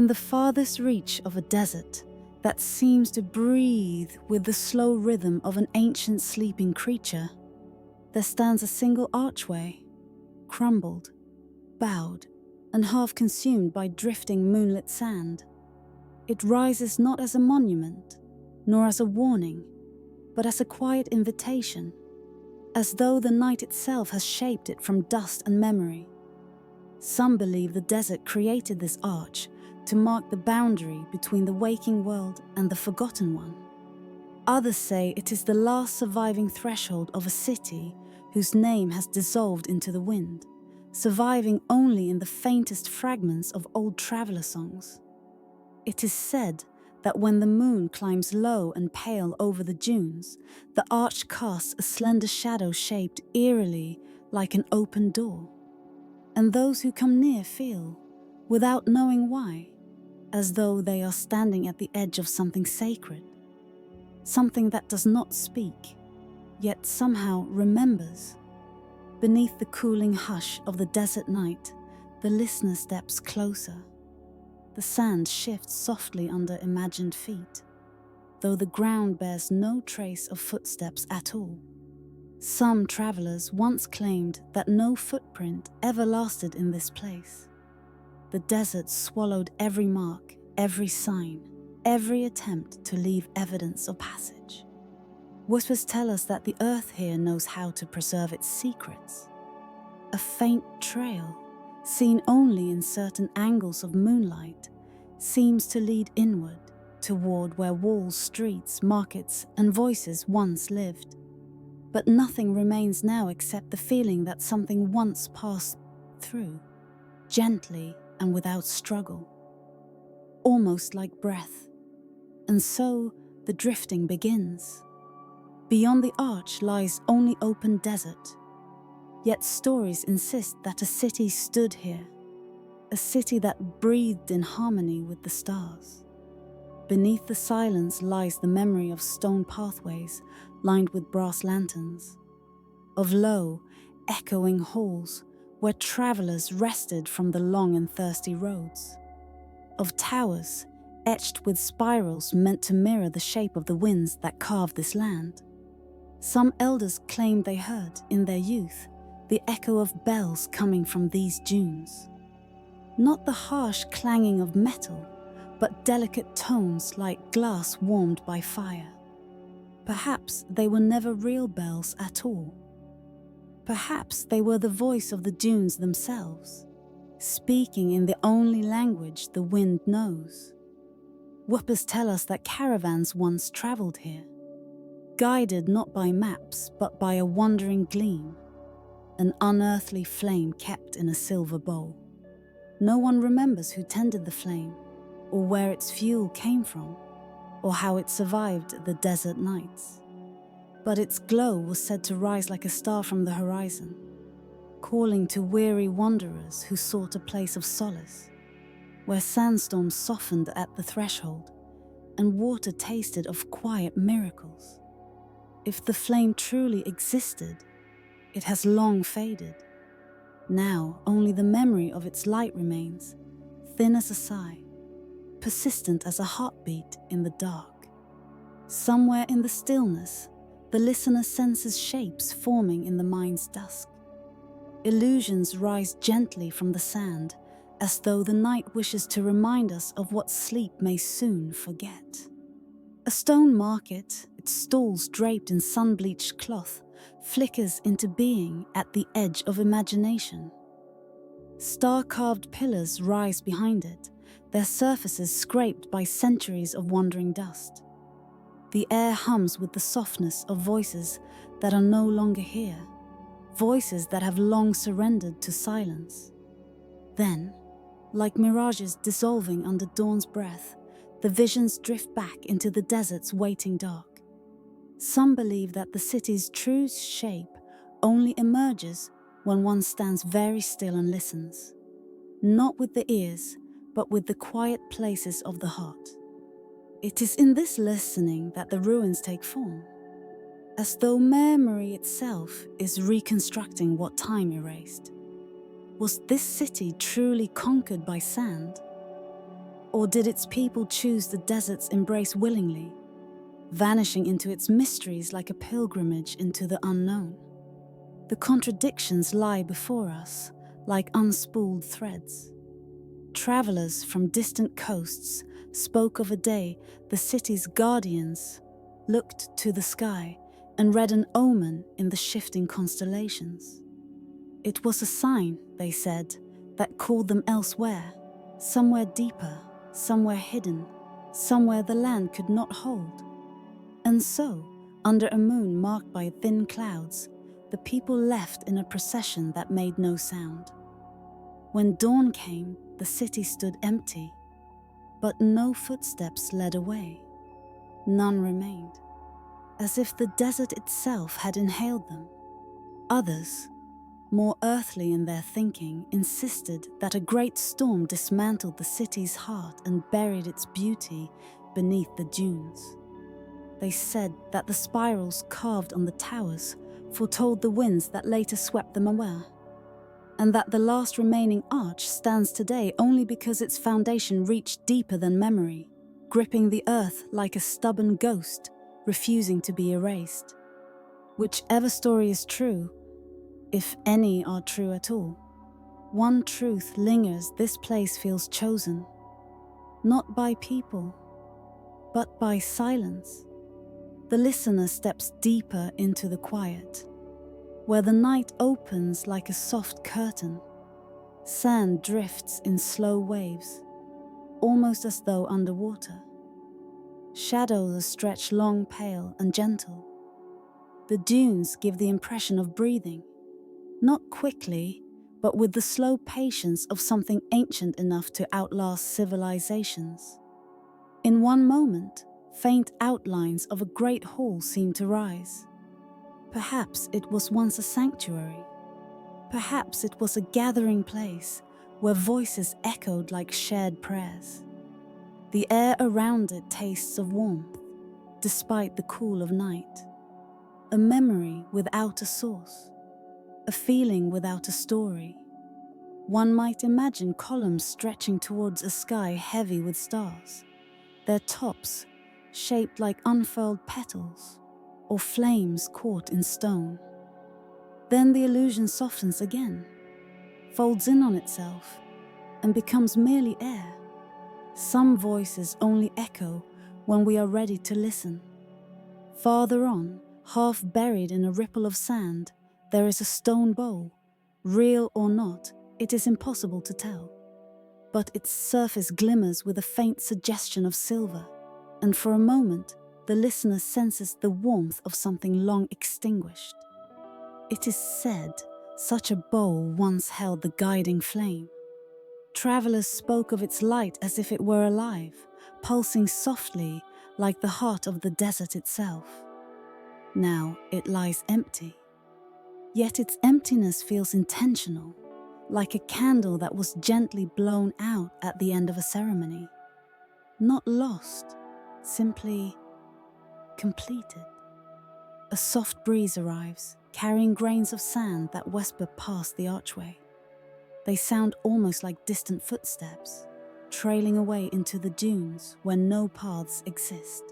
In the farthest reach of a desert that seems to breathe with the slow rhythm of an ancient sleeping creature, there stands a single archway, crumbled, bowed, and half consumed by drifting moonlit sand. It rises not as a monument, nor as a warning, but as a quiet invitation, as though the night itself has shaped it from dust and memory. Some believe the desert created this arch to mark the boundary between the waking world and the forgotten one. Others say it is the last surviving threshold of a city whose name has dissolved into the wind, surviving only in the faintest fragments of old traveler songs. It is said that when the moon climbs low and pale over the dunes, the arch casts a slender shadow shaped eerily like an open door. And those who come near feel, without knowing why, as though they are standing at the edge of something sacred, something that does not speak, yet somehow remembers. Beneath the cooling hush of the desert night, the listener steps closer. The sand shifts softly under imagined feet, though the ground bears no trace of footsteps at all. Some travelers once claimed that no footprint ever lasted in this place. The desert swallowed every mark, every sign, every attempt to leave evidence of passage. Whispers tell us that the earth here knows how to preserve its secrets. A faint trail, seen only in certain angles of moonlight, seems to lead inward toward where walls, streets, markets, and voices once lived. But nothing remains now except the feeling that something once passed through, gently and without struggle, almost like breath. And so the drifting begins. Beyond the arch lies only open desert, yet stories insist that a city stood here, a city that breathed in harmony with the stars. Beneath the silence lies the memory of stone pathways lined with brass lanterns, of low, echoing halls where travelers rested from the long and thirsty roads, of towers etched with spirals meant to mirror the shape of the winds that carved this land. Some elders claimed they heard, in their youth, the echo of bells coming from these dunes. Not the harsh clanging of metal, but delicate tones like glass warmed by fire. Perhaps they were never real bells at all. Perhaps they were the voice of the dunes themselves, speaking in the only language the wind knows. Whispers tell us that caravans once traveled here, guided not by maps but by a wandering gleam, an unearthly flame kept in a silver bowl. No one remembers who tended the flame, or where its fuel came from, or how it survived the desert nights. But its glow was said to rise like a star from the horizon, calling to weary wanderers who sought a place of solace, where sandstorms softened at the threshold and water tasted of quiet miracles. If the flame truly existed, it has long faded. Now only the memory of its light remains, thin as a sigh, persistent as a heartbeat in the dark. Somewhere in the stillness, the listener senses shapes forming in the mind's dusk. Illusions rise gently from the sand, as though the night wishes to remind us of what sleep may soon forget. A stone market, its stalls draped in sun-bleached cloth, flickers into being at the edge of imagination. Star-carved pillars rise behind it, their surfaces scraped by centuries of wandering dust. The air hums with the softness of voices that are no longer here, voices that have long surrendered to silence. Then, like mirages dissolving under dawn's breath, the visions drift back into the desert's waiting dark. Some believe that the city's true shape only emerges when one stands very still and listens, not with the ears, but with the quiet places of the heart. It is in this listening that the ruins take form, as though memory itself is reconstructing what time erased. Was this city truly conquered by sand? Or did its people choose the desert's embrace willingly, vanishing into its mysteries like a pilgrimage into the unknown? The contradictions lie before us like unspooled threads. Travelers from distant coasts spoke of a day the city's guardians looked to the sky and read an omen in the shifting constellations. It was a sign, they said, that called them elsewhere, somewhere deeper, somewhere hidden, somewhere the land could not hold. And so, under a moon marked by thin clouds, the people left in a procession that made no sound. When dawn came, the city stood empty, but no footsteps led away. None remained, as if the desert itself had inhaled them. Others, more earthly in their thinking, insisted that a great storm dismantled the city's heart and buried its beauty beneath the dunes. They said that the spirals carved on the towers foretold the winds that later swept them away, and that the last remaining arch stands today only because its foundation reached deeper than memory, gripping the earth like a stubborn ghost, refusing to be erased. Whichever story is true, if any are true at all, one truth lingers: this place feels chosen, not by people, but by silence. The listener steps deeper into the quiet, where the night opens like a soft curtain. Sand drifts in slow waves, almost as though underwater. Shadows stretch long, pale, and gentle. The dunes give the impression of breathing, not quickly, but with the slow patience of something ancient enough to outlast civilizations. In one moment, faint outlines of a great hall seem to rise. Perhaps it was once a sanctuary. Perhaps it was a gathering place where voices echoed like shared prayers. The air around it tastes of warmth, despite the cool of night. A memory without a source. A feeling without a story. One might imagine columns stretching towards a sky heavy with stars, their tops shaped like unfurled petals, or flames caught in stone. Then the illusion softens again, folds in on itself, and becomes merely air. Some voices only echo when we are ready to listen. Farther on, half buried in a ripple of sand, there is a stone bowl. Real or not, it is impossible to tell. But its surface glimmers with a faint suggestion of silver, and for a moment, the listener senses the warmth of something long extinguished. It is said such a bowl once held the guiding flame. Travelers spoke of its light as if it were alive, pulsing softly like the heart of the desert itself. Now it lies empty. Yet its emptiness feels intentional, like a candle that was gently blown out at the end of a ceremony. Not lost, simply completed. A soft breeze arrives, carrying grains of sand that whisper past the archway. They sound almost like distant footsteps, trailing away into the dunes where no paths exist.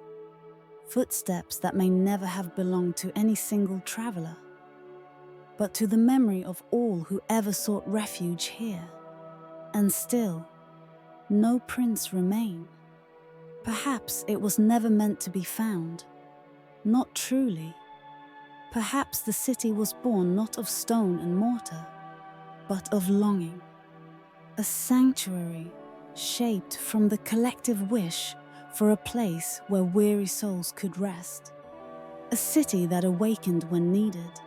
Footsteps that may never have belonged to any single traveler, but to the memory of all who ever sought refuge here. And still, no prints remain. Perhaps it was never meant to be found. Not truly. Perhaps the city was born not of stone and mortar, but of longing. A sanctuary shaped from the collective wish for a place where weary souls could rest. A city that awakened when needed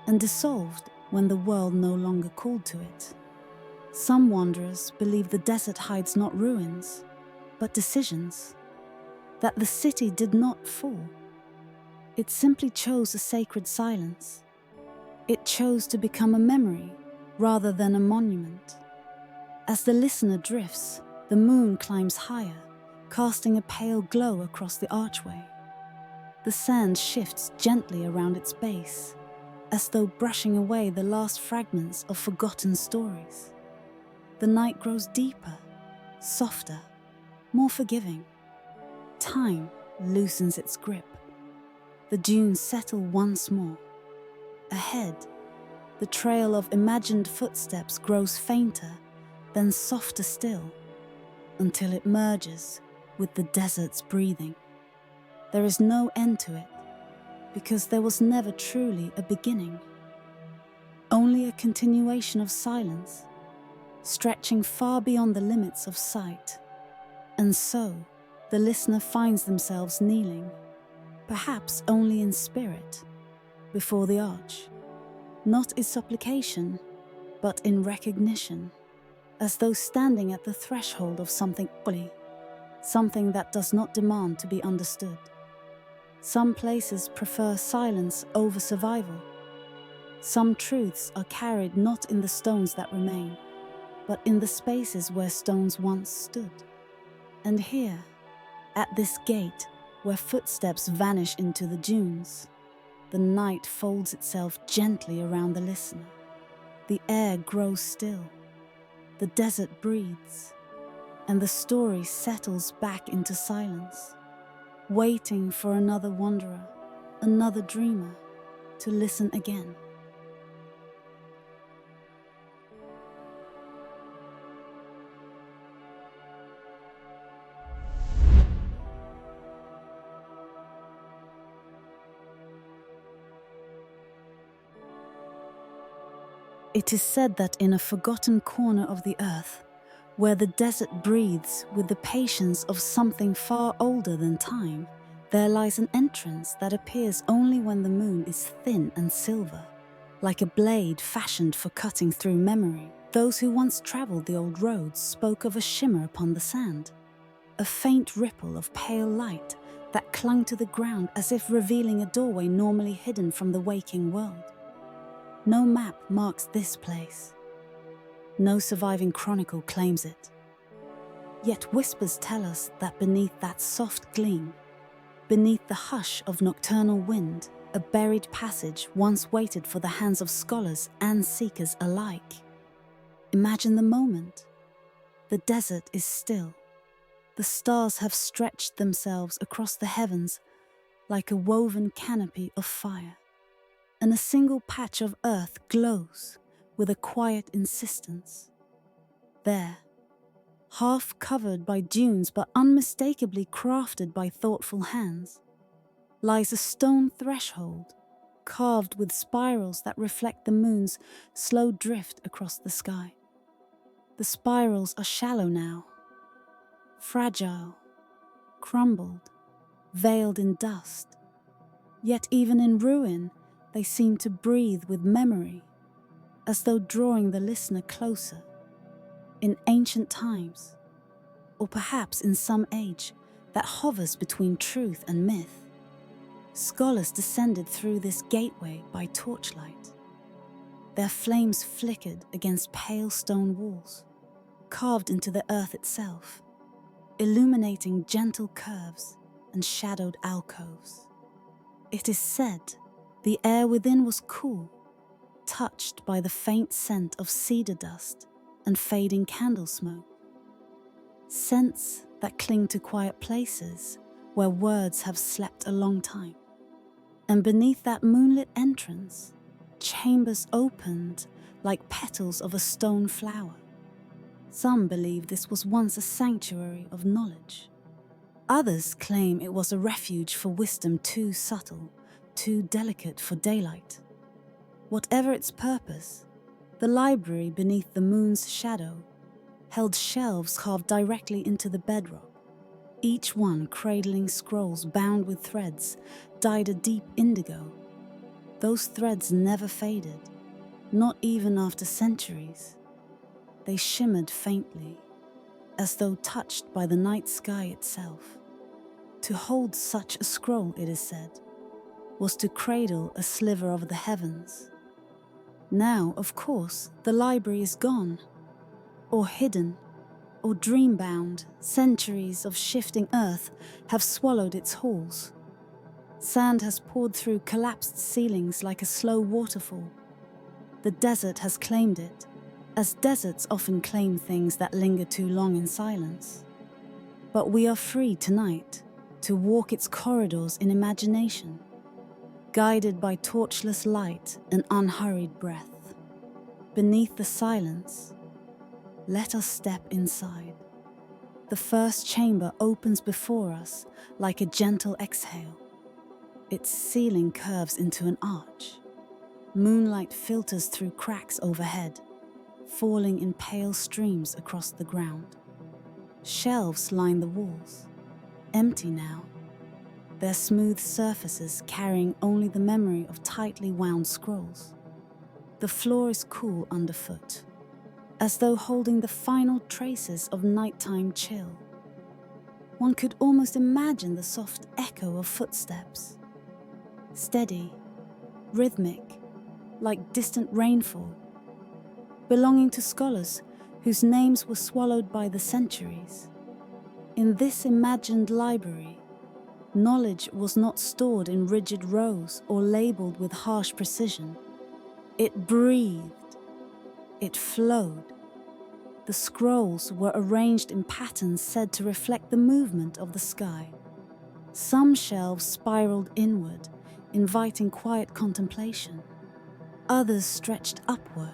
and dissolved when the world no longer called to it. Some wanderers believe the desert hides not ruins, but decisions. That the city did not fall. It simply chose a sacred silence. It chose to become a memory rather than a monument. As the listener drifts, the moon climbs higher, casting a pale glow across the archway. The sand shifts gently around its base, as though brushing away the last fragments of forgotten stories. The night grows deeper, softer, more forgiving. Time loosens its grip. The dunes settle once more. Ahead, the trail of imagined footsteps grows fainter, then softer still, until it merges with the desert's breathing. There is no end to it, because there was never truly a beginning. Only a continuation of silence, stretching far beyond the limits of sight. And so, the listener finds themselves kneeling, perhaps only in spirit, before the arch, not in supplication, but in recognition, as though standing at the threshold of something holy, something that does not demand to be understood. Some places prefer silence over survival. Some truths are carried not in the stones that remain, but in the spaces where stones once stood. And here, at this gate where footsteps vanish into the dunes, the night folds itself gently around the listener. The air grows still, the desert breathes, and the story settles back into silence, waiting for another wanderer, another dreamer, to listen again. It is said that in a forgotten corner of the earth, where the desert breathes with the patience of something far older than time, there lies an entrance that appears only when the moon is thin and silver, like a blade fashioned for cutting through memory. Those who once traveled the old roads spoke of a shimmer upon the sand, a faint ripple of pale light that clung to the ground as if revealing a doorway normally hidden from the waking world. No map marks this place. No surviving chronicle claims it. Yet whispers tell us that beneath that soft gleam, beneath the hush of nocturnal wind, a buried passage once waited for the hands of scholars and seekers alike. Imagine the moment. The desert is still. The stars have stretched themselves across the heavens like a woven canopy of fire, and a single patch of earth glows with a quiet insistence. There, half covered by dunes but unmistakably crafted by thoughtful hands, lies a stone threshold carved with spirals that reflect the moon's slow drift across the sky. The spirals are shallow now, fragile, crumbled, veiled in dust. Yet even in ruin, they seem to breathe with memory, as though drawing the listener closer. In ancient times, or perhaps in some age that hovers between truth and myth, scholars descended through this gateway by torchlight. Their flames flickered against pale stone walls, carved into the earth itself, illuminating gentle curves and shadowed alcoves. It is said the air within was cool, touched by the faint scent of cedar dust and fading candle smoke. Scents that cling to quiet places where words have slept a long time. And beneath that moonlit entrance, chambers opened like petals of a stone flower. Some believe this was once a sanctuary of knowledge. Others claim it was a refuge for wisdom too subtle, too delicate for daylight. Whatever its purpose, the library beneath the moon's shadow held shelves carved directly into the bedrock, each one cradling scrolls bound with threads dyed a deep indigo. Those threads never faded, not even after centuries. They shimmered faintly, as though touched by the night sky itself. To hold such a scroll, it is said, was to cradle a sliver of the heavens. Now, of course, the library is gone, or hidden, or dream-bound. Centuries of shifting earth have swallowed its halls. Sand has poured through collapsed ceilings like a slow waterfall. The desert has claimed it, as deserts often claim things that linger too long in silence. But we are free tonight to walk its corridors in imagination, guided by torchless light and unhurried breath. Beneath the silence, let us step inside. The first chamber opens before us like a gentle exhale. Its ceiling curves into an arch. Moonlight filters through cracks overhead, falling in pale streams across the ground. Shelves line the walls, empty now, their smooth surfaces carrying only the memory of tightly wound scrolls. The floor is cool underfoot, as though holding the final traces of nighttime chill. One could almost imagine the soft echo of footsteps, steady, rhythmic, like distant rainfall, belonging to scholars whose names were swallowed by the centuries. In this imagined library, knowledge was not stored in rigid rows or labeled with harsh precision. It breathed. It flowed. The scrolls were arranged in patterns said to reflect the movement of the sky. Some shelves spiraled inward, inviting quiet contemplation. Others stretched upward,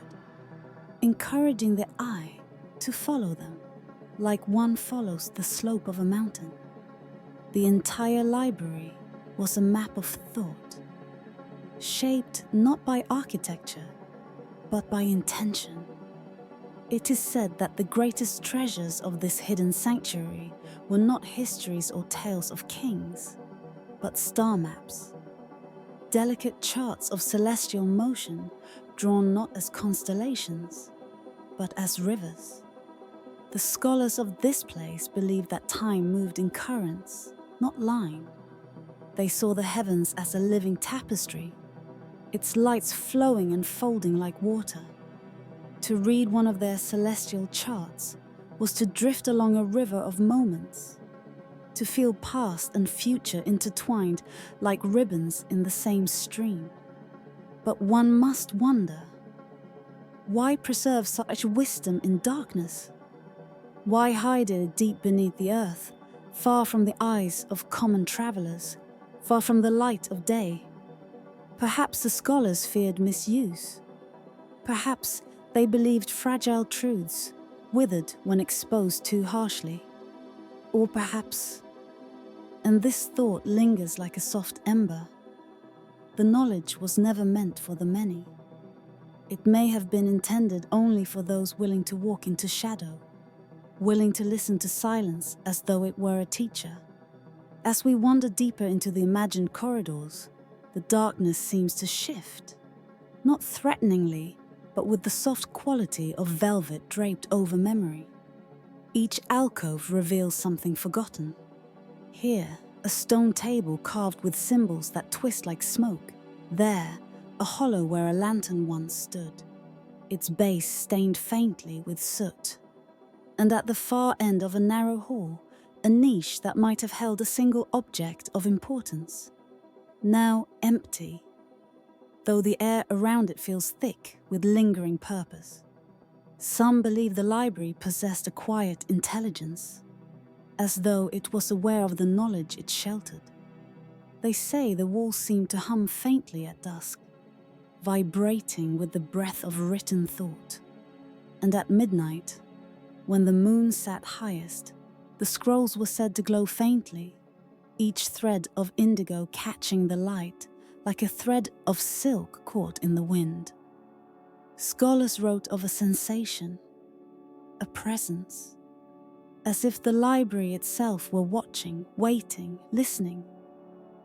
encouraging the eye to follow them, like one follows the slope of a mountain. The entire library was a map of thought, shaped not by architecture, but by intention. It is said that the greatest treasures of this hidden sanctuary were not histories or tales of kings, but star maps, delicate charts of celestial motion drawn not as constellations, but as rivers. The scholars of this place believed that time moved in currents, not line. They saw the heavens as a living tapestry, its lights flowing and folding like water. To read one of their celestial charts was to drift along a river of moments, to feel past and future intertwined like ribbons in the same stream. But one must wonder, why preserve such wisdom in darkness? Why hide it deep beneath the earth, far from the eyes of common travelers, far from the light of day? Perhaps the scholars feared misuse. Perhaps they believed fragile truths withered when exposed too harshly. Or perhaps, and this thought lingers like a soft ember, the knowledge was never meant for the many. It may have been intended only for those willing to walk into shadow, willing to listen to silence as though it were a teacher. As we wander deeper into the imagined corridors, the darkness seems to shift, not threateningly, but with the soft quality of velvet draped over memory. Each alcove reveals something forgotten. Here, a stone table carved with symbols that twist like smoke. There, a hollow where a lantern once stood, its base stained faintly with soot. And at the far end of a narrow hall, a niche that might have held a single object of importance, now empty, though the air around it feels thick with lingering purpose. Some believe the library possessed a quiet intelligence, as though it was aware of the knowledge it sheltered. They say the walls seem to hum faintly at dusk, vibrating with the breath of written thought. And at midnight, when the moon sat highest, the scrolls were said to glow faintly, each thread of indigo catching the light like a thread of silk caught in the wind. Scholars wrote of a sensation, a presence, as if the library itself were watching, waiting, listening.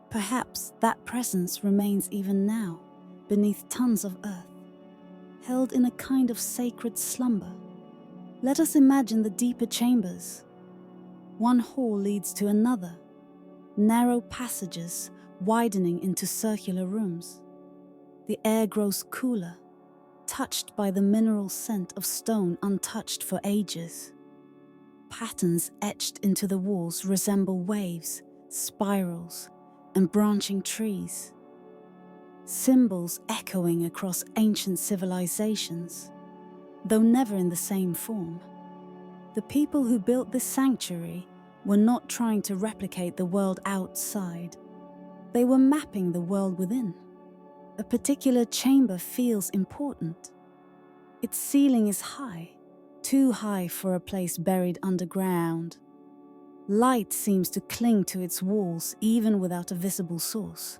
Perhaps that presence remains even now, beneath tons of earth, held in a kind of sacred slumber. Let us imagine the deeper chambers. One hall leads to another, narrow passages widening into circular rooms. The air grows cooler, touched by the mineral scent of stone untouched for ages. Patterns etched into the walls resemble waves, spirals, and branching trees. Symbols echoing across ancient civilizations, though never in the same form. The people who built this sanctuary were not trying to replicate the world outside. They were mapping the world within. A particular chamber feels important. Its ceiling is high, too high for a place buried underground. Light seems to cling to its walls even without a visible source.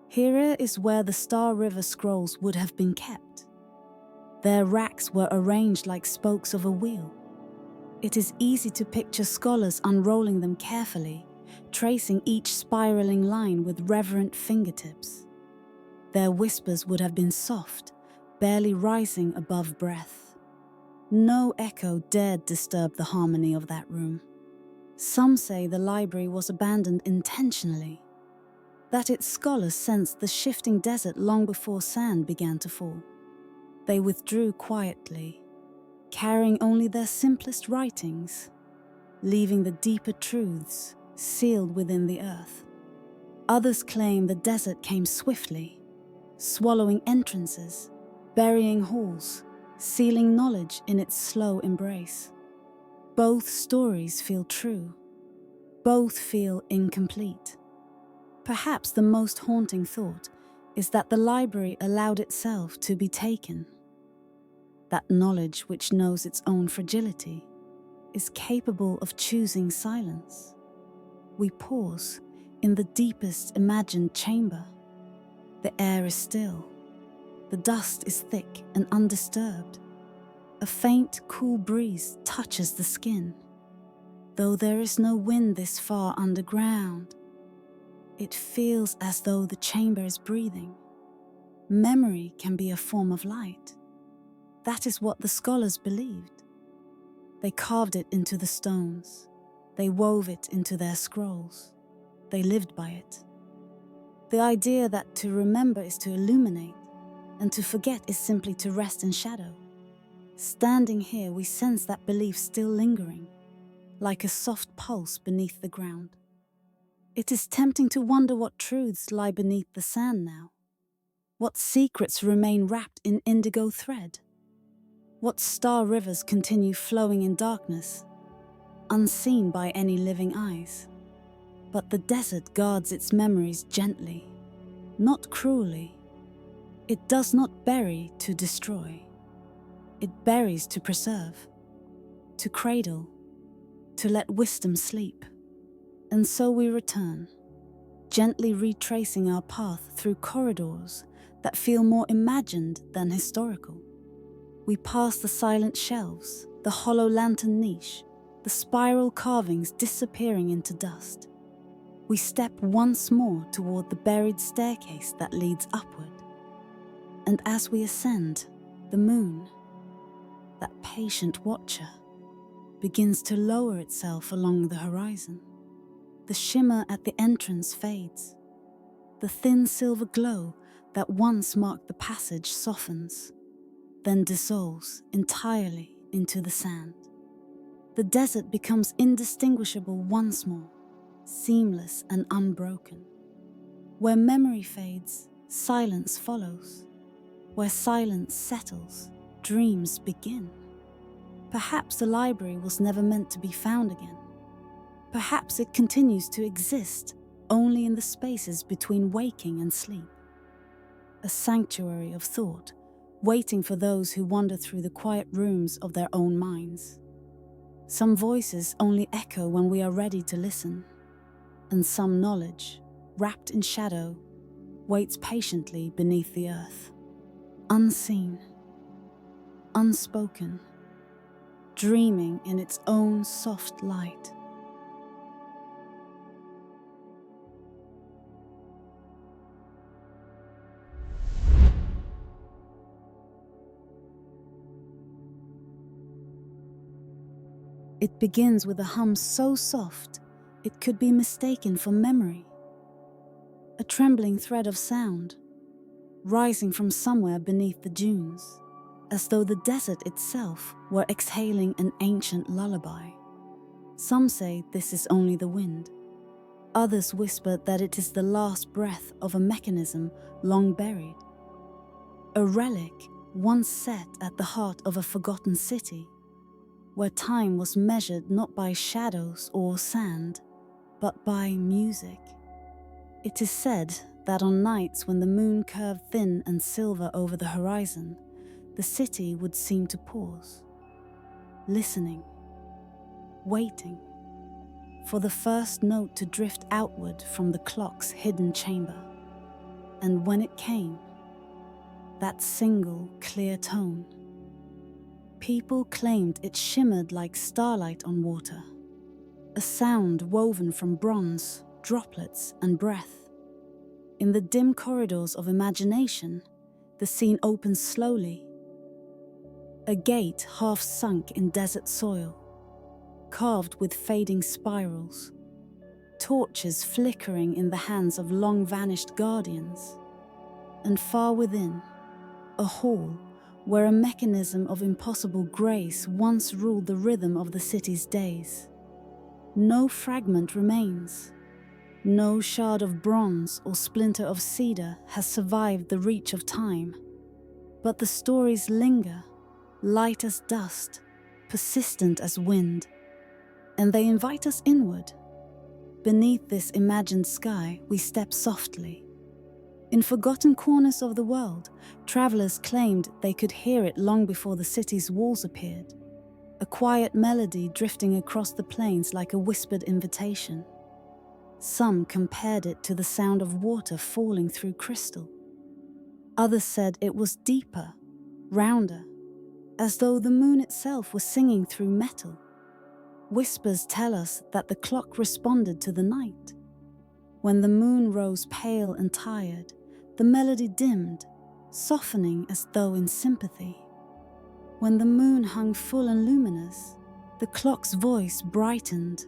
Here is where the Star River scrolls would have been kept. Their racks were arranged like spokes of a wheel. It is easy to picture scholars unrolling them carefully, tracing each spiraling line with reverent fingertips. Their whispers would have been soft, barely rising above breath. No echo dared disturb the harmony of that room. Some say the library was abandoned intentionally, that its scholars sensed the shifting desert long before sand began to fall. They withdrew quietly, carrying only their simplest writings, leaving the deeper truths sealed within the earth. Others claim the desert came swiftly, swallowing entrances, burying halls, sealing knowledge in its slow embrace. Both stories feel true. Both feel incomplete. Perhaps the most haunting thought is that the library allowed itself to be taken. That knowledge which knows its own fragility is capable of choosing silence. We pause in the deepest imagined chamber. The air is still. The dust is thick and undisturbed. A faint, cool breeze touches the skin. Though there is no wind this far underground, it feels as though the chamber is breathing. Memory can be a form of light. That is what the scholars believed. They carved it into the stones. They wove it into their scrolls. They lived by it. The idea that to remember is to illuminate, and to forget is simply to rest in shadow. Standing here, we sense that belief still lingering, like a soft pulse beneath the ground. It is tempting to wonder what truths lie beneath the sand now. What secrets remain wrapped in indigo thread? What star rivers continue flowing in darkness, unseen by any living eyes? But the desert guards its memories gently, not cruelly. It does not bury to destroy. It buries to preserve, to cradle, to let wisdom sleep. And so we return, gently retracing our path through corridors that feel more imagined than historical. We pass the silent shelves, the hollow lantern niche, the spiral carvings disappearing into dust. We step once more toward the buried staircase that leads upward. And as we ascend, the moon, that patient watcher, begins to lower itself along the horizon. The shimmer at the entrance fades. The thin silver glow that once marked the passage softens, then dissolves entirely into the sand. The desert becomes indistinguishable once more, seamless and unbroken. Where memory fades, silence follows. Where silence settles, dreams begin. Perhaps the library was never meant to be found again. Perhaps it continues to exist only in the spaces between waking and sleep. A sanctuary of thought, waiting for those who wander through the quiet rooms of their own minds. Some voices only echo when we are ready to listen, and some knowledge, wrapped in shadow, waits patiently beneath the earth. Unseen, unspoken, dreaming in its own soft light. It begins with a hum so soft it could be mistaken for memory. A trembling thread of sound, rising from somewhere beneath the dunes, as though the desert itself were exhaling an ancient lullaby. Some say this is only the wind. Others whisper that it is the last breath of a mechanism long buried. A relic once set at the heart of a forgotten city. where time was measured not by shadows or sand, but by music. It is said that on nights when the moon curved thin and silver over the horizon, the city would seem to pause, listening, waiting for the first note to drift outward from the clock's hidden chamber. And when it came, that single clear tone, people claimed it shimmered like starlight on water, a sound woven from bronze, droplets, and breath. In the dim corridors of imagination, the scene opens slowly. A gate half sunk in desert soil, carved with fading spirals, torches flickering in the hands of long-vanished guardians, and far within, a hall where a mechanism of impossible grace once ruled the rhythm of the city's days. No fragment remains. No shard of bronze or splinter of cedar has survived the reach of time. But the stories linger, light as dust, persistent as wind, and they invite us inward. Beneath this imagined sky, we step softly. In forgotten corners of the world, travelers claimed they could hear it long before the city's walls appeared, a quiet melody drifting across the plains like a whispered invitation. Some compared it to the sound of water falling through crystal. Others said it was deeper, rounder, as though the moon itself was singing through metal. Whispers tell us that the clock responded to the night. When the moon rose pale and tired, the melody dimmed, softening as though in sympathy. When the moon hung full and luminous, the clock's voice brightened,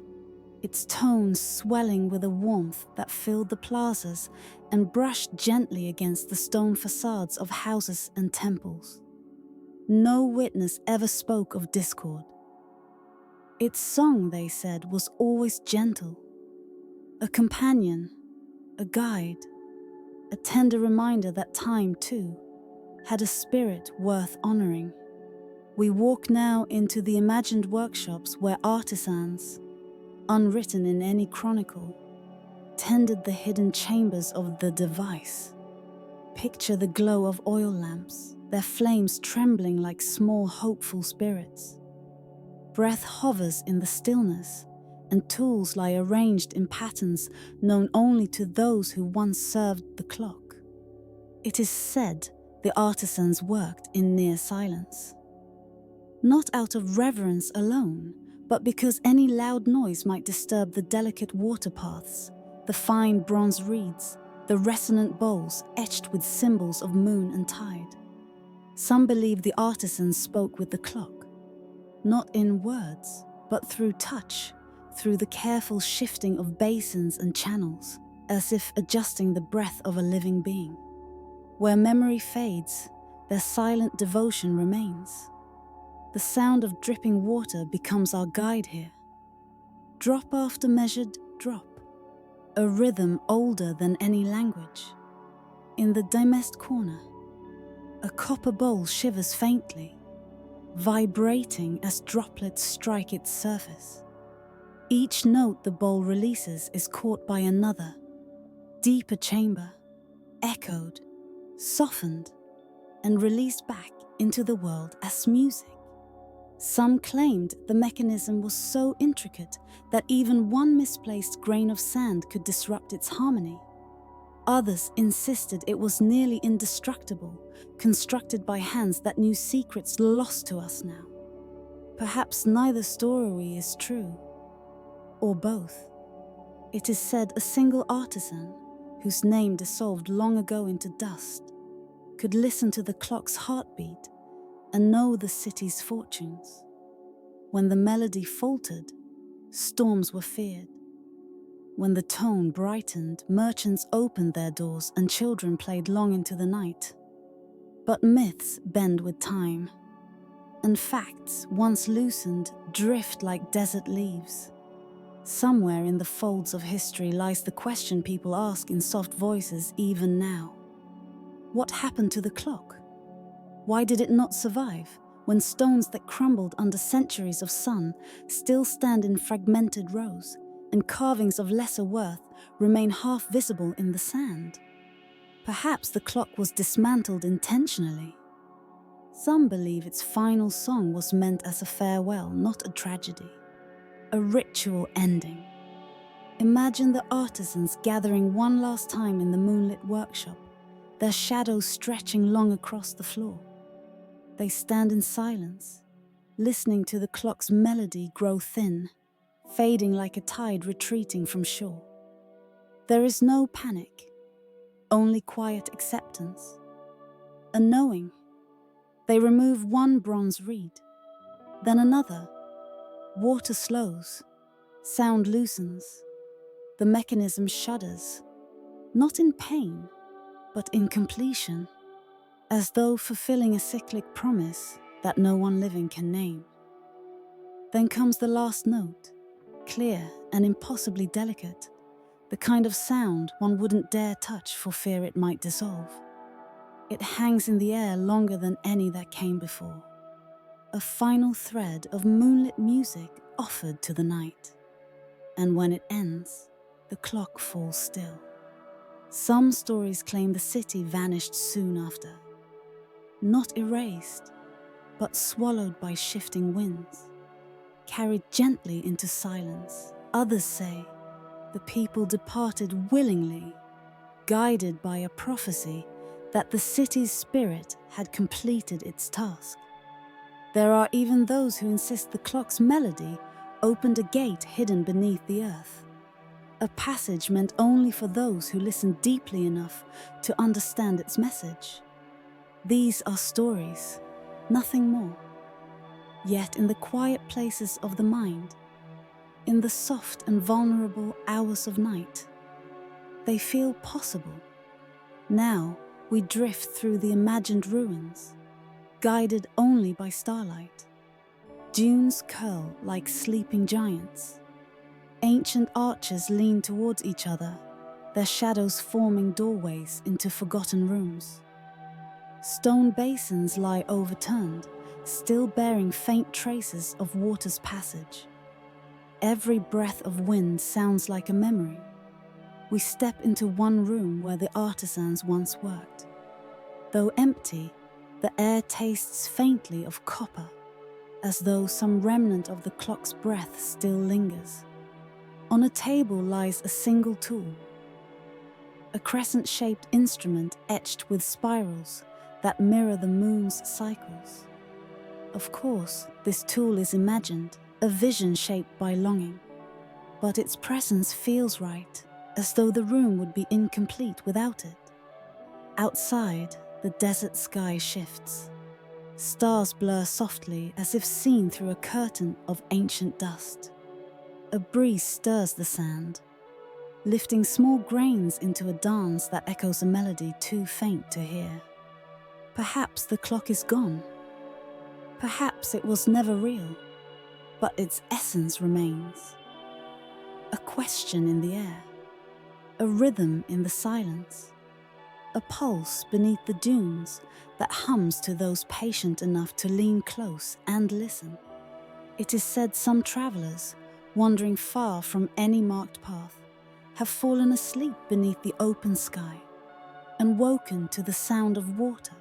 its tones swelling with a warmth that filled the plazas and brushed gently against the stone facades of houses and temples. No witness ever spoke of discord. Its song, they said, was always gentle, a companion, a guide, a tender reminder that time, too, had a spirit worth honoring. We walk now into the imagined workshops where artisans, unwritten in any chronicle, tended the hidden chambers of the device. Picture the glow of oil lamps, their flames trembling like small hopeful spirits. Breath hovers in the stillness, and tools lie arranged in patterns known only to those who once served the clock. It is said the artisans worked in near silence, not out of reverence alone, but because any loud noise might disturb the delicate water paths, the fine bronze reeds, the resonant bowls etched with symbols of moon and tide. Some believe the artisans spoke with the clock, not in words, but through touch, through the careful shifting of basins and channels, as if adjusting the breath of a living being. Where memory fades, their silent devotion remains. The sound of dripping water becomes our guide here. Drop after measured drop, a rhythm older than any language. In the dimmest corner, a copper bowl shivers faintly, vibrating as droplets strike its surface. Each note the bowl releases is caught by another, deeper chamber, echoed, softened, and released back into the world as music. Some claimed the mechanism was so intricate that even one misplaced grain of sand could disrupt its harmony. Others insisted it was nearly indestructible, constructed by hands that knew secrets lost to us now. Perhaps neither story is true, or both. It is said a single artisan, whose name dissolved long ago into dust, could listen to the clock's heartbeat and know the city's fortunes. When the melody faltered, storms were feared. When the tone brightened, merchants opened their doors and children played long into the night. But myths bend with time, and facts, once loosened, drift like desert leaves. Somewhere in the folds of history lies the question people ask in soft voices even now. What happened to the clock? Why did it not survive? when stones that crumbled under centuries of sun still stand in fragmented rows, and carvings of lesser worth remain half visible in the sand. Perhaps the clock was dismantled intentionally. Some believe its final song was meant as a farewell, not a tragedy. A ritual ending. Imagine the artisans gathering one last time in the moonlit workshop, their shadows stretching long across the floor. They stand in silence, listening to the clock's melody grow thin, fading like a tide retreating from shore. There is no panic, only quiet acceptance. A knowing. They remove one bronze reed, then another. Water slows, sound loosens. The mechanism shudders, not in pain, but in completion, as though fulfilling a cyclic promise that no one living can name. Then comes the last note, clear and impossibly delicate, the kind of sound one wouldn't dare touch for fear it might dissolve. It hangs in the air longer than any that came before. A final thread of moonlit music offered to the night. And when it ends, the clock falls still. Some stories claim the city vanished soon after. Not erased, but swallowed by shifting winds, carried gently into silence. Others say the people departed willingly, guided by a prophecy that the city's spirit had completed its task. There are even those who insist the clock's melody opened a gate hidden beneath the earth, a passage meant only for those who listen deeply enough to understand its message. These are stories, nothing more. Yet in the quiet places of the mind, in the soft and vulnerable hours of night, they feel possible. Now we drift through the imagined ruins, guided only by starlight. Dunes curl like sleeping giants. Ancient arches lean towards each other, their shadows forming doorways into forgotten rooms. Stone basins lie overturned, still bearing faint traces of water's passage. Every breath of wind sounds like a memory. We step into one room where the artisans once worked. Though empty, the air tastes faintly of copper, as though some remnant of the clock's breath still lingers. On a table lies a single tool, a crescent-shaped instrument etched with spirals that mirror the moon's cycles. Of course, this tool is imagined, a vision shaped by longing, but its presence feels right, as though the room would be incomplete without it. Outside, the desert sky shifts. Stars blur softly as if seen through a curtain of ancient dust. A breeze stirs the sand, lifting small grains into a dance that echoes a melody too faint to hear. Perhaps the clock is gone. Perhaps it was never real, but its essence remains. A question in the air, a rhythm in the silence, a pulse beneath the dunes that hums to those patient enough to lean close and listen. It is said some travelers, wandering far from any marked path, have fallen asleep beneath the open sky and woken to the sound of water,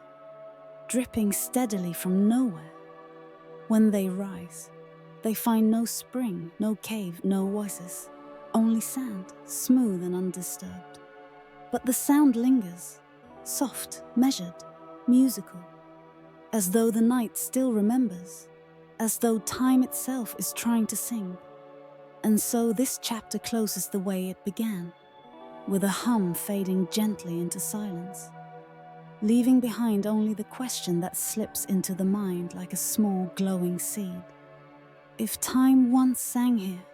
dripping steadily from nowhere. When they rise, they find no spring, no cave, no oasis, only sand, smooth and undisturbed. But the sound lingers, soft, measured, musical, as though the night still remembers, as though time itself is trying to sing. And so this chapter closes the way it began, with a hum fading gently into silence, leaving behind only the question that slips into the mind like a small glowing seed. If time once sang here,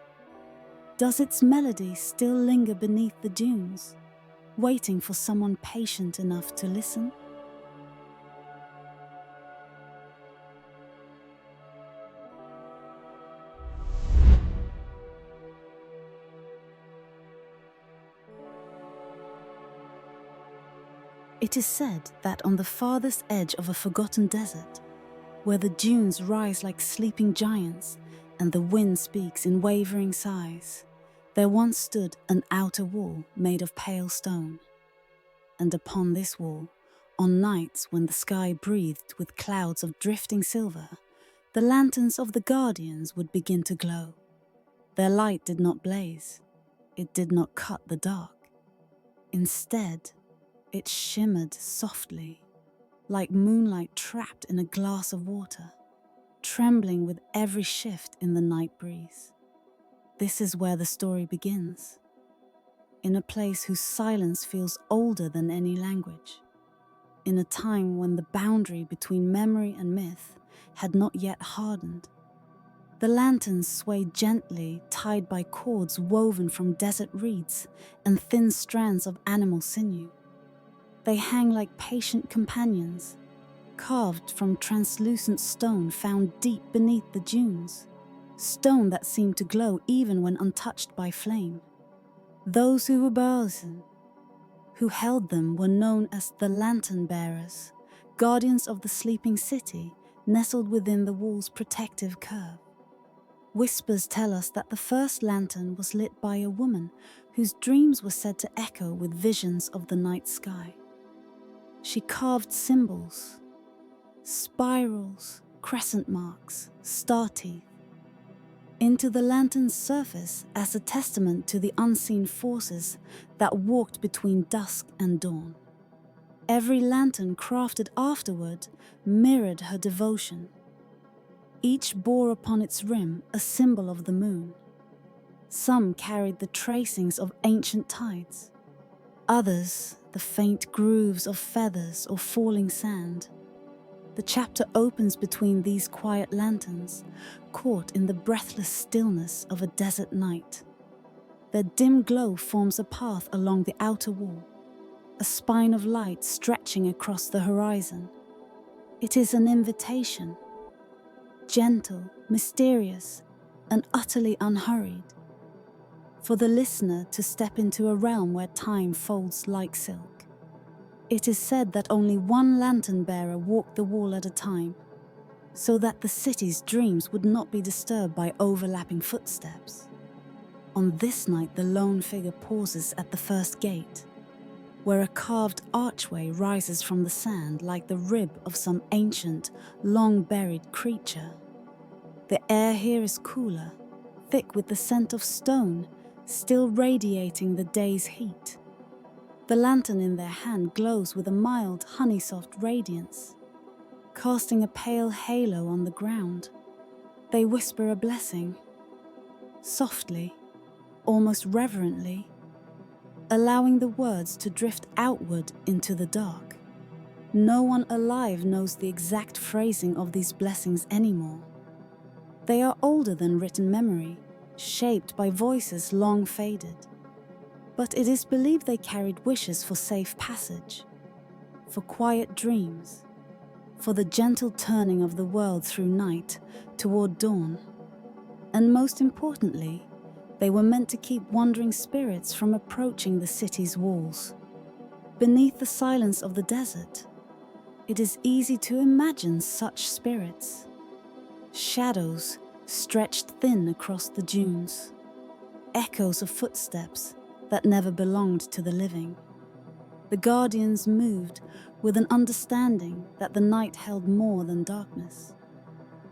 does its melody still linger beneath the dunes, waiting for someone patient enough to listen? It is said that on the farthest edge of a forgotten desert, where the dunes rise like sleeping giants and the wind speaks in wavering sighs, there once stood an outer wall made of pale stone. And upon this wall, on nights when the sky breathed with clouds of drifting silver, the lanterns of the guardians would begin to glow. Their light did not blaze. It did not cut the dark. Instead, it shimmered softly, like moonlight trapped in a glass of water, trembling with every shift in the night breeze. This is where the story begins, in a place whose silence feels older than any language, in a time when the boundary between memory and myth had not yet hardened. The lanterns sway gently, tied by cords woven from desert reeds and thin strands of animal sinew. They hang like patient companions, carved from translucent stone found deep beneath the dunes, stone that seemed to glow even when untouched by flame. Those who were Baalzen, who held them, were known as the Lantern Bearers, guardians of the sleeping city nestled within the wall's protective curve. Whispers tell us that the first lantern was lit by a woman whose dreams were said to echo with visions of the night sky. She carved symbols, spirals, crescent marks, star teeth, into the lantern's surface as a testament to the unseen forces that walked between dusk and dawn. Every lantern crafted afterward mirrored her devotion. Each bore upon its rim a symbol of the moon. Some carried the tracings of ancient tides, others the faint grooves of feathers or falling sand. The chapter opens between these quiet lanterns, caught in the breathless stillness of a desert night. Their dim glow forms a path along the outer wall, a spine of light stretching across the horizon. It is an invitation, gentle, mysterious, and utterly unhurried, for the listener to step into a realm where time folds like silk. It is said that only one lantern bearer walked the wall at a time, so that the city's dreams would not be disturbed by overlapping footsteps. On this night, the lone figure pauses at the first gate, where a carved archway rises from the sand like the rib of some ancient, long-buried creature. The air here is cooler, thick with the scent of stone, still radiating the day's heat. The lantern in their hand glows with a mild, honey-soft radiance, casting a pale halo on the ground. They whisper a blessing, softly, almost reverently, allowing the words to drift outward into the dark. No one alive knows the exact phrasing of these blessings anymore. They are older than written memory, shaped by voices long faded. But it is believed they carried wishes for safe passage, for quiet dreams, for the gentle turning of the world through night toward dawn. And most importantly, they were meant to keep wandering spirits from approaching the city's walls. Beneath the silence of the desert, it is easy to imagine such spirits. Shadows stretched thin across the dunes, echoes of footsteps that never belonged to the living. The guardians moved with an understanding that the night held more than darkness.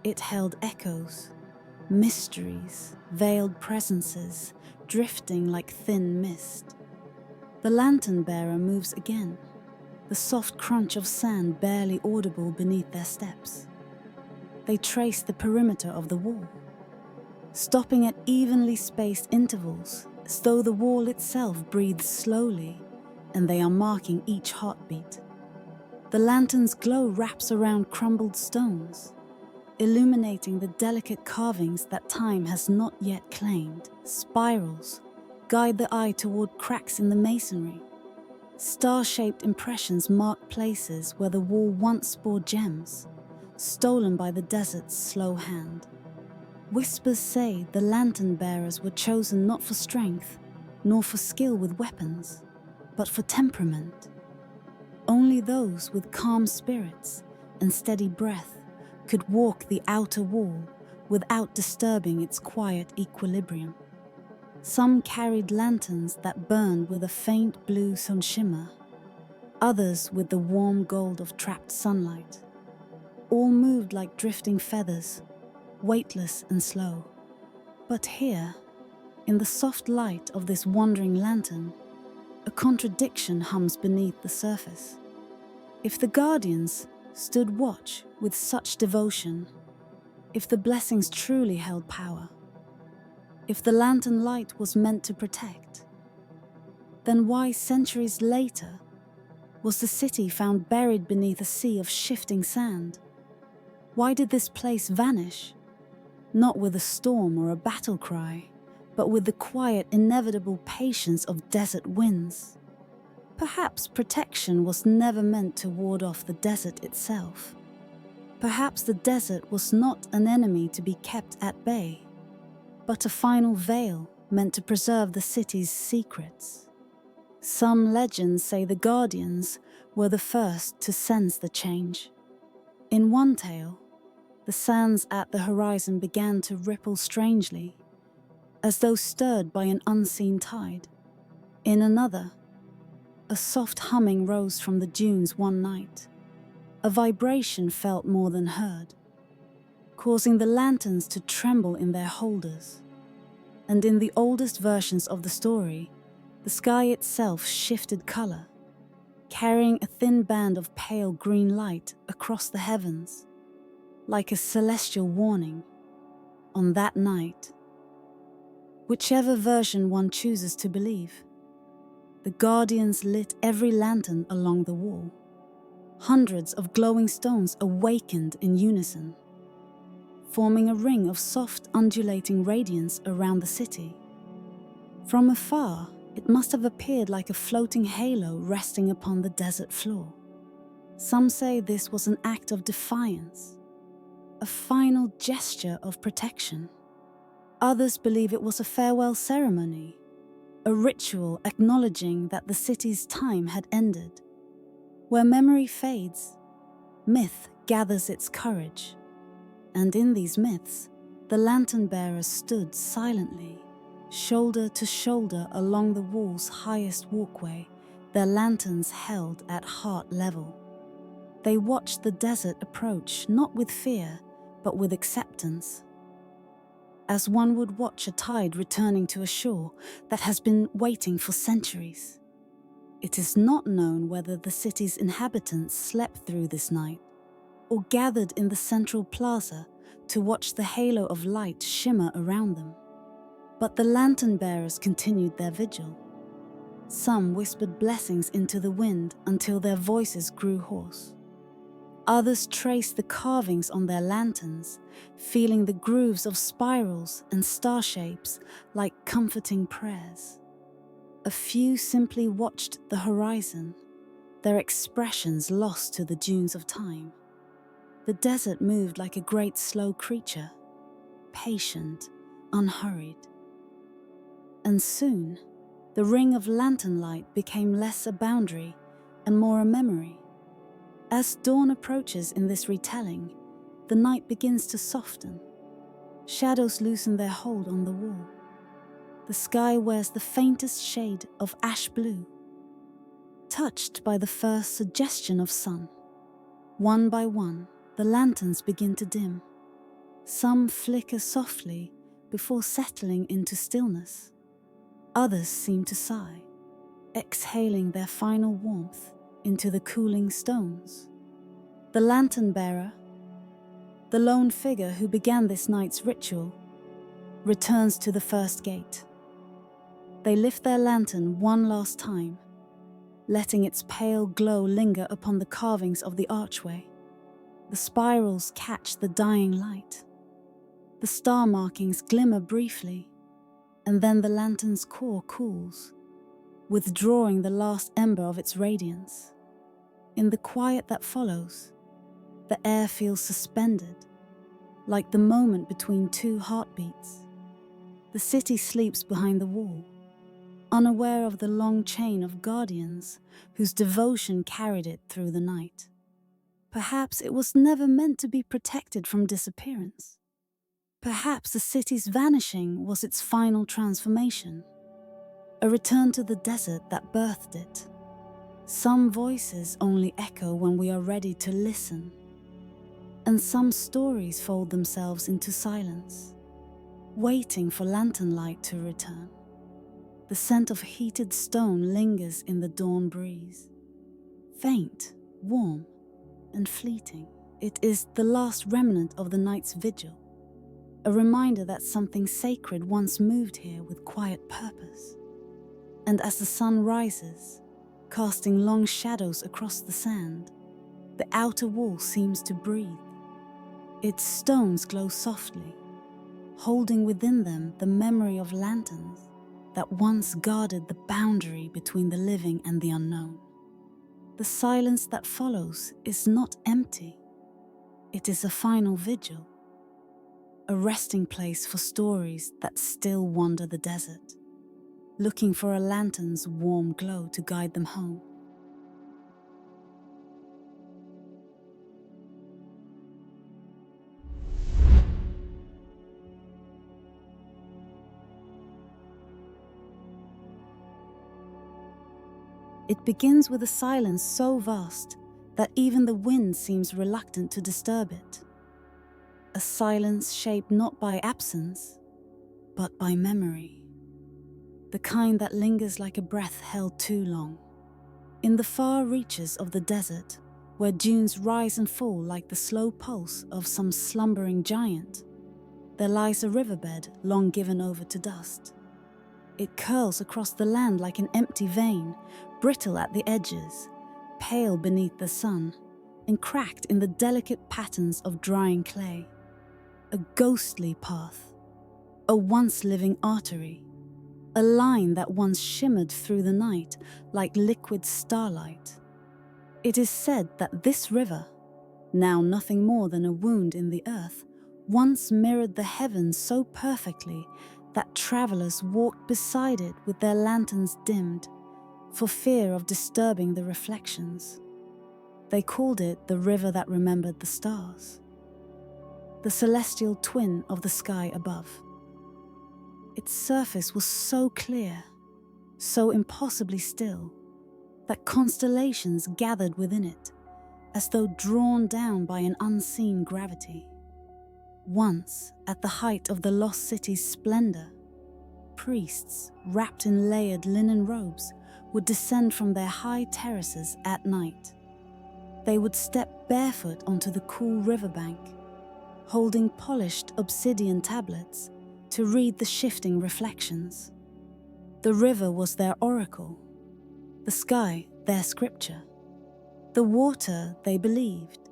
It held echoes, mysteries, veiled presences, drifting like thin mist. The lantern bearer moves again, the soft crunch of sand barely audible beneath their steps. They trace the perimeter of the wall, stopping at evenly spaced intervals, as though the wall itself breathes slowly, and they are marking each heartbeat. The lantern's glow wraps around crumbled stones, illuminating the delicate carvings that time has not yet claimed. Spirals guide the eye toward cracks in the masonry. Star-shaped impressions mark places where the wall once bore gems, stolen by the desert's slow hand. Whispers say the lantern bearers were chosen not for strength, nor for skill with weapons, but for temperament. Only those with calm spirits and steady breath could walk the outer wall without disturbing its quiet equilibrium. Some carried lanterns that burned with a faint blue sun shimmer, others with the warm gold of trapped sunlight. All moved like drifting feathers, weightless and slow. But here, in the soft light of this wandering lantern, a contradiction hums beneath the surface. If the guardians stood watch with such devotion, if the blessings truly held power, if the lantern light was meant to protect, then why centuries later was the city found buried beneath a sea of shifting sand? Why did this place vanish? Not with a storm or a battle cry, but with the quiet, inevitable patience of desert winds. Perhaps protection was never meant to ward off the desert itself. Perhaps the desert was not an enemy to be kept at bay, but a final veil meant to preserve the city's secrets. Some legends say the guardians were the first to sense the change. In one tale, the sands at the horizon began to ripple strangely, as though stirred by an unseen tide. In another, a soft humming rose from the dunes one night, a vibration felt more than heard, causing the lanterns to tremble in their holders. And in the oldest versions of the story, the sky itself shifted color, carrying a thin band of pale green light across the heavens, like a celestial warning. On that night, whichever version one chooses to believe, the guardians lit every lantern along the wall. Hundreds of glowing stones awakened in unison, forming a ring of soft, undulating radiance around the city. From afar, it must have appeared like a floating halo resting upon the desert floor. Some say this was an act of defiance, a final gesture of protection. Others believe it was a farewell ceremony, a ritual acknowledging that the city's time had ended. Where memory fades, myth gathers its courage. And in these myths, the lantern bearers stood silently, shoulder to shoulder along the wall's highest walkway, their lanterns held at heart level. They watched the desert approach not with fear, but with acceptance, as one would watch a tide returning to a shore that has been waiting for centuries. It is not known whether the city's inhabitants slept through this night, or gathered in the central plaza to watch the halo of light shimmer around them. But the lantern bearers continued their vigil. Some whispered blessings into the wind until their voices grew hoarse. Others traced the carvings on their lanterns, feeling the grooves of spirals and star shapes like comforting prayers. A few simply watched the horizon, their expressions lost to the dunes of time. The desert moved like a great slow creature, patient, unhurried. And soon, the ring of lantern light became less a boundary and more a memory. As dawn approaches in this retelling, the night begins to soften. Shadows loosen their hold on the wall. The sky wears the faintest shade of ash blue, touched by the first suggestion of sun. One by one, the lanterns begin to dim. Some flicker softly before settling into stillness. Others seem to sigh, exhaling their final warmth into the cooling stones. The lantern bearer, the lone figure who began this night's ritual, returns to the first gate. They lift their lantern one last time, letting its pale glow linger upon the carvings of the archway. The spirals catch the dying light. The star markings glimmer briefly, and then the lantern's core cools, withdrawing the last ember of its radiance. In the quiet that follows, the air feels suspended, like the moment between two heartbeats. The city sleeps behind the wall, unaware of the long chain of guardians whose devotion carried it through the night. Perhaps it was never meant to be protected from disappearance. Perhaps the city's vanishing was its final transformation, a return to the desert that birthed it. Some voices only echo when we are ready to listen, and some stories fold themselves into silence, waiting for lantern light to return. The scent of heated stone lingers in the dawn breeze. Faint, warm, and fleeting, it is the last remnant of the night's vigil, a reminder that something sacred once moved here with quiet purpose. And as the sun rises, casting long shadows across the sand, the outer wall seems to breathe. Its stones glow softly, holding within them the memory of lanterns that once guarded the boundary between the living and the unknown. The silence that follows is not empty. It is a final vigil, a resting place for stories that still wander the desert, looking for a lantern's warm glow to guide them home. It begins with a silence so vast that even the wind seems reluctant to disturb it. A silence shaped not by absence, but by memory. The kind that lingers like a breath held too long. In the far reaches of the desert, where dunes rise and fall like the slow pulse of some slumbering giant, there lies a riverbed long given over to dust. It curls across the land like an empty vein, brittle at the edges, pale beneath the sun, and cracked in the delicate patterns of drying clay. A ghostly path, a once living artery, a line that once shimmered through the night like liquid starlight. It is said that this river, now nothing more than a wound in the earth, once mirrored the heavens so perfectly that travelers walked beside it with their lanterns dimmed, for fear of disturbing the reflections. They called it the river that remembered the stars, the celestial twin of the sky above. Its surface was so clear, so impossibly still, that constellations gathered within it, as though drawn down by an unseen gravity. Once, at the height of the lost city's splendor, priests, wrapped in layered linen robes, would descend from their high terraces at night. They would step barefoot onto the cool riverbank, holding polished obsidian tablets to read the shifting reflections. The river was their oracle, the sky their scripture. The water, they believed,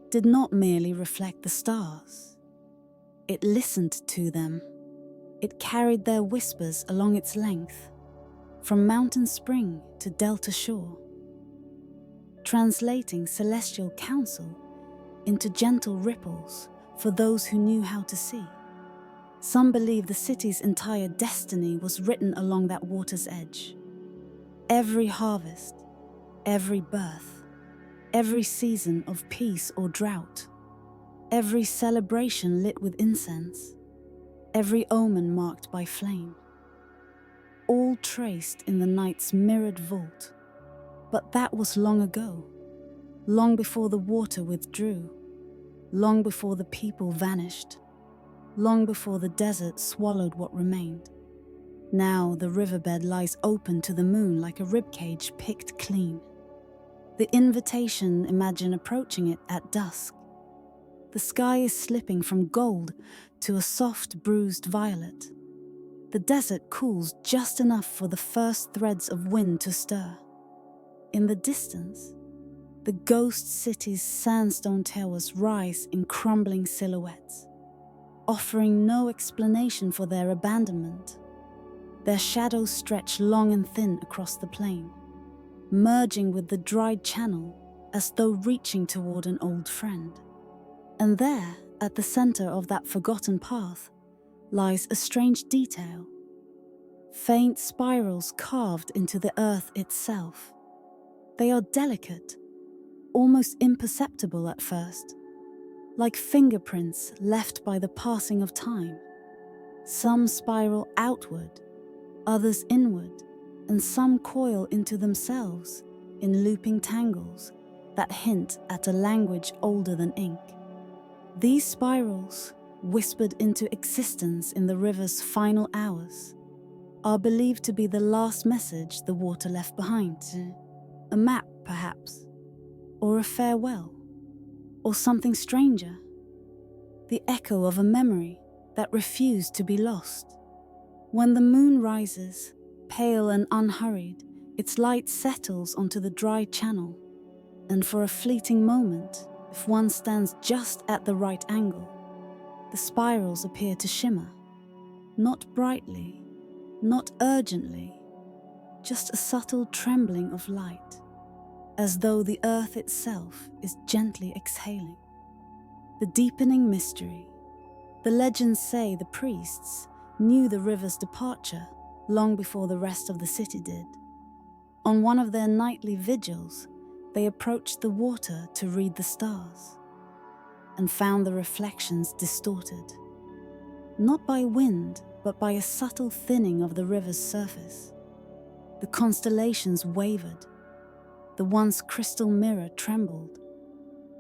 did not merely reflect the stars. It listened to them. It carried their whispers along its length, from mountain spring to delta shore, translating celestial counsel into gentle ripples for those who knew how to see. Some believe the city's entire destiny was written along that water's edge. Every harvest, every birth, every season of peace or drought, every celebration lit with incense, every omen marked by flame, all traced in the night's mirrored vault. But that was long ago, long before the water withdrew, long before the people vanished, long before the desert swallowed what remained. Now the riverbed lies open to the moon like a ribcage picked clean. The invitation, imagine approaching it at dusk. The sky is slipping from gold to a soft, bruised violet. The desert cools just enough for the first threads of wind to stir. In the distance, the ghost city's sandstone towers rise in crumbling silhouettes, offering no explanation for their abandonment. Their shadows stretch long and thin across the plain, merging with the dried channel as though reaching toward an old friend. And there, at the center of that forgotten path, lies a strange detail. Faint spirals carved into the earth itself. They are delicate, almost imperceptible at first, like fingerprints left by the passing of time. Some spiral outward, others inward, and some coil into themselves in looping tangles that hint at a language older than ink. These spirals, whispered into existence in the river's final hours, are believed to be the last message the water left behind. A map, perhaps, or a farewell, or something stranger. The echo of a memory that refused to be lost. When the moon rises, pale and unhurried, its light settles onto the dry channel, and for a fleeting moment, if one stands just at the right angle, the spirals appear to shimmer. Not brightly, not urgently, just a subtle trembling of light, as though the earth itself is gently exhaling. The deepening mystery. The legends say the priests knew the river's departure long before the rest of the city did. On one of their nightly vigils, they approached the water to read the stars, and found the reflections distorted, not by wind, but by a subtle thinning of the river's surface. The constellations wavered. The once crystal mirror trembled.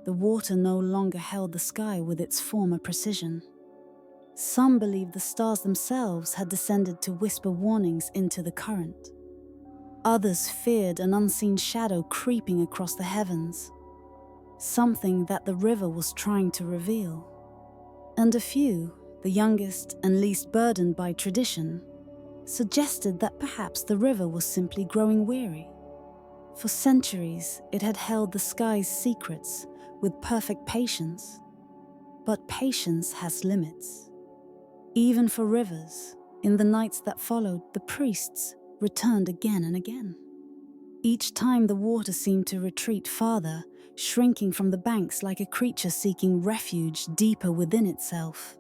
The water no longer held the sky with its former precision. Some believed the stars themselves had descended to whisper warnings into the current. Others feared an unseen shadow creeping across the heavens, something that the river was trying to reveal. And a few, the youngest and least burdened by tradition, suggested that perhaps the river was simply growing weary. For centuries, it had held the sky's secrets with perfect patience. But patience has limits. Even for rivers, in the nights that followed, the priests returned again and again. Each time the water seemed to retreat farther, shrinking from the banks like a creature seeking refuge deeper within itself.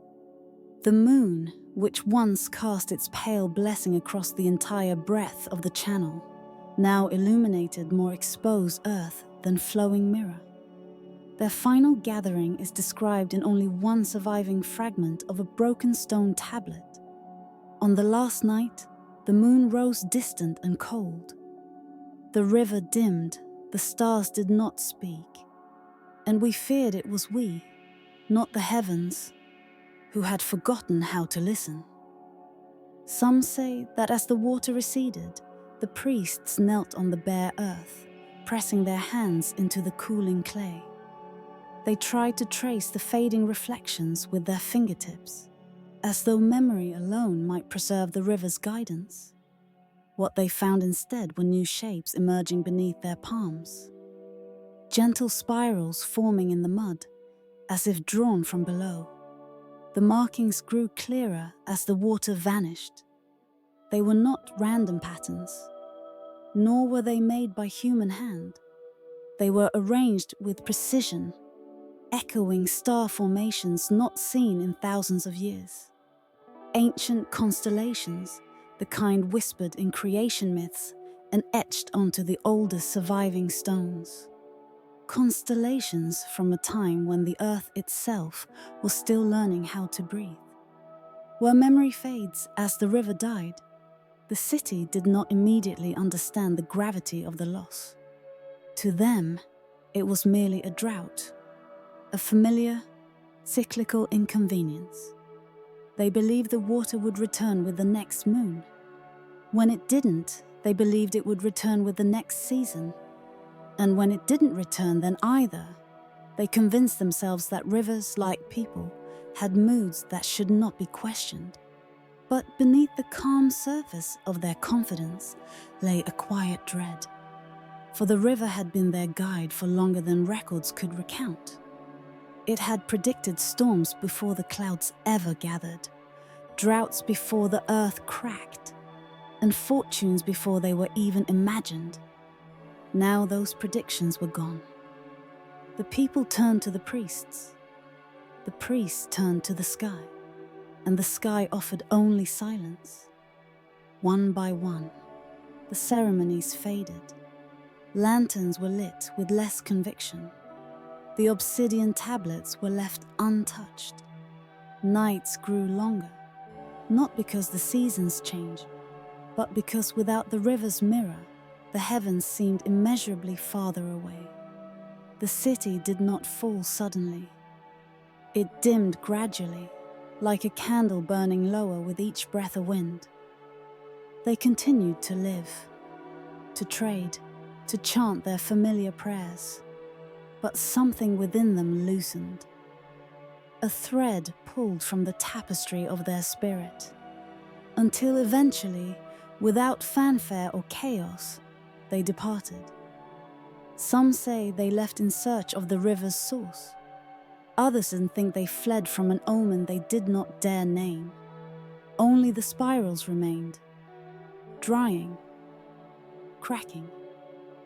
The moon, which once cast its pale blessing across the entire breadth of the channel, now illuminated more exposed earth than flowing mirror. Their final gathering is described in only one surviving fragment of a broken stone tablet. On the last night, the moon rose distant and cold. The river dimmed, the stars did not speak, and we feared it was we, not the heavens, who had forgotten how to listen. Some say that as the water receded, the priests knelt on the bare earth, pressing their hands into the cooling clay. They tried to trace the fading reflections with their fingertips, as though memory alone might preserve the river's guidance. What they found instead were new shapes emerging beneath their palms. Gentle spirals forming in the mud, as if drawn from below. The markings grew clearer as the water vanished. They were not random patterns, nor were they made by human hand. They were arranged with precision, echoing star formations not seen in thousands of years. Ancient constellations, the kind whispered in creation myths and etched onto the oldest surviving stones. Constellations from a time when the earth itself was still learning how to breathe. Where memory fades as the river died, the city did not immediately understand the gravity of the loss. To them, it was merely a drought, a familiar, cyclical inconvenience. They believed the water would return with the next moon. When it didn't, they believed it would return with the next season. And when it didn't return then either, they convinced themselves that rivers, like people, had moods that should not be questioned. But beneath the calm surface of their confidence lay a quiet dread. For the river had been their guide for longer than records could recount. It had predicted storms before the clouds ever gathered, droughts before the earth cracked, and fortunes before they were even imagined. Now those predictions were gone. The people turned to the priests. The priests turned to the sky, and the sky offered only silence. One by one, the ceremonies faded. Lanterns were lit with less conviction. The obsidian tablets were left untouched. Nights grew longer, not because the seasons changed, but because without the river's mirror, the heavens seemed immeasurably farther away. The city did not fall suddenly. It dimmed gradually, like a candle burning lower with each breath of wind. They continued to live, to trade, to chant their familiar prayers, but something within them loosened. A thread pulled from the tapestry of their spirit, until eventually, without fanfare or chaos, they departed. Some say they left in search of the river's source. Others think they fled from an omen they did not dare name. Only the spirals remained, drying, cracking,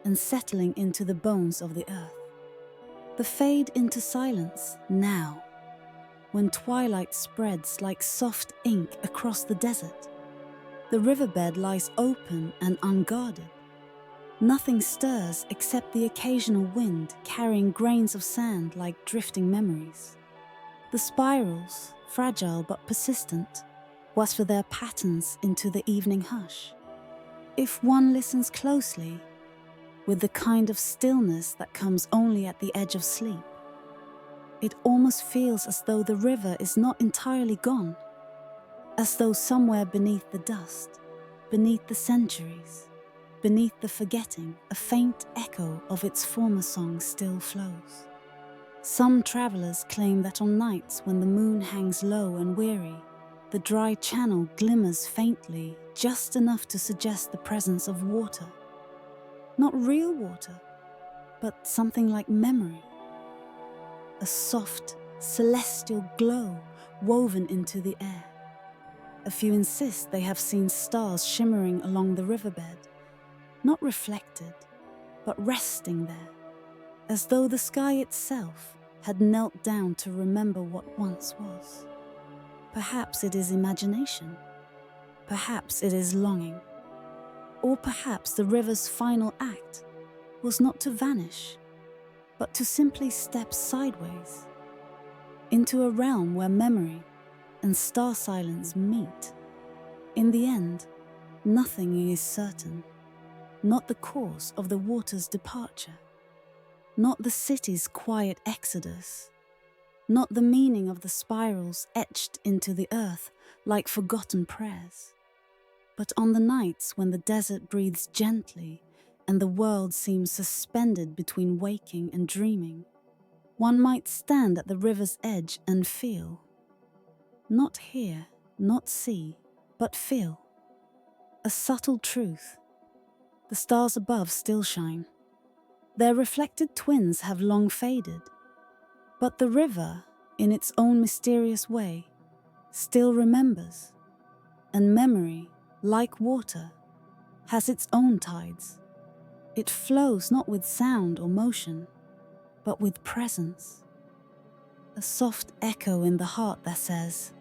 and settling into the bones of the earth. The fade into silence now, when twilight spreads like soft ink across the desert. The riverbed lies open and unguarded. Nothing stirs except the occasional wind carrying grains of sand like drifting memories. The spirals, fragile but persistent, whisper their patterns into the evening hush. If one listens closely, with the kind of stillness that comes only at the edge of sleep, it almost feels as though the river is not entirely gone, as though somewhere beneath the dust, beneath the centuries, beneath the forgetting, a faint echo of its former song still flows. Some travelers claim that on nights when the moon hangs low and weary, the dry channel glimmers faintly, just enough to suggest the presence of water. Not real water, but something like memory. A soft, celestial glow woven into the air. A few insist they have seen stars shimmering along the riverbed, not reflected, but resting there, as though the sky itself had knelt down to remember what once was. Perhaps it is imagination. Perhaps it is longing. Or perhaps the river's final act was not to vanish, but to simply step sideways into a realm where memory and star silence meet. In the end, nothing is certain. Not the course of the water's departure, not the city's quiet exodus, not the meaning of the spirals etched into the earth like forgotten prayers. But on the nights when the desert breathes gently and the world seems suspended between waking and dreaming, one might stand at the river's edge and feel. Not hear, not see, but feel. A subtle truth. The stars above still shine. Their reflected twins have long faded. But the river, in its own mysterious way, still remembers. And memory, like water, has its own tides. It flows not with sound or motion, but with presence. A soft echo in the heart that says,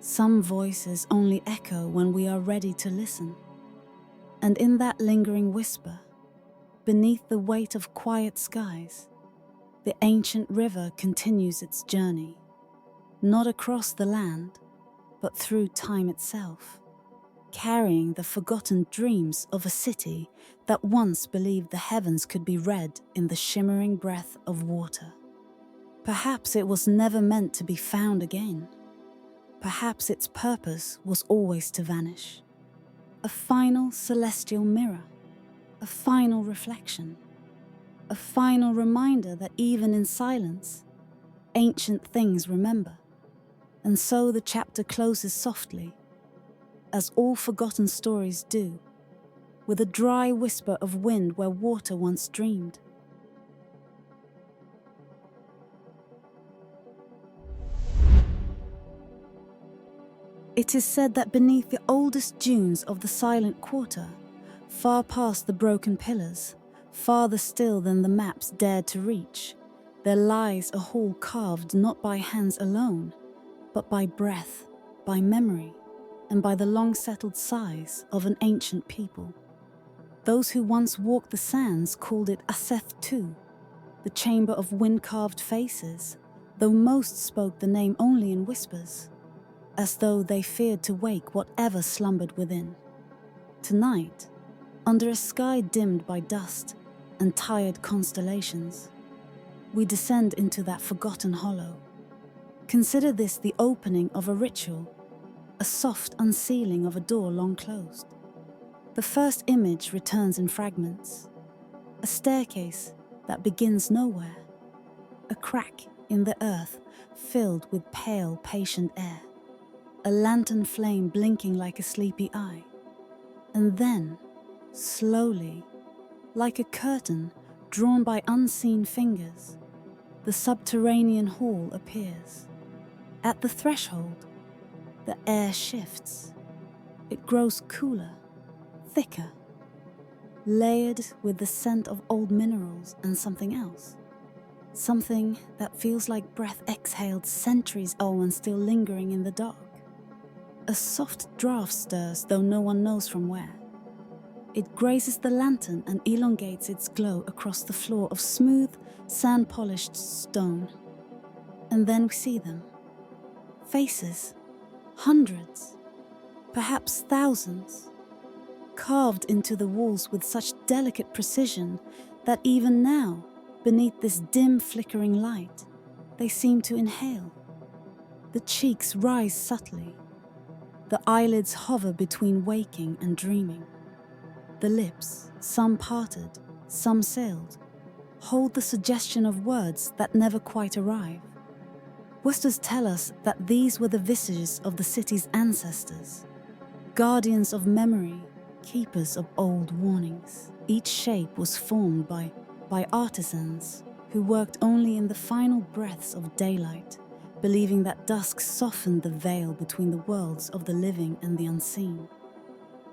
some voices only echo when we are ready to listen. And in that lingering whisper, beneath the weight of quiet skies, the ancient river continues its journey, not across the land, but through time itself, carrying the forgotten dreams of a city that once believed the heavens could be read in the shimmering breath of water. Perhaps it was never meant to be found again. Perhaps its purpose was always to vanish. A final celestial mirror, a final reflection, a final reminder that even in silence, ancient things remember. And so the chapter closes softly, as all forgotten stories do, with a dry whisper of wind where water once dreamed. It is said that beneath the oldest dunes of the Silent Quarter, far past the broken pillars, farther still than the maps dared to reach, there lies a hall carved not by hands alone, but by breath, by memory, and by the long-settled sighs of an ancient people. Those who once walked the sands called it Aseth too, the chamber of wind-carved faces, though most spoke the name only in whispers, as though they feared to wake whatever slumbered within. Tonight, under a sky dimmed by dust and tired constellations, we descend into that forgotten hollow. Consider this the opening of a ritual, a soft unsealing of a door long closed. The first image returns in fragments, a staircase that begins nowhere, a crack in the earth filled with pale, patient air, a lantern flame blinking like a sleepy eye. And then, slowly, like a curtain drawn by unseen fingers, the subterranean hall appears. At the threshold, the air shifts. It grows cooler, thicker, layered with the scent of old minerals and something else. Something that feels like breath exhaled centuries old and still lingering in the dark. A soft draft stirs, though no one knows from where. It grazes the lantern and elongates its glow across the floor of smooth, sand-polished stone. And then we see them. Faces, hundreds, perhaps thousands, carved into the walls with such delicate precision that even now, beneath this dim flickering light, they seem to inhale. The cheeks rise subtly. The eyelids hover between waking and dreaming. The lips, some parted, some sealed, hold the suggestion of words that never quite arrive. Whispers tell us that these were the visages of the city's ancestors, guardians of memory, keepers of old warnings. Each shape was formed by artisans who worked only in the final breaths of daylight, believing that dusk softened the veil between the worlds of the living and the unseen.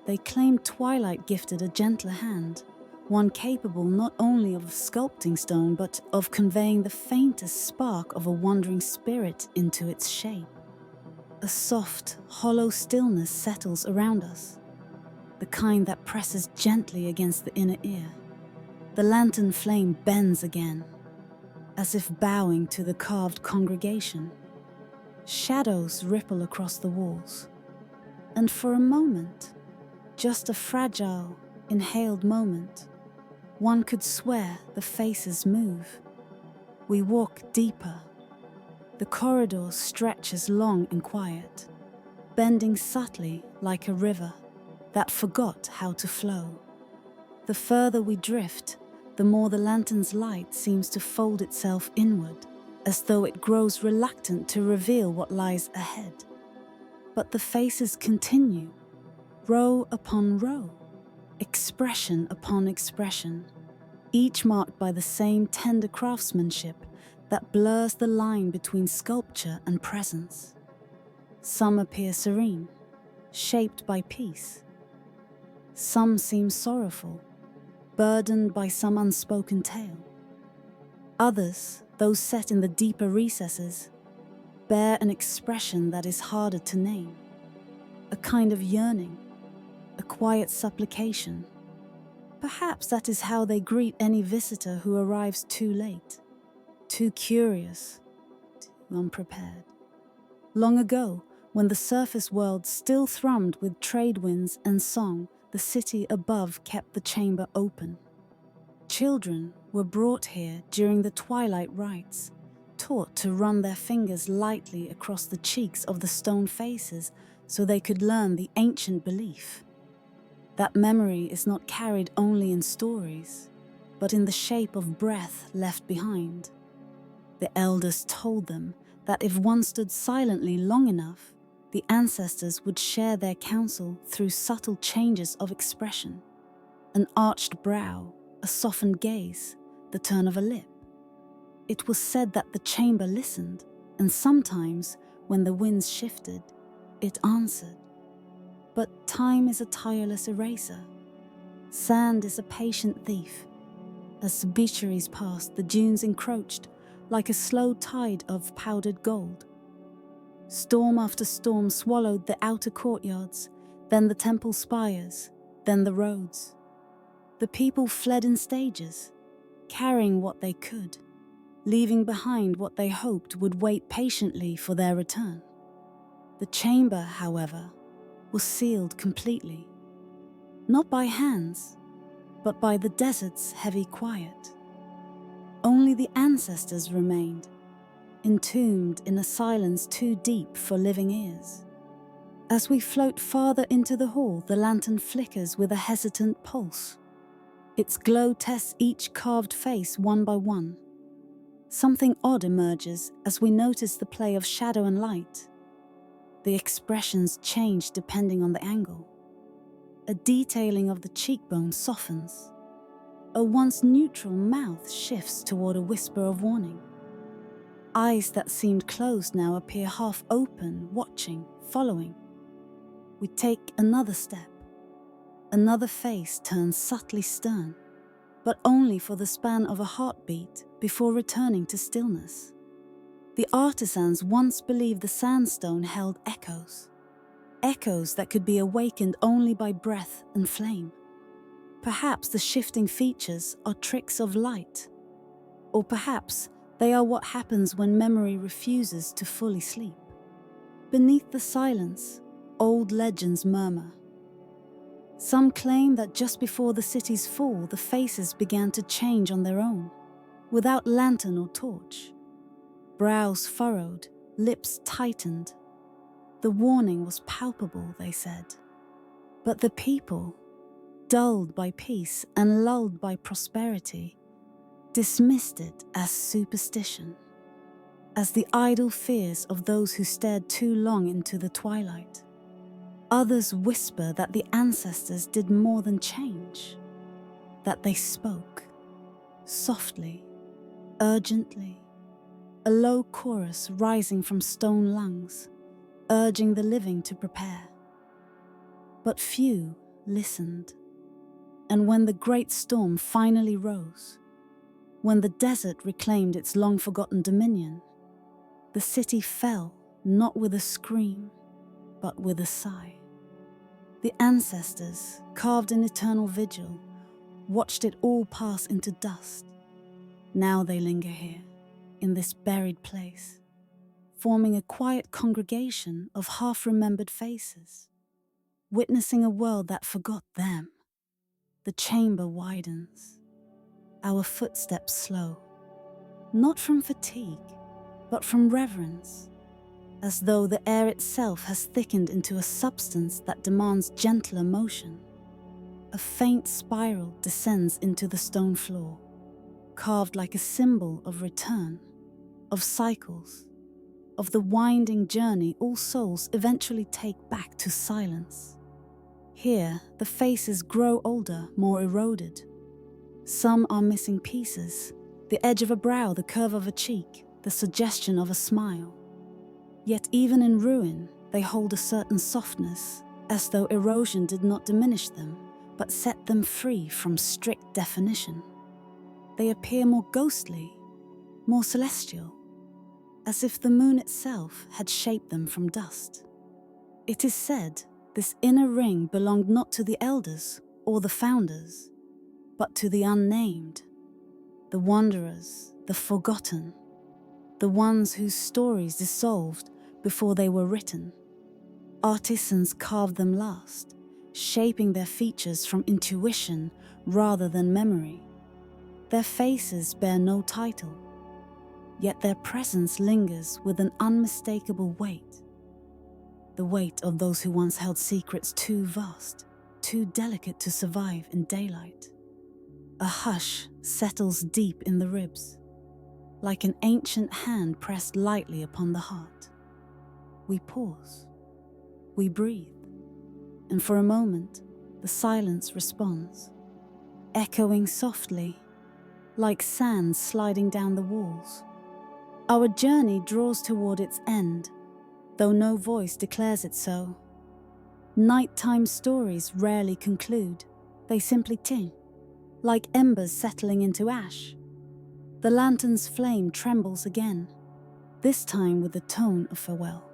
They claimed twilight gifted a gentler hand, one capable not only of sculpting stone but of conveying the faintest spark of a wandering spirit into its shape. A soft, hollow stillness settles around us, the kind that presses gently against the inner ear. The lantern flame bends again, as if bowing to the carved congregation. Shadows ripple across the walls, and for a moment, just a fragile, inhaled moment, one could swear the faces move. We walk deeper. The corridor stretches long and quiet, bending subtly like a river that forgot how to flow. The further we drift, the more the lantern's light seems to fold itself inward, as though it grows reluctant to reveal what lies ahead. But the faces continue, row upon row, expression upon expression, each marked by the same tender craftsmanship that blurs the line between sculpture and presence. Some appear serene, shaped by peace. Some seem sorrowful, burdened by some unspoken tale. Others, those set in the deeper recesses, bear an expression that is harder to name, a kind of yearning, a quiet supplication. Perhaps that is how they greet any visitor who arrives too late, too curious, too unprepared. Long ago, when the surface world still thrummed with trade winds and song, the city above kept the chamber open. Children were brought here during the twilight rites, taught to run their fingers lightly across the cheeks of the stone faces so they could learn the ancient belief. That memory is not carried only in stories, but in the shape of breath left behind. The elders told them that if one stood silently long enough, the ancestors would share their counsel through subtle changes of expression. An arched brow, a softened gaze, the turn of a lip. It was said that the chamber listened, and sometimes, when the winds shifted, it answered. But time is a tireless eraser. Sand is a patient thief. As the beacheries passed, the dunes encroached, like a slow tide of powdered gold. Storm after storm swallowed the outer courtyards, then the temple spires, then the roads. The people fled in stages, carrying what they could, leaving behind what they hoped would wait patiently for their return. The chamber, however, was sealed completely, not by hands, but by the desert's heavy quiet. Only the ancestors remained, entombed in a silence too deep for living ears. As we float farther into the hall, the lantern flickers with a hesitant pulse. Its glow tests each carved face one by one. Something odd emerges as we notice the play of shadow and light. The expressions change depending on the angle. A detailing of the cheekbone softens. A once neutral mouth shifts toward a whisper of warning. Eyes that seemed closed now appear half open, watching, following. We take another step. Another face turns subtly stern, but only for the span of a heartbeat before returning to stillness. The artisans once believed the sandstone held echoes. Echoes that could be awakened only by breath and flame. Perhaps the shifting features are tricks of light. Or perhaps they are what happens when memory refuses to fully sleep. Beneath the silence, old legends murmur. Some claim that just before the city's fall, the faces began to change on their own, without lantern or torch. Brows furrowed, lips tightened. The warning was palpable, they said. But the people, dulled by peace and lulled by prosperity, dismissed it as superstition, as the idle fears of those who stared too long into the twilight. Others whisper that the ancestors did more than change, that they spoke, softly, urgently, a low chorus rising from stone lungs, urging the living to prepare. But few listened, and when the great storm finally rose, when the desert reclaimed its long-forgotten dominion, the city fell not with a scream, but with a sigh. The ancestors, carved in eternal vigil, watched it all pass into dust. Now they linger here, in this buried place, forming a quiet congregation of half-remembered faces, witnessing a world that forgot them. The chamber widens, our footsteps slow, not from fatigue, but from reverence, as though the air itself has thickened into a substance that demands gentler motion. A faint spiral descends into the stone floor, carved like a symbol of return, of cycles, of the winding journey all souls eventually take back to silence. Here, the faces grow older, more eroded. Some are missing pieces, the edge of a brow, the curve of a cheek, the suggestion of a smile. Yet even in ruin, they hold a certain softness, as though erosion did not diminish them, but set them free from strict definition. They appear more ghostly, more celestial, as if the moon itself had shaped them from dust. It is said this inner ring belonged not to the elders or the founders, but to the unnamed, the wanderers, the forgotten, the ones whose stories dissolved before they were written. Artisans carved them last, shaping their features from intuition rather than memory. Their faces bear no title, yet their presence lingers with an unmistakable weight. The weight of those who once held secrets too vast, too delicate to survive in daylight. A hush settles deep in the ribs, like an ancient hand pressed lightly upon the heart. We pause, we breathe, and for a moment, the silence responds, echoing softly, like sand sliding down the walls. Our journey draws toward its end, though no voice declares it so. Nighttime stories rarely conclude, they simply ting, like embers settling into ash. The lantern's flame trembles again, this time with the tone of farewell.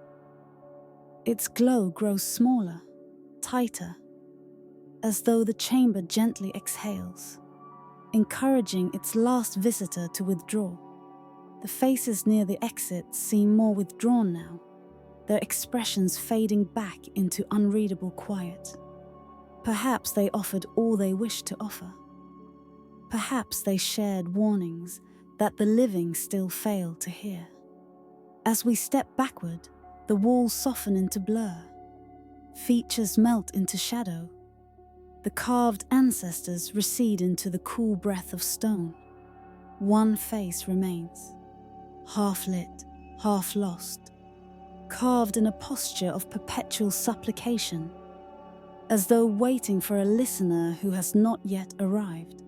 Its glow grows smaller, tighter, as though the chamber gently exhales, encouraging its last visitor to withdraw. The faces near the exit seem more withdrawn now, their expressions fading back into unreadable quiet. Perhaps they offered all they wished to offer. Perhaps they shared warnings that the living still fail to hear. As we step backward, the walls soften into blur. Features melt into shadow. The carved ancestors recede into the cool breath of stone. One face remains, half lit, half lost, carved in a posture of perpetual supplication, as though waiting for a listener who has not yet arrived,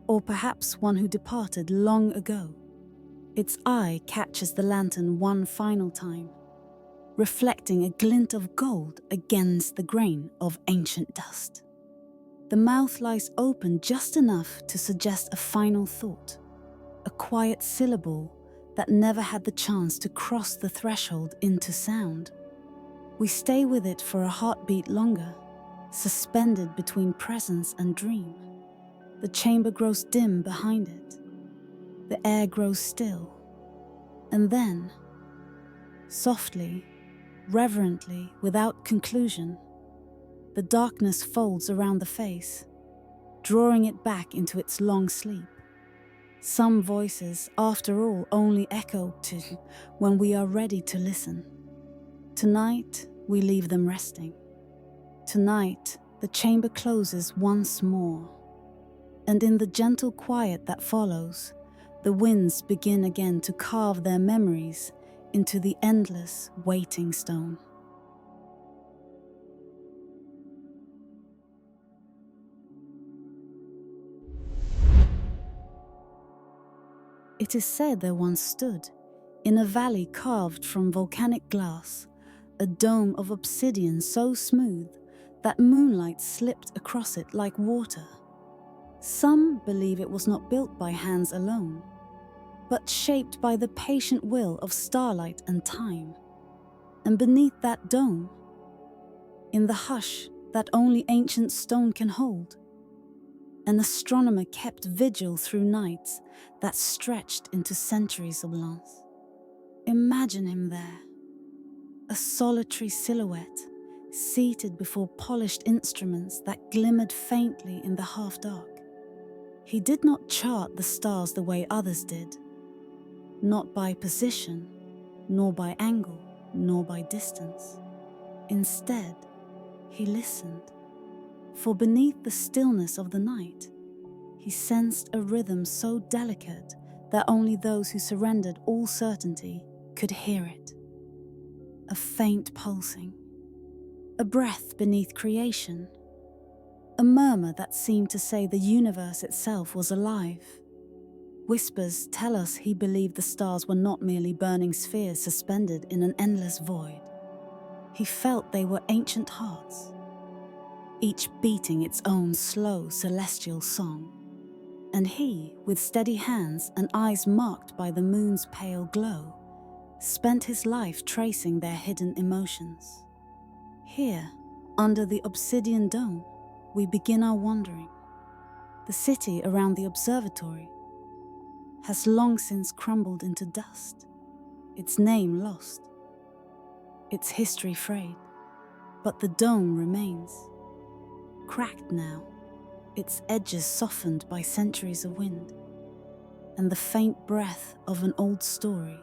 or perhaps one who departed long ago. Its eye catches the lantern one final time, reflecting a glint of gold against the grain of ancient dust. The mouth lies open just enough to suggest a final thought, a quiet syllable that never had the chance to cross the threshold into sound. We stay with it for a heartbeat longer, suspended between presence and dream. The chamber grows dim behind it. The air grows still. And then, softly, reverently, without conclusion, the darkness folds around the face, drawing it back into its long sleep. Some voices, after all, only echo to when we are ready to listen. Tonight, we leave them resting. Tonight, the chamber closes once more, and in the gentle quiet that follows, the winds begin again to carve their memories into the endless waiting stone. It is said there once stood, in a valley carved from volcanic glass, a dome of obsidian so smooth that moonlight slipped across it like water. Some believe it was not built by hands alone, but shaped by the patient will of starlight and time. And beneath that dome, in the hush that only ancient stone can hold, an astronomer kept vigil through nights that stretched into centuries of Lance. Imagine him there, a solitary silhouette, seated before polished instruments that glimmered faintly in the half-dark. He did not chart the stars the way others did, not by position, nor by angle, nor by distance. Instead, he listened, for beneath the stillness of the night, he sensed a rhythm so delicate that only those who surrendered all certainty could hear it. A faint pulsing, a breath beneath creation, a murmur that seemed to say the universe itself was alive. Whispers tell us he believed the stars were not merely burning spheres suspended in an endless void. He felt they were ancient hearts, each beating its own slow celestial song. And he, with steady hands and eyes marked by the moon's pale glow, spent his life tracing their hidden emotions. Here, under the obsidian dome, we begin our wandering. The city around the observatory has long since crumbled into dust, its name lost, its history frayed, but the dome remains, cracked now, its edges softened by centuries of wind, and the faint breath of an old story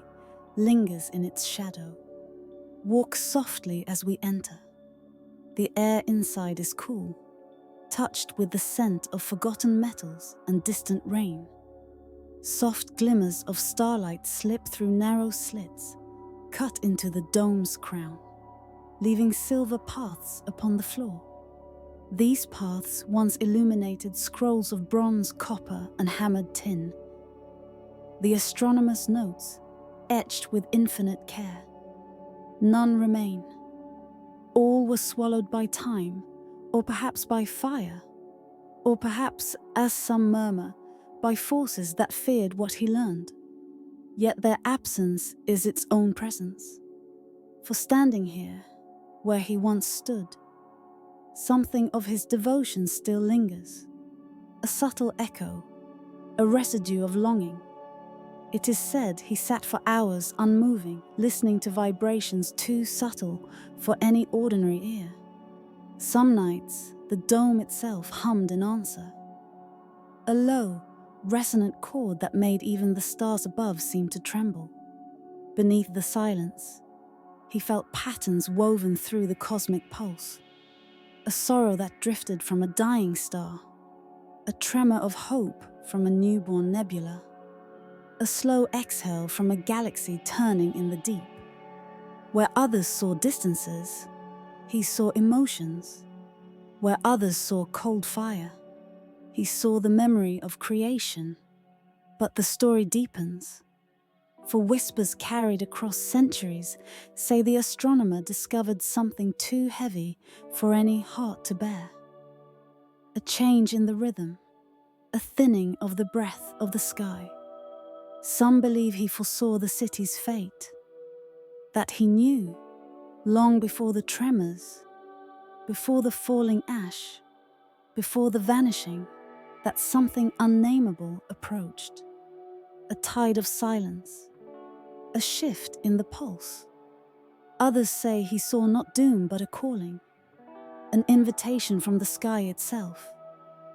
lingers in its shadow. Walk softly as we enter. The air inside is cool, touched with the scent of forgotten metals and distant rain. Soft glimmers of starlight slip through narrow slits, cut into the dome's crown, leaving silver paths upon the floor. These paths once illuminated scrolls of bronze, copper, and hammered tin. The astronomer's notes, etched with infinite care. None remain. All were swallowed by time, or perhaps by fire, or perhaps, as some murmur, by forces that feared what he learned. Yet their absence is its own presence. For standing here, where he once stood, Something of his devotion still lingers. A subtle echo, a residue of longing. It is said he sat for hours unmoving, listening to vibrations too subtle for any ordinary ear. Some nights, the dome itself hummed in answer. A low, resonant chord that made even the stars above seem to tremble. Beneath the silence, he felt patterns woven through the cosmic pulse. A sorrow that drifted from a dying star. A tremor of hope from a newborn nebula. A slow exhale from a galaxy turning in the deep. Where others saw distances, he saw emotions. Where others saw cold fire, he saw the memory of creation. But the story deepens. For whispers carried across centuries say the astronomer discovered something too heavy for any heart to bear. A change in the rhythm, a thinning of the breath of the sky. Some believe he foresaw the city's fate, that he knew, long before the tremors, before the falling ash, before the vanishing, that something unnameable approached. A tide of silence, a shift in the pulse. Others say he saw not doom but a calling, an invitation from the sky itself,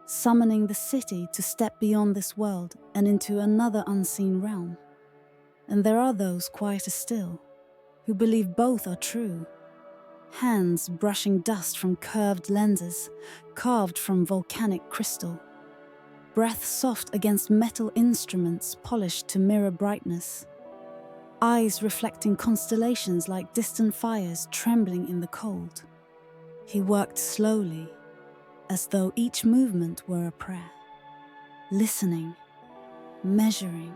summoning the city to step beyond this world and into another unseen realm. And there are those quieter still, who believe both are true. Hands brushing dust from curved lenses, carved from volcanic crystal. Breath soft against metal instruments polished to mirror brightness. Eyes reflecting constellations like distant fires trembling in the cold. He worked slowly, as though each movement were a prayer. Listening, measuring,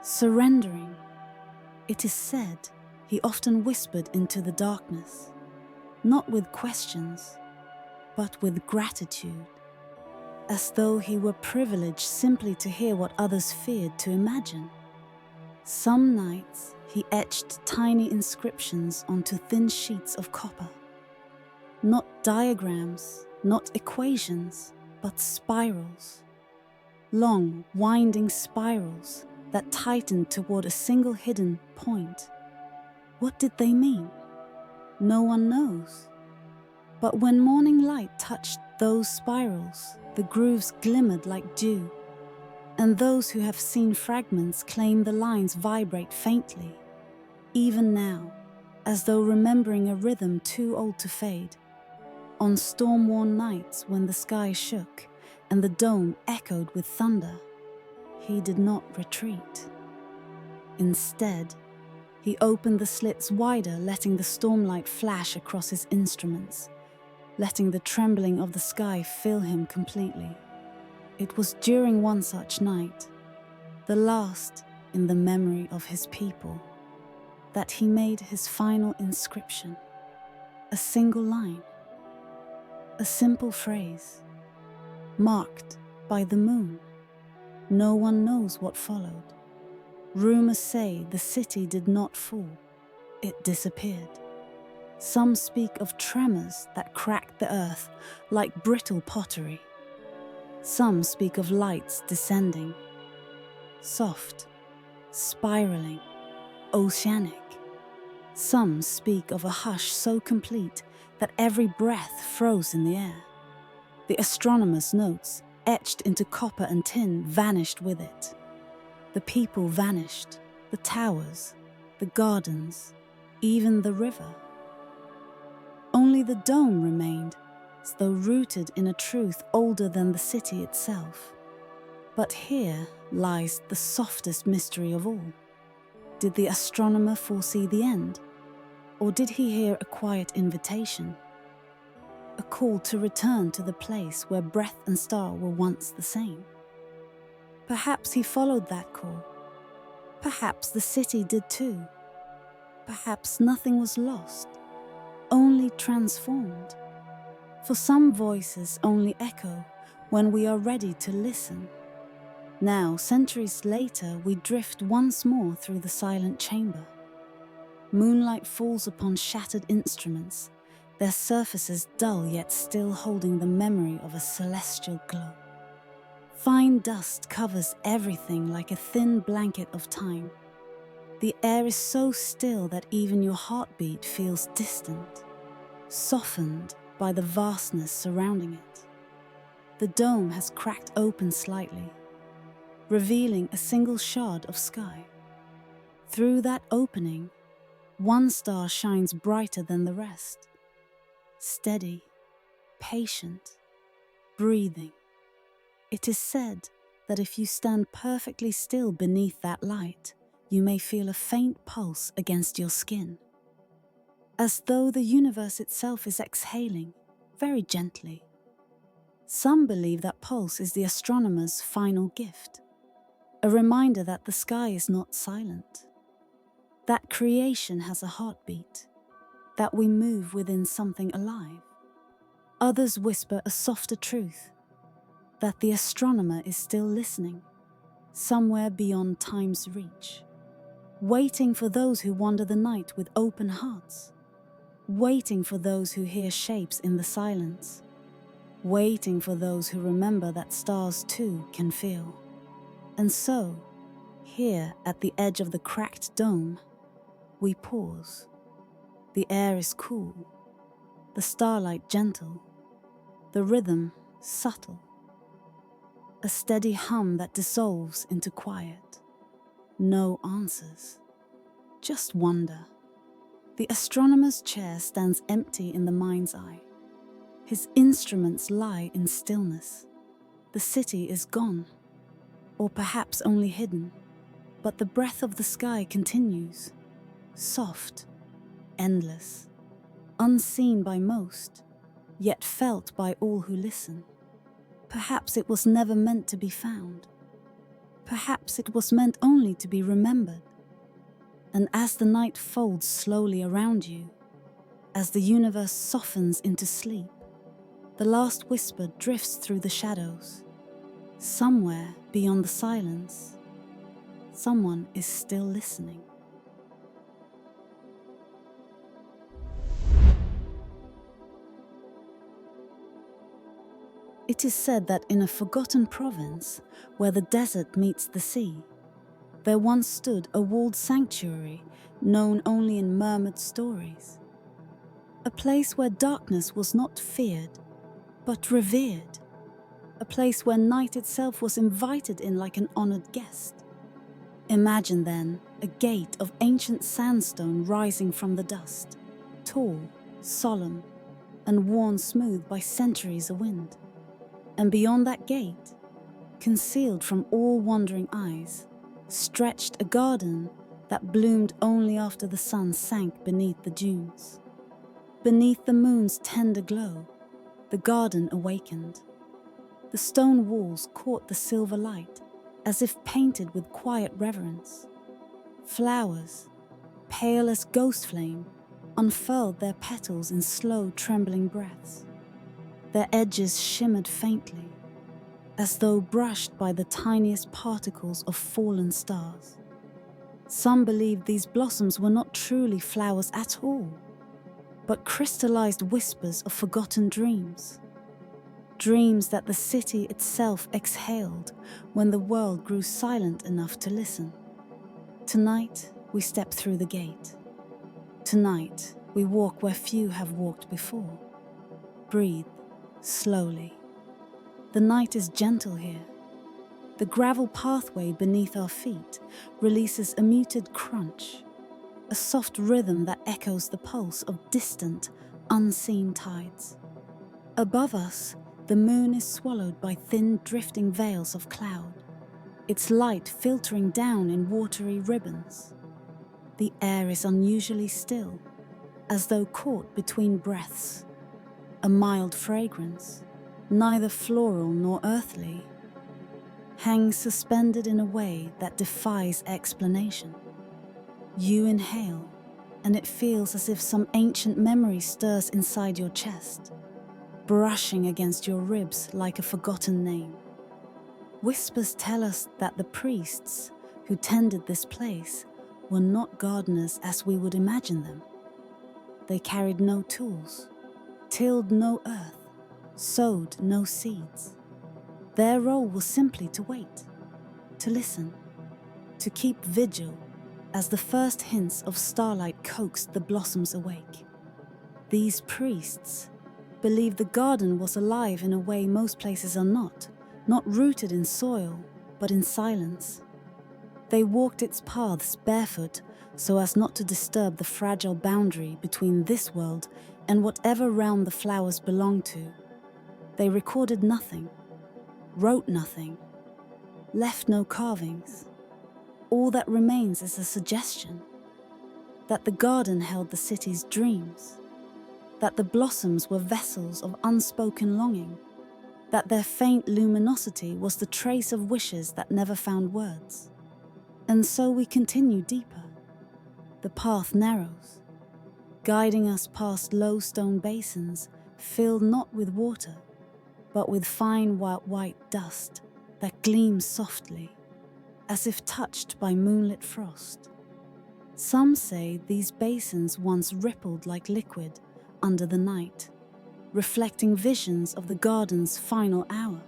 surrendering. It is said he often whispered into the darkness, not with questions, but with gratitude, as though he were privileged simply to hear what others feared to imagine. Some nights he etched tiny inscriptions onto thin sheets of copper. Not diagrams, not equations, but spirals. Long, winding spirals that tightened toward a single hidden point. What did they mean? No one knows. But when morning light touched those spirals, the grooves glimmered like dew, and those who have seen fragments claim the lines vibrate faintly, even now, as though remembering a rhythm too old to fade. On storm-worn nights when the sky shook and the dome echoed with thunder, he did not retreat. Instead, he opened the slits wider, letting the stormlight flash across his instruments, letting the trembling of the sky fill him completely. It was during one such night, the last in the memory of his people, that he made his final inscription. A single line, a simple phrase, marked by the moon. No one knows what followed. Rumors say the city did not fall, it disappeared. Some speak of tremors that cracked the earth like brittle pottery. Some speak of lights descending, soft, spiraling, oceanic. Some speak of a hush so complete that every breath froze in the air. The astronomer's notes, etched into copper and tin, vanished with it. The people vanished, the towers, the gardens, even the river. Only the dome remained, as though rooted in a truth older than the city itself. But here lies the softest mystery of all. Did the astronomer foresee the end? Or did he hear a quiet invitation? A call to return to the place where breath and star were once the same? Perhaps he followed that call. Perhaps the city did too. Perhaps nothing was lost, only transformed. For some voices only echo when we are ready to listen. Now, centuries later, we drift once more through the silent chamber. Moonlight falls upon shattered instruments, their surfaces dull yet still holding the memory of a celestial glow. Fine dust covers everything like a thin blanket of time. The air is so still that even your heartbeat feels distant, softened by the vastness surrounding it. The dome has cracked open slightly, revealing a single shard of sky. Through that opening, one star shines brighter than the rest, steady, patient, breathing. It is said that if you stand perfectly still beneath that light, you may feel a faint pulse against your skin, as though the universe itself is exhaling very gently. Some believe that pulse is the astronomer's final gift, a reminder that the sky is not silent, that creation has a heartbeat, that we move within something alive. Others whisper a softer truth, that the astronomer is still listening, somewhere beyond time's reach, waiting for those who wander the night with open hearts, waiting for those who hear shapes in the silence, waiting for those who remember that stars too can feel. And so, here at the edge of the cracked dome, we pause. The air is cool, the starlight gentle, the rhythm subtle. A steady hum that dissolves into quiet. No answers, just wonder. The astronomer's chair stands empty in the mind's eye. His instruments lie in stillness. The city is gone, or perhaps only hidden, but the breath of the sky continues, soft, endless, unseen by most, yet felt by all who listen. Perhaps it was never meant to be found. Perhaps it was meant only to be remembered. And as the night folds slowly around you, as the universe softens into sleep, the last whisper drifts through the shadows. Somewhere beyond the silence, someone is still listening. It is said that in a forgotten province, where the desert meets the sea, there once stood a walled sanctuary known only in murmured stories. A place where darkness was not feared, but revered. A place where night itself was invited in like an honored guest. Imagine then a gate of ancient sandstone rising from the dust, tall, solemn, and worn smooth by centuries of wind. And beyond that gate, concealed from all wandering eyes, stretched a garden that bloomed only after the sun sank beneath the dunes. Beneath the moon's tender glow, the garden awakened. The stone walls caught the silver light, as if painted with quiet reverence. Flowers, pale as ghost flame, unfurled their petals in slow, trembling breaths. Their edges shimmered faintly, as though brushed by the tiniest particles of fallen stars. Some believed these blossoms were not truly flowers at all, but crystallized whispers of forgotten dreams. Dreams that the city itself exhaled when the world grew silent enough to listen. Tonight, we step through the gate. Tonight, we walk where few have walked before. Breathe slowly. The night is gentle here. The gravel pathway beneath our feet releases a muted crunch, a soft rhythm that echoes the pulse of distant, unseen tides. Above us, the moon is swallowed by thin, drifting veils of cloud, its light filtering down in watery ribbons. The air is unusually still, as though caught between breaths. A mild fragrance, neither floral nor earthly, hangs suspended in a way that defies explanation. You inhale, and it feels as if some ancient memory stirs inside your chest, brushing against your ribs like a forgotten name. Whispers tell us that the priests who tended this place were not gardeners as we would imagine them. They carried no tools, tilled no earth, sowed no seeds. Their role was simply to wait, to listen, to keep vigil as the first hints of starlight coaxed the blossoms awake. These priests believed the garden was alive in a way most places are not rooted in soil, but in silence. They walked its paths barefoot so as not to disturb the fragile boundary between this world and whatever realm the flowers belonged to. They recorded nothing, wrote nothing, left no carvings. All that remains is a suggestion that the garden held the city's dreams, that the blossoms were vessels of unspoken longing, that their faint luminosity was the trace of wishes that never found words. And so we continue deeper. The path narrows, guiding us past low stone basins filled not with water, but with fine white dust that gleams softly, as if touched by moonlit frost. Some say these basins once rippled like liquid under the night, reflecting visions of the garden's final hour.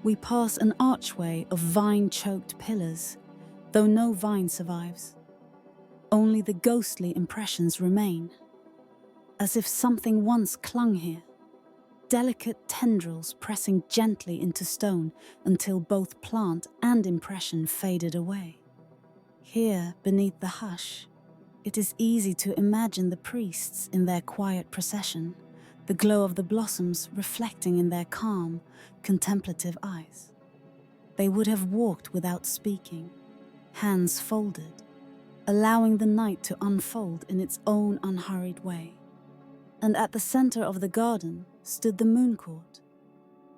We pass an archway of vine-choked pillars, though no vine survives. Only the ghostly impressions remain, as if something once clung here, delicate tendrils pressing gently into stone until both plant and impression faded away. Here, beneath the hush, it is easy to imagine the priests in their quiet procession, the glow of the blossoms reflecting in their calm, contemplative eyes. They would have walked without speaking, hands folded, allowing the night to unfold in its own unhurried way. And at the center of the garden stood the moon court,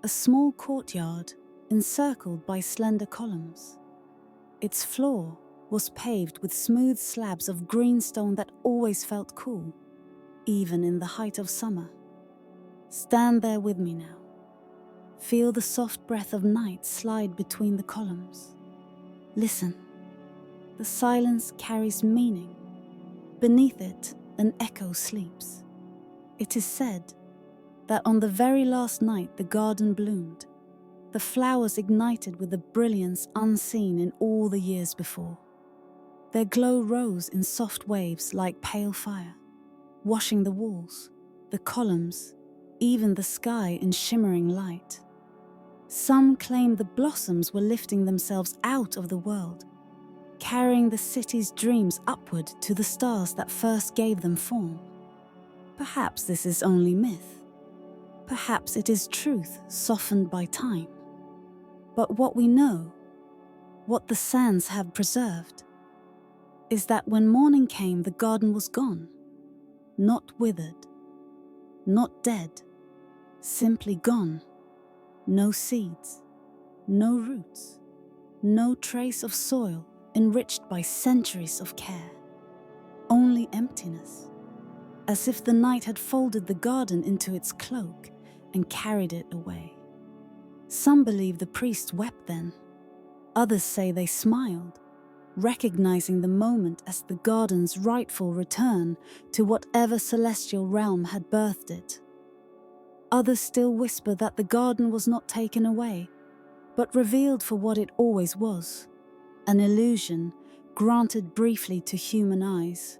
a small courtyard encircled by slender columns. Its floor was paved with smooth slabs of green stone that always felt cool, even in the height of summer. Stand there with me now. Feel the soft breath of night slide between the columns. Listen. The silence carries meaning. Beneath it, an echo sleeps. It is said that on the very last night the garden bloomed, the flowers ignited with a brilliance unseen in all the years before. Their glow rose in soft waves like pale fire, washing the walls, the columns, even the sky in shimmering light. Some claim the blossoms were lifting themselves out of the world, carrying the city's dreams upward to the stars that first gave them form. Perhaps this is only myth. Perhaps it is truth softened by time. But what we know, what the sands have preserved, is that when morning came, the garden was gone, not withered, not dead, simply gone. No seeds, no roots, no trace of soil enriched by centuries of care. Only emptiness, as if the night had folded the garden into its cloak and carried it away. Some believe the priests wept then. Others say they smiled, recognizing the moment as the garden's rightful return to whatever celestial realm had birthed it. Others still whisper that the garden was not taken away, but revealed for what it always was, an illusion granted briefly to human eyes.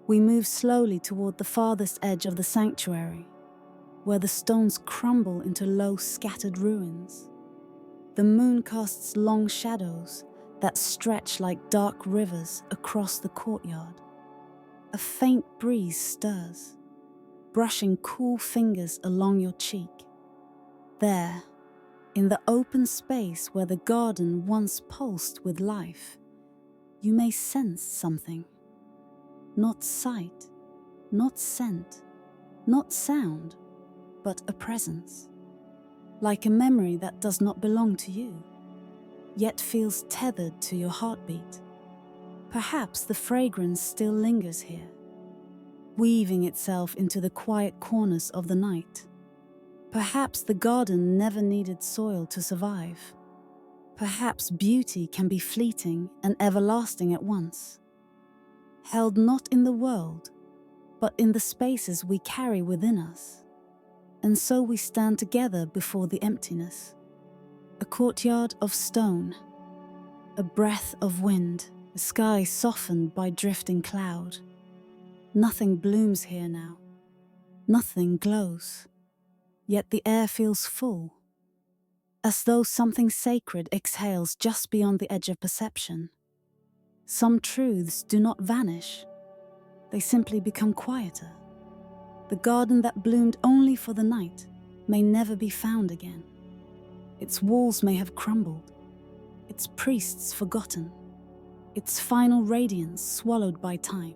We move slowly toward the farthest edge of the sanctuary, where the stones crumble into low scattered ruins. The moon casts long shadows that stretch like dark rivers across the courtyard. A faint breeze stirs, brushing cool fingers along your cheek. There, in the open space where the garden once pulsed with life, you may sense something. Not sight, not scent, not sound, but a presence. Like a memory that does not belong to you, yet feels tethered to your heartbeat. Perhaps the fragrance still lingers here, weaving itself into the quiet corners of the night. Perhaps the garden never needed soil to survive. Perhaps beauty can be fleeting and everlasting at once, held not in the world, but in the spaces we carry within us. And so we stand together before the emptiness. A courtyard of stone, a breath of wind, a sky softened by drifting cloud. Nothing blooms here now. Nothing glows. Yet the air feels full, as though something sacred exhales just beyond the edge of perception. Some truths do not vanish. They simply become quieter. The garden that bloomed only for the night may never be found again. Its walls may have crumbled, its priests forgotten, its final radiance swallowed by time.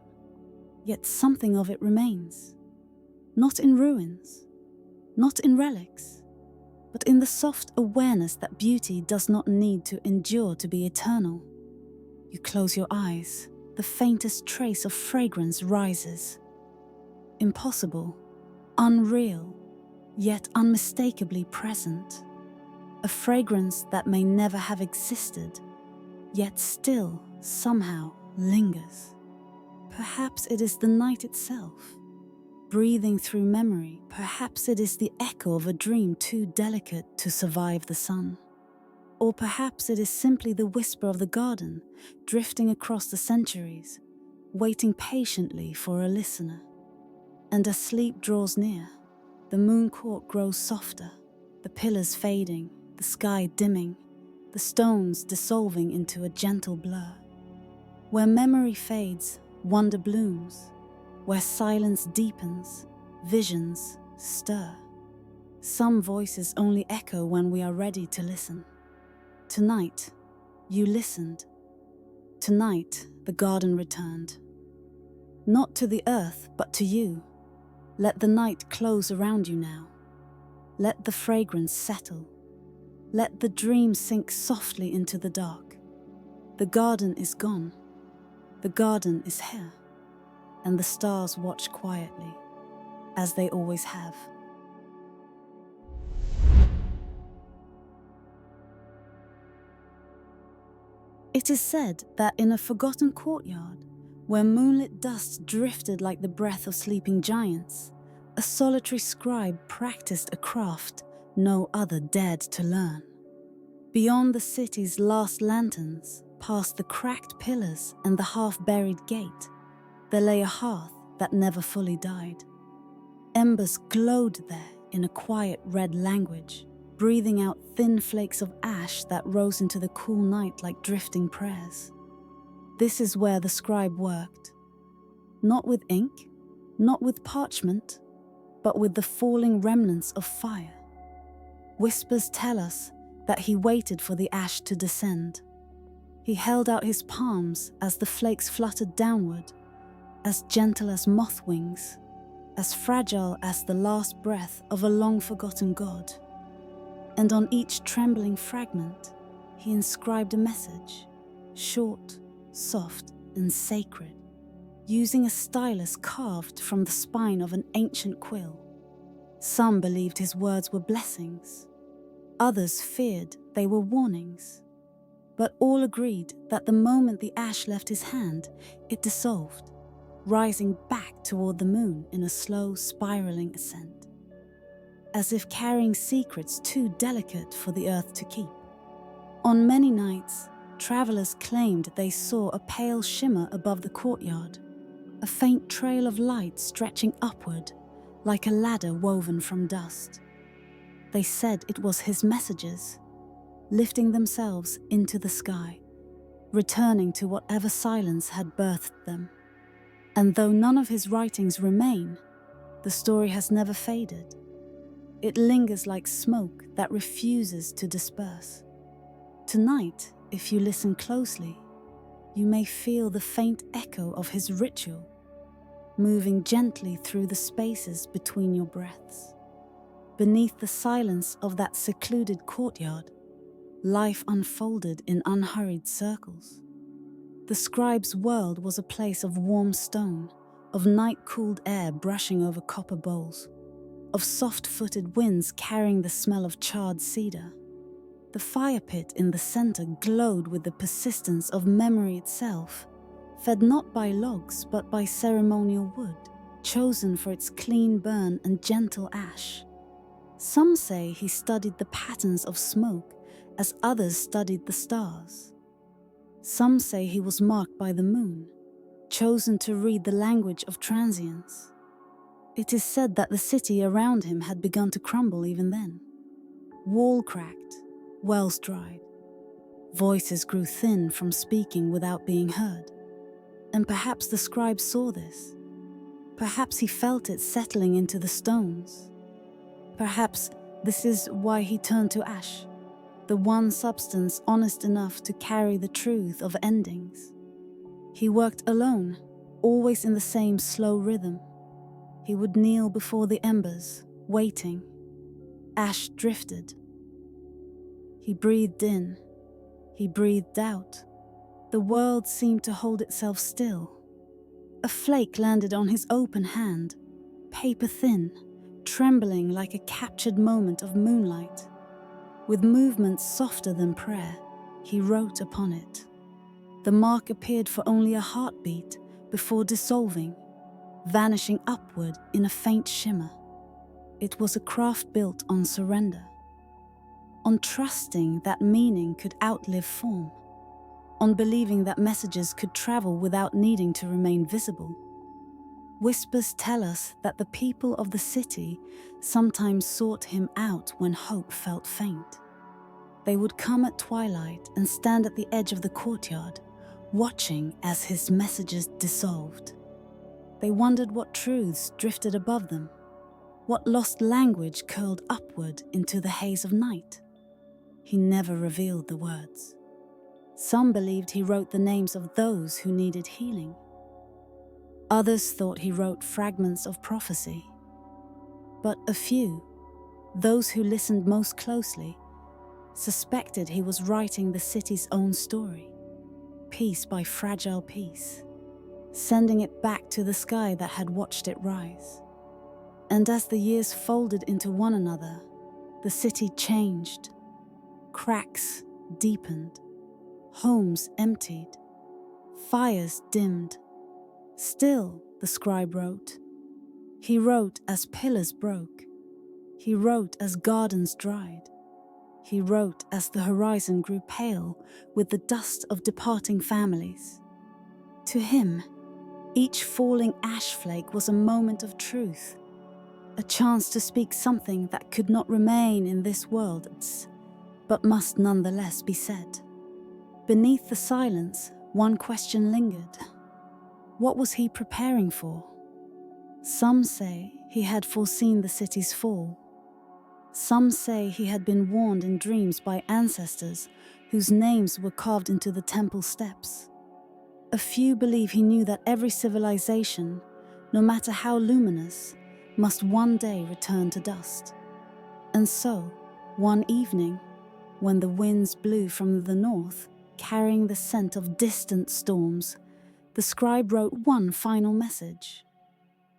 Yet something of it remains. Not in ruins, not in relics, but in the soft awareness that beauty does not need to endure to be eternal. You close your eyes, the faintest trace of fragrance rises. Impossible, unreal, yet unmistakably present. A fragrance that may never have existed, yet still, somehow, lingers. Perhaps it is the night itself, breathing through memory. Perhaps it is the echo of a dream too delicate to survive the sun. Or perhaps it is simply the whisper of the garden, drifting across the centuries, waiting patiently for a listener. And as sleep draws near, the moon court grows softer, the pillars fading, the sky dimming, the stones dissolving into a gentle blur. Where memory fades, wonder blooms. Where silence deepens, visions stir. Some voices only echo when we are ready to listen. Tonight, you listened. Tonight, the garden returned. Not to the earth, but to you. Let the night close around you now. Let the fragrance settle. Let the dream sink softly into the dark. The garden is gone. The garden is here. And the stars watch quietly, as they always have. It is said that in a forgotten courtyard, where moonlit dust drifted like the breath of sleeping giants, a solitary scribe practiced a craft no other dared to learn. Beyond the city's last lanterns, past the cracked pillars and the half-buried gate, there lay a hearth that never fully died. Embers glowed there in a quiet red language, breathing out thin flakes of ash that rose into the cool night like drifting prayers. This is where the scribe worked. Not with ink, not with parchment, but with the falling remnants of fire. Whispers tell us that he waited for the ash to descend. He held out his palms as the flakes fluttered downward, as gentle as moth wings, as fragile as the last breath of a long-forgotten god. And on each trembling fragment, he inscribed a message, short, soft, and sacred, using a stylus carved from the spine of an ancient quill. Some believed his words were blessings. Others feared they were warnings. But all agreed that the moment the ash left his hand, it dissolved, rising back toward the moon in a slow, spiraling ascent, as if carrying secrets too delicate for the earth to keep. On many nights, travelers claimed they saw a pale shimmer above the courtyard, a faint trail of light stretching upward like a ladder woven from dust. They said it was his messages, lifting themselves into the sky, returning to whatever silence had birthed them. And though none of his writings remain, the story has never faded. It lingers like smoke that refuses to disperse. Tonight, if you listen closely, you may feel the faint echo of his ritual, moving gently through the spaces between your breaths. Beneath the silence of that secluded courtyard, life unfolded in unhurried circles. The scribe's world was a place of warm stone, of night-cooled air brushing over copper bowls, of soft-footed winds carrying the smell of charred cedar. The fire pit in the center glowed with the persistence of memory itself, fed not by logs but by ceremonial wood. chosen for its clean burn and gentle ash. Some say he studied the patterns of smoke as others studied the stars. Some say he was marked by the moon, chosen to read the language of transience. It is said that the city around him had begun to crumble even then. Wall cracked, wells dried. Voices grew thin from speaking without being heard. And perhaps the scribe saw this. Perhaps he felt it settling into the stones. Perhaps this is why he turned to ash, the one substance honest enough to carry the truth of endings. He worked alone, always in the same slow rhythm. He would kneel before the embers, waiting. Ash drifted. He breathed in. He breathed out. The world seemed to hold itself still. A flake landed on his open hand, paper thin, trembling like a captured moment of moonlight. With movements softer than prayer, he wrote upon it. The mark appeared for only a heartbeat before dissolving, vanishing upward in a faint shimmer. It was a craft built on surrender, on trusting that meaning could outlive form, on believing that messages could travel without needing to remain visible. Whispers tell us that the people of the city sometimes sought him out when hope felt faint. They would come at twilight and stand at the edge of the courtyard, watching as his messages dissolved. They wondered what truths drifted above them, what lost language curled upward into the haze of night. He never revealed the words. Some believed he wrote the names of those who needed healing. Others thought he wrote fragments of prophecy. But a few, those who listened most closely, suspected he was writing the city's own story, piece by fragile piece, sending it back to the sky that had watched it rise. And as the years folded into one another, the city changed. Cracks deepened. Homes emptied. Fires dimmed. Still, the scribe wrote. He wrote as pillars broke. He wrote as gardens dried. He wrote as the horizon grew pale with the dust of departing families. To him, each falling ash flake was a moment of truth, a chance to speak something that could not remain in this world, but must nonetheless be said. Beneath the silence, one question lingered. What was he preparing for? Some say he had foreseen the city's fall. Some say he had been warned in dreams by ancestors whose names were carved into the temple steps. A few believe he knew that every civilization, no matter how luminous, must one day return to dust. And so, one evening, when the winds blew from the north, carrying the scent of distant storms, the scribe wrote one final message.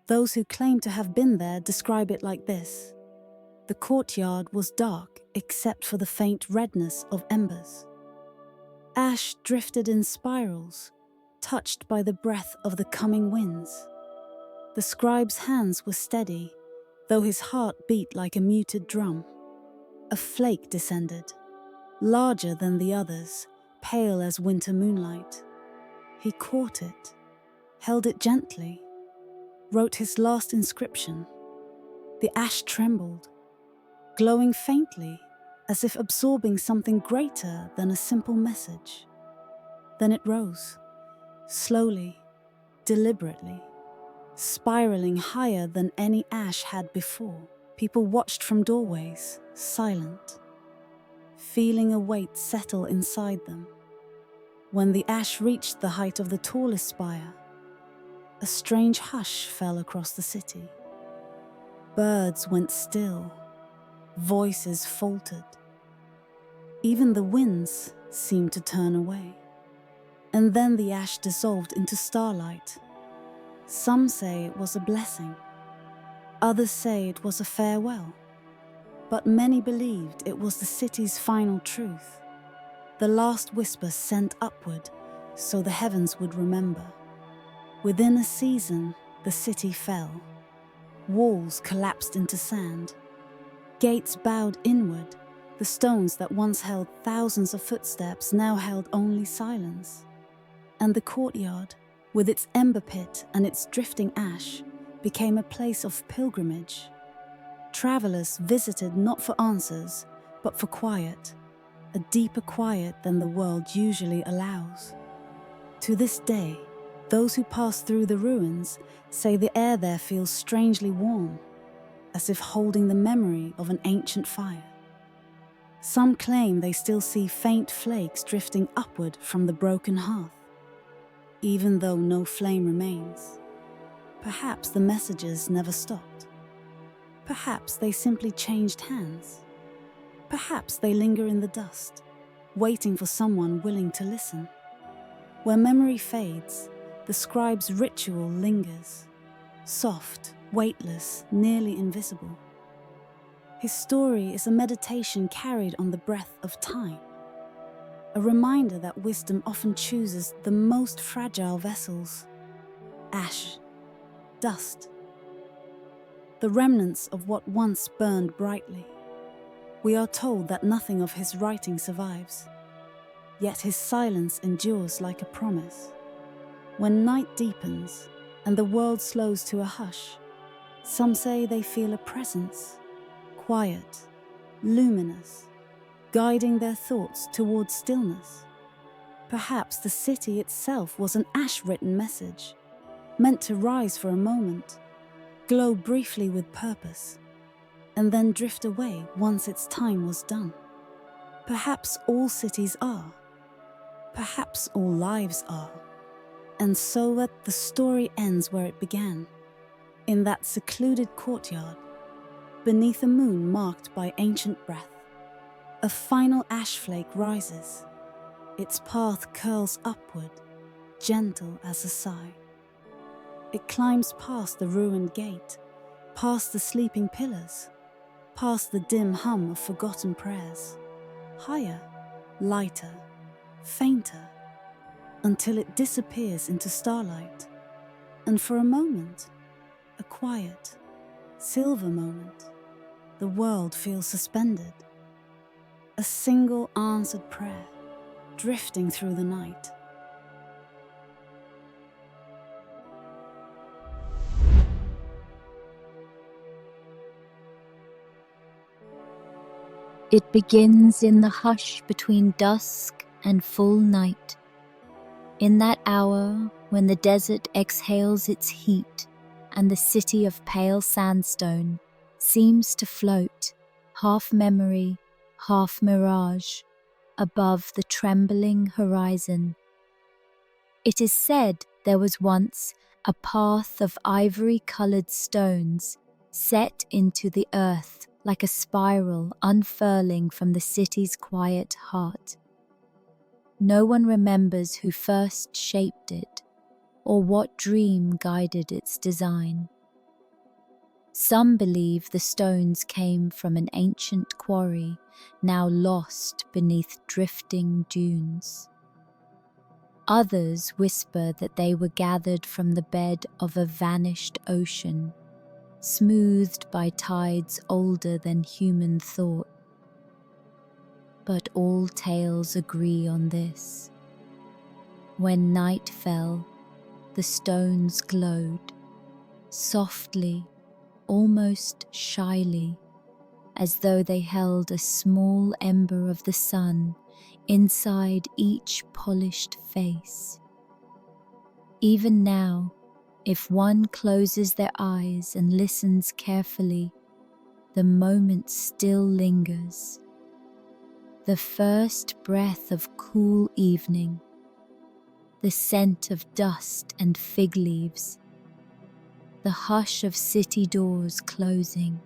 Those who claim to have been there describe it like this. The courtyard was dark except for the faint redness of embers. Ash drifted in spirals, touched by the breath of the coming winds. The scribe's hands were steady, though his heart beat like a muted drum. A flake descended, larger than the others, pale as winter moonlight. He caught it, held it gently, wrote his last inscription. The ash trembled, glowing faintly, as if absorbing something greater than a simple message. Then it rose, slowly, deliberately, spiraling higher than any ash had before. People watched from doorways, silent, feeling a weight settle inside them. When the ash reached the height of the tallest spire, a strange hush fell across the city. Birds went still, voices faltered. Even the winds seemed to turn away. And then the ash dissolved into starlight. Some say it was a blessing. Others say it was a farewell. But many believed it was the city's final truth. The last whisper sent upward so the heavens would remember. Within a season, the city fell. Walls collapsed into sand. Gates bowed inward. The stones that once held thousands of footsteps now held only silence. And the courtyard, with its ember pit and its drifting ash, became a place of pilgrimage. Travelers visited not for answers, but for quiet, a deeper quiet than the world usually allows. To this day, those who pass through the ruins say the air there feels strangely warm, as if holding the memory of an ancient fire. Some claim they still see faint flakes drifting upward from the broken hearth, even though no flame remains. Perhaps the messages never stopped. Perhaps they simply changed hands. Perhaps they linger in the dust, waiting for someone willing to listen. Where memory fades, the scribe's ritual lingers, soft, weightless, nearly invisible. His story is a meditation carried on the breath of time, a reminder that wisdom often chooses the most fragile vessels: ash, dust, the remnants of what once burned brightly. We are told that nothing of his writing survives, yet his silence endures like a promise. When night deepens and the world slows to a hush, some say they feel a presence, quiet, luminous, guiding their thoughts towards stillness. Perhaps the city itself was an ash-written message, meant to rise for a moment, glow briefly with purpose, and then drift away once its time was done. Perhaps all cities are. Perhaps all lives are. And so that the story ends where it began, in that secluded courtyard, beneath a moon marked by ancient breath. A final ash flake rises. Its path curls upward, gentle as a sigh. It climbs past the ruined gate, past the sleeping pillars, past the dim hum of forgotten prayers, higher, lighter, fainter, until it disappears into starlight. And for a moment, a quiet, silver moment, the world feels suspended. A single answered prayer, drifting through the night. It begins in the hush between dusk and full night. In that hour when the desert exhales its heat and the city of pale sandstone seems to float, half memory, half mirage, above the trembling horizon. It is said there was once a path of ivory-colored stones set into the earth like a spiral unfurling from the city's quiet heart. No one remembers who first shaped it or what dream guided its design. Some believe the stones came from an ancient quarry now lost beneath drifting dunes. Others whisper that they were gathered from the bed of a vanished ocean, smoothed by tides older than human thought. But all tales agree on this. When night fell, the stones glowed, softly, almost shyly, as though they held a small ember of the sun inside each polished face. Even now, if one closes their eyes and listens carefully, the moment still lingers. The first breath of cool evening, the scent of dust and fig leaves, the hush of city doors closing,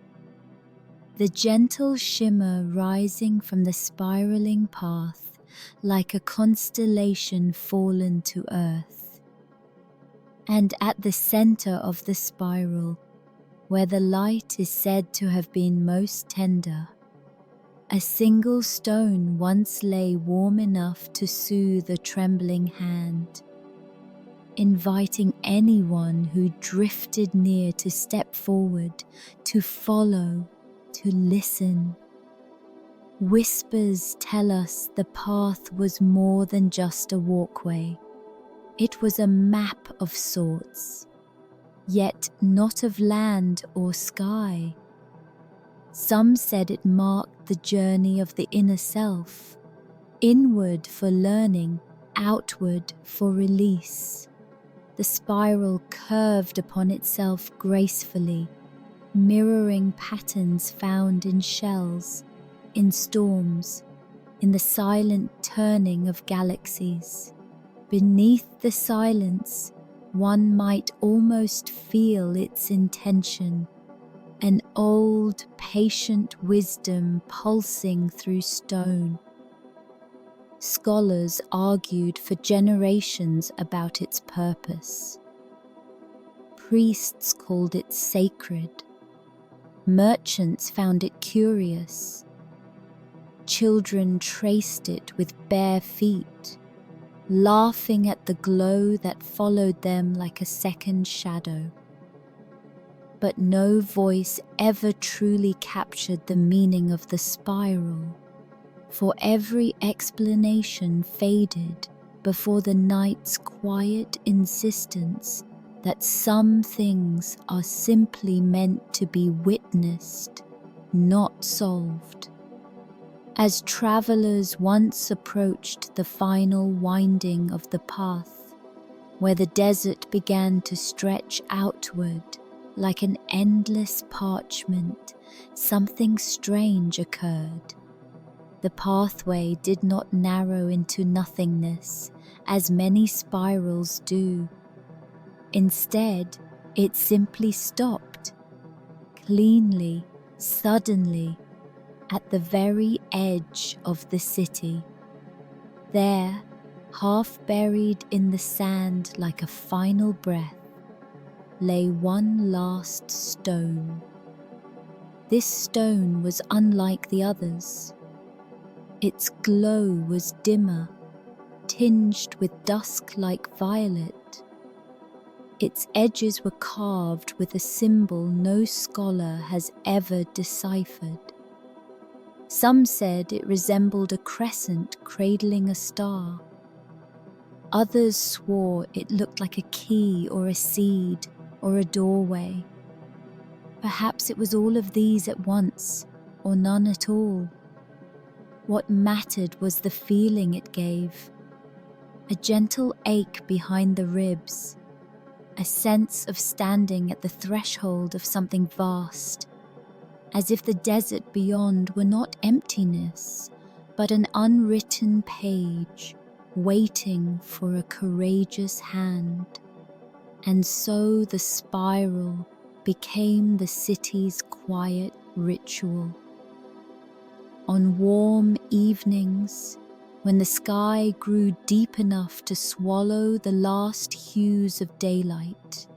the gentle shimmer rising from the spiraling path like a constellation fallen to earth. And at the center of the spiral, where the light is said to have been most tender, a single stone once lay warm enough to soothe a trembling hand. inviting anyone who drifted near to step forward, to follow, to listen. Whispers tell us the path was more than just a walkway. It was a map of sorts, yet not of land or sky. Some said it marked the journey of the inner self, inward for learning, outward for release. The spiral curved upon itself gracefully, mirroring patterns found in shells, in storms, in the silent turning of galaxies. Beneath the silence, one might almost feel its intention, an old, patient wisdom pulsing through stone. Scholars argued for generations about its purpose. Priests called it sacred. Merchants found it curious. Children traced it with bare feet, laughing at the glow that followed them like a second shadow. But no voice ever truly captured the meaning of the spiral, for every explanation faded before the night's quiet insistence that some things are simply meant to be witnessed, not solved. As travelers once approached the final winding of the path, where the desert began to stretch outward like an endless parchment, something strange occurred. The pathway did not narrow into nothingness, as many spirals do. Instead, it simply stopped, cleanly, suddenly, at the very edge of the city. There, half buried in the sand like a final breath, lay one last stone. This stone was unlike the others. Its glow was dimmer, tinged with dusk-like violet. Its edges were carved with a symbol no scholar has ever deciphered. Some said it resembled a crescent cradling a star. Others swore it looked like a key or a seed or a doorway. Perhaps it was all of these at once, or none at all. What mattered was the feeling it gave. A gentle ache behind the ribs, a sense of standing at the threshold of something vast, as if the desert beyond were not emptiness, but an unwritten page waiting for a courageous hand. And so the spiral became the city's quiet ritual. On warm evenings, when the sky grew deep enough to swallow the last hues of daylight,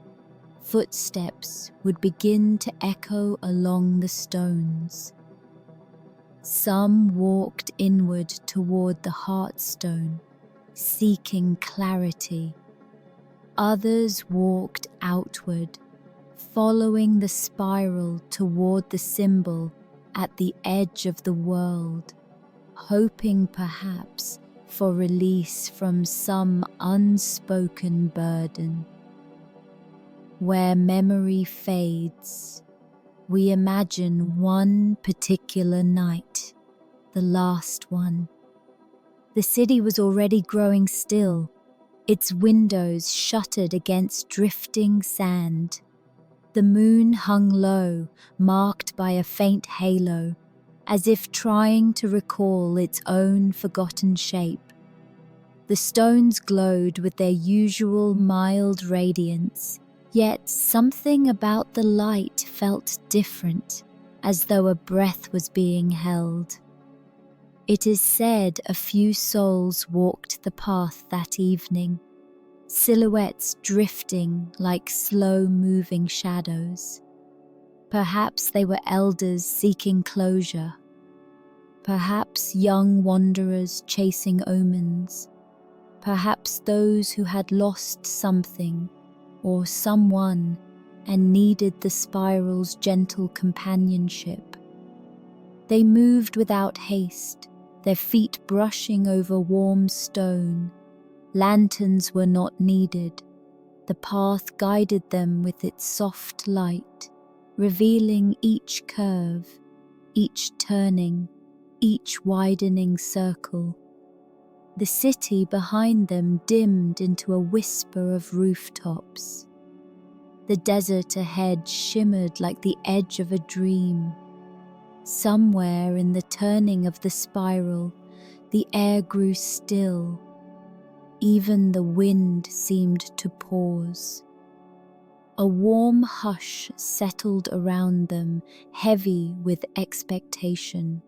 footsteps would begin to echo along the stones. Some walked inward toward the Heartstone, seeking clarity. Others walked outward, following the spiral toward the symbol at the edge of the world, hoping perhaps for release from some unspoken burden. Where memory fades, we imagine one particular night, the last one. The city was already growing still, its windows shuttered against drifting sand. The moon hung low, marked by a faint halo, as if trying to recall its own forgotten shape. The stones glowed with their usual mild radiance, yet something about the light felt different, as though a breath was being held. It is said a few souls walked the path that evening, silhouettes drifting like slow-moving shadows. Perhaps they were elders seeking closure, perhaps young wanderers chasing omens, Perhaps those who had lost something or someone and needed the spiral's gentle companionship. They moved without haste, their feet brushing over warm stone. Lanterns were not needed. The path guided them with its soft light, revealing each curve, each turning, each widening circle. The city behind them dimmed into a whisper of rooftops. The desert ahead shimmered like the edge of a dream. Somewhere in the turning of the spiral, the air grew still. Even the wind seemed to pause. A warm hush settled around them, heavy with expectation.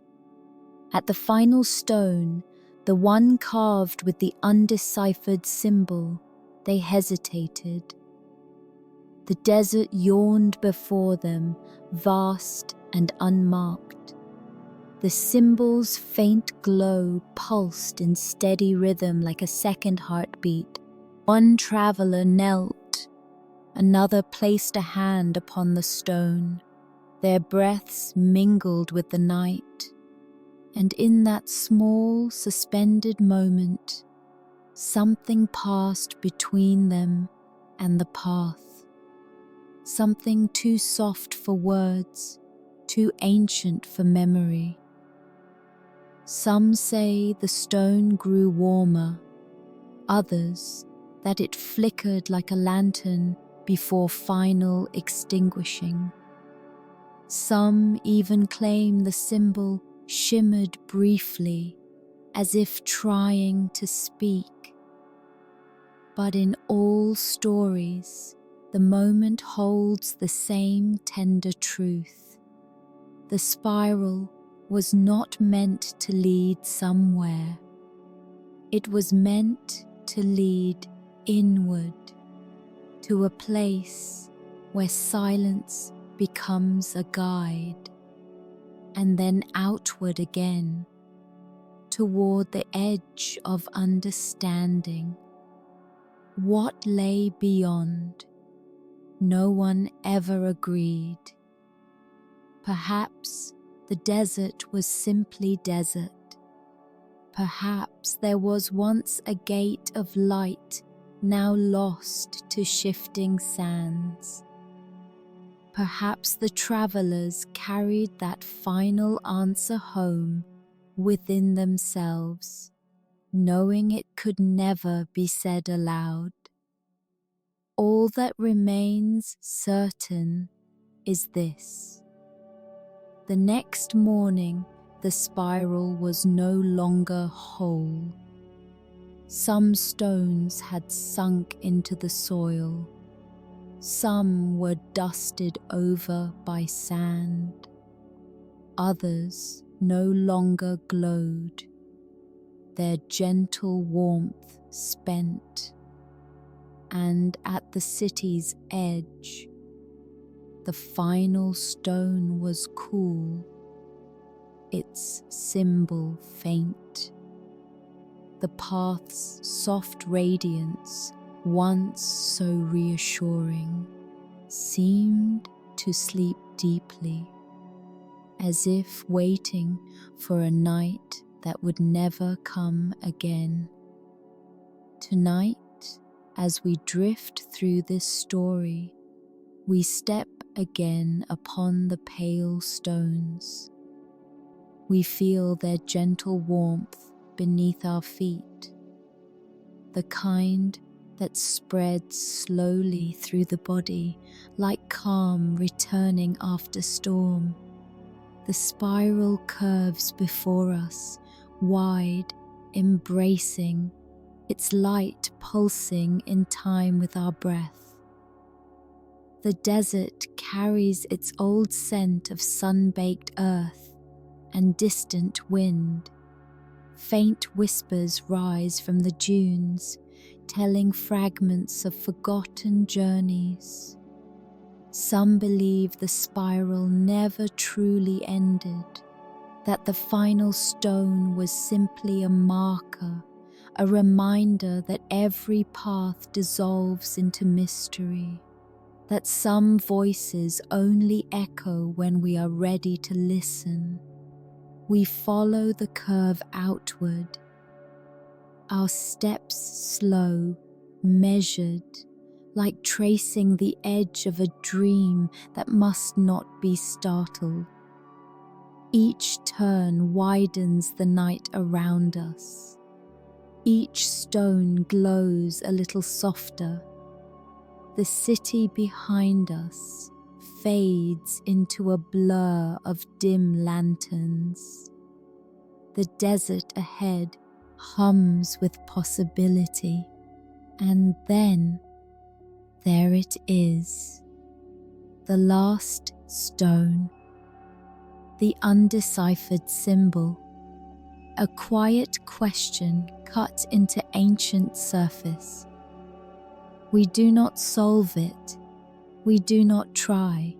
At the final stone, the one carved with the undeciphered symbol, they hesitated. The desert yawned before them, vast and unmarked. The symbol's faint glow pulsed in steady rhythm like a second heartbeat. One traveler knelt, another placed a hand upon the stone. Their breaths mingled with the night, and in that small, suspended moment, something passed between them and the path. Something too soft for words, too ancient for memory. Some say the stone grew warmer, others that it flickered like a lantern before final extinguishing. Some even claim the symbol shimmered briefly, as if trying to speak. But in all stories, the moment holds the same tender truth. The spiral was not meant to lead somewhere. It was meant to lead inward, to a place where silence becomes a guide, and then outward again, toward the edge of understanding. What lay beyond? No one ever agreed. Perhaps the desert was simply desert. Perhaps there was once a gate of light, now lost to shifting sands. Perhaps the travelers carried that final answer home within themselves, knowing it could never be said aloud. All that remains certain is this. The next morning, the spiral was no longer whole. Some stones had sunk into the soil. Some were dusted over by sand. Others no longer glowed, their gentle warmth spent. And at the city's edge, the final stone was cool, its symbol faint. The path's soft radiance, once so reassuring, seemed to sleep deeply, as if waiting for a night that would never come again. Tonight, as we drift through this story, we step again upon the pale stones. We feel their gentle warmth beneath our feet, the kind that spreads slowly through the body like calm returning after storm. The spiral curves before us, wide, embracing, its light pulsing in time with our breath. The desert carries its old scent of sun-baked earth and distant wind. Faint whispers rise from the dunes, telling fragments of forgotten journeys. Some believe the spiral never truly ended, that the final stone was simply a marker, a reminder that every path dissolves into mystery, that some voices only echo when we are ready to listen. We follow the curve outward, our steps slow, measured, like tracing the edge of a dream that must not be startled. Each turn widens the night around us. Each stone glows a little softer. The city behind us fades into a blur of dim lanterns. The desert ahead hums with possibility, and then there it is, the last stone, the undeciphered symbol, a quiet question cut into ancient surface. We do not solve it, we do not try,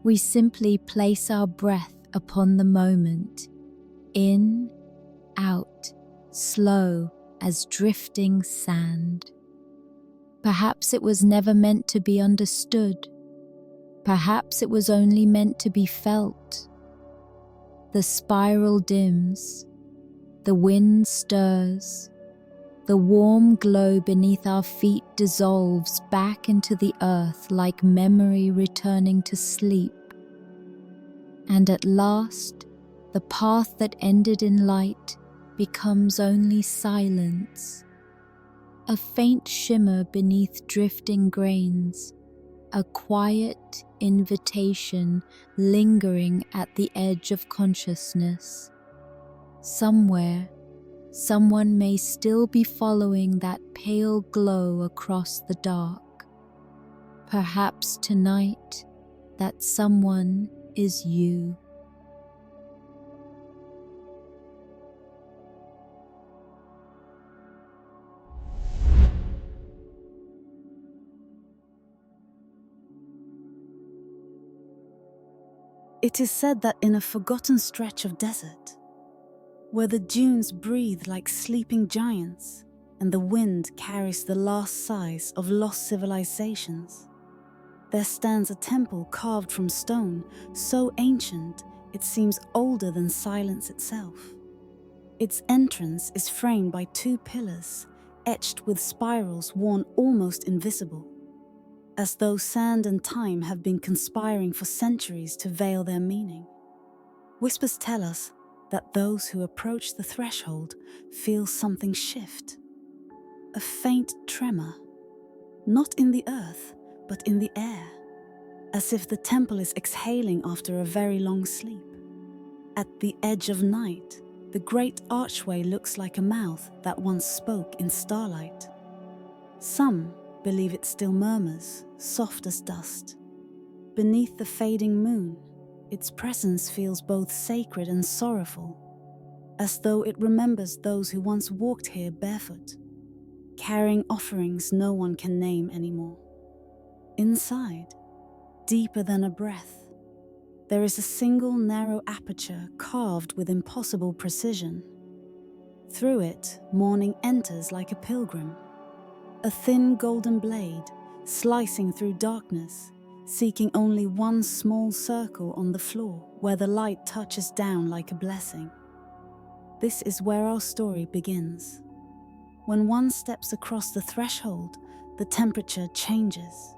we simply place our breath upon the moment, in, out, slow as drifting sand. Perhaps it was never meant to be understood. Perhaps it was only meant to be felt. The spiral dims, the wind stirs, the warm glow beneath our feet dissolves back into the earth like memory returning to sleep. And at last, the path that ended in light becomes only silence. A faint shimmer beneath drifting grains, a quiet invitation lingering at the edge of consciousness. Somewhere, someone may still be following that pale glow across the dark. Perhaps tonight, that someone is you. It is said that in a forgotten stretch of desert, where the dunes breathe like sleeping giants and the wind carries the last sighs of lost civilizations, there stands a temple carved from stone so ancient it seems older than silence itself. Its entrance is framed by two pillars etched with spirals worn almost invisible, as though sand and time have been conspiring for centuries to veil their meaning. Whispers tell us that those who approach the threshold feel something shift, a faint tremor, not in the earth, but in the air, as if the temple is exhaling after a very long sleep. At the edge of night, the great archway looks like a mouth that once spoke in starlight. Some believe it still murmurs, soft as dust. Beneath the fading moon, its presence feels both sacred and sorrowful, as though it remembers those who once walked here barefoot, carrying offerings no one can name anymore. Inside, deeper than a breath, there is a single narrow aperture carved with impossible precision. Through it, morning enters like a pilgrim, a thin golden blade slicing through darkness, seeking only one small circle on the floor where the light touches down like a blessing. This is where our story begins. When one steps across the threshold, the temperature changes.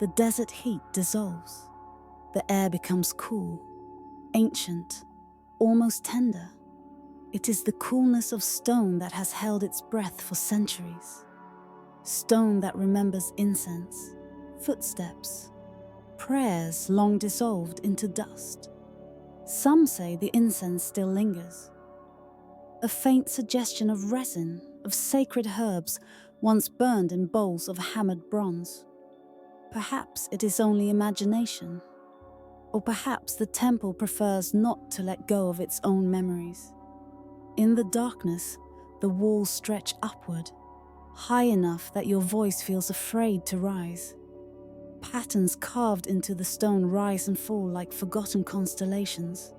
The desert heat dissolves. The air becomes cool, ancient, almost tender. It is the coolness of stone that has held its breath for centuries. Stone that remembers incense, footsteps, prayers long dissolved into dust. Some say the incense still lingers. A faint suggestion of resin, of sacred herbs once burned in bowls of hammered bronze. Perhaps it is only imagination, or perhaps the temple prefers not to let go of its own memories. In the darkness, the walls stretch upward, high enough that your voice feels afraid to rise. Patterns carved into the stone rise and fall like forgotten constellations.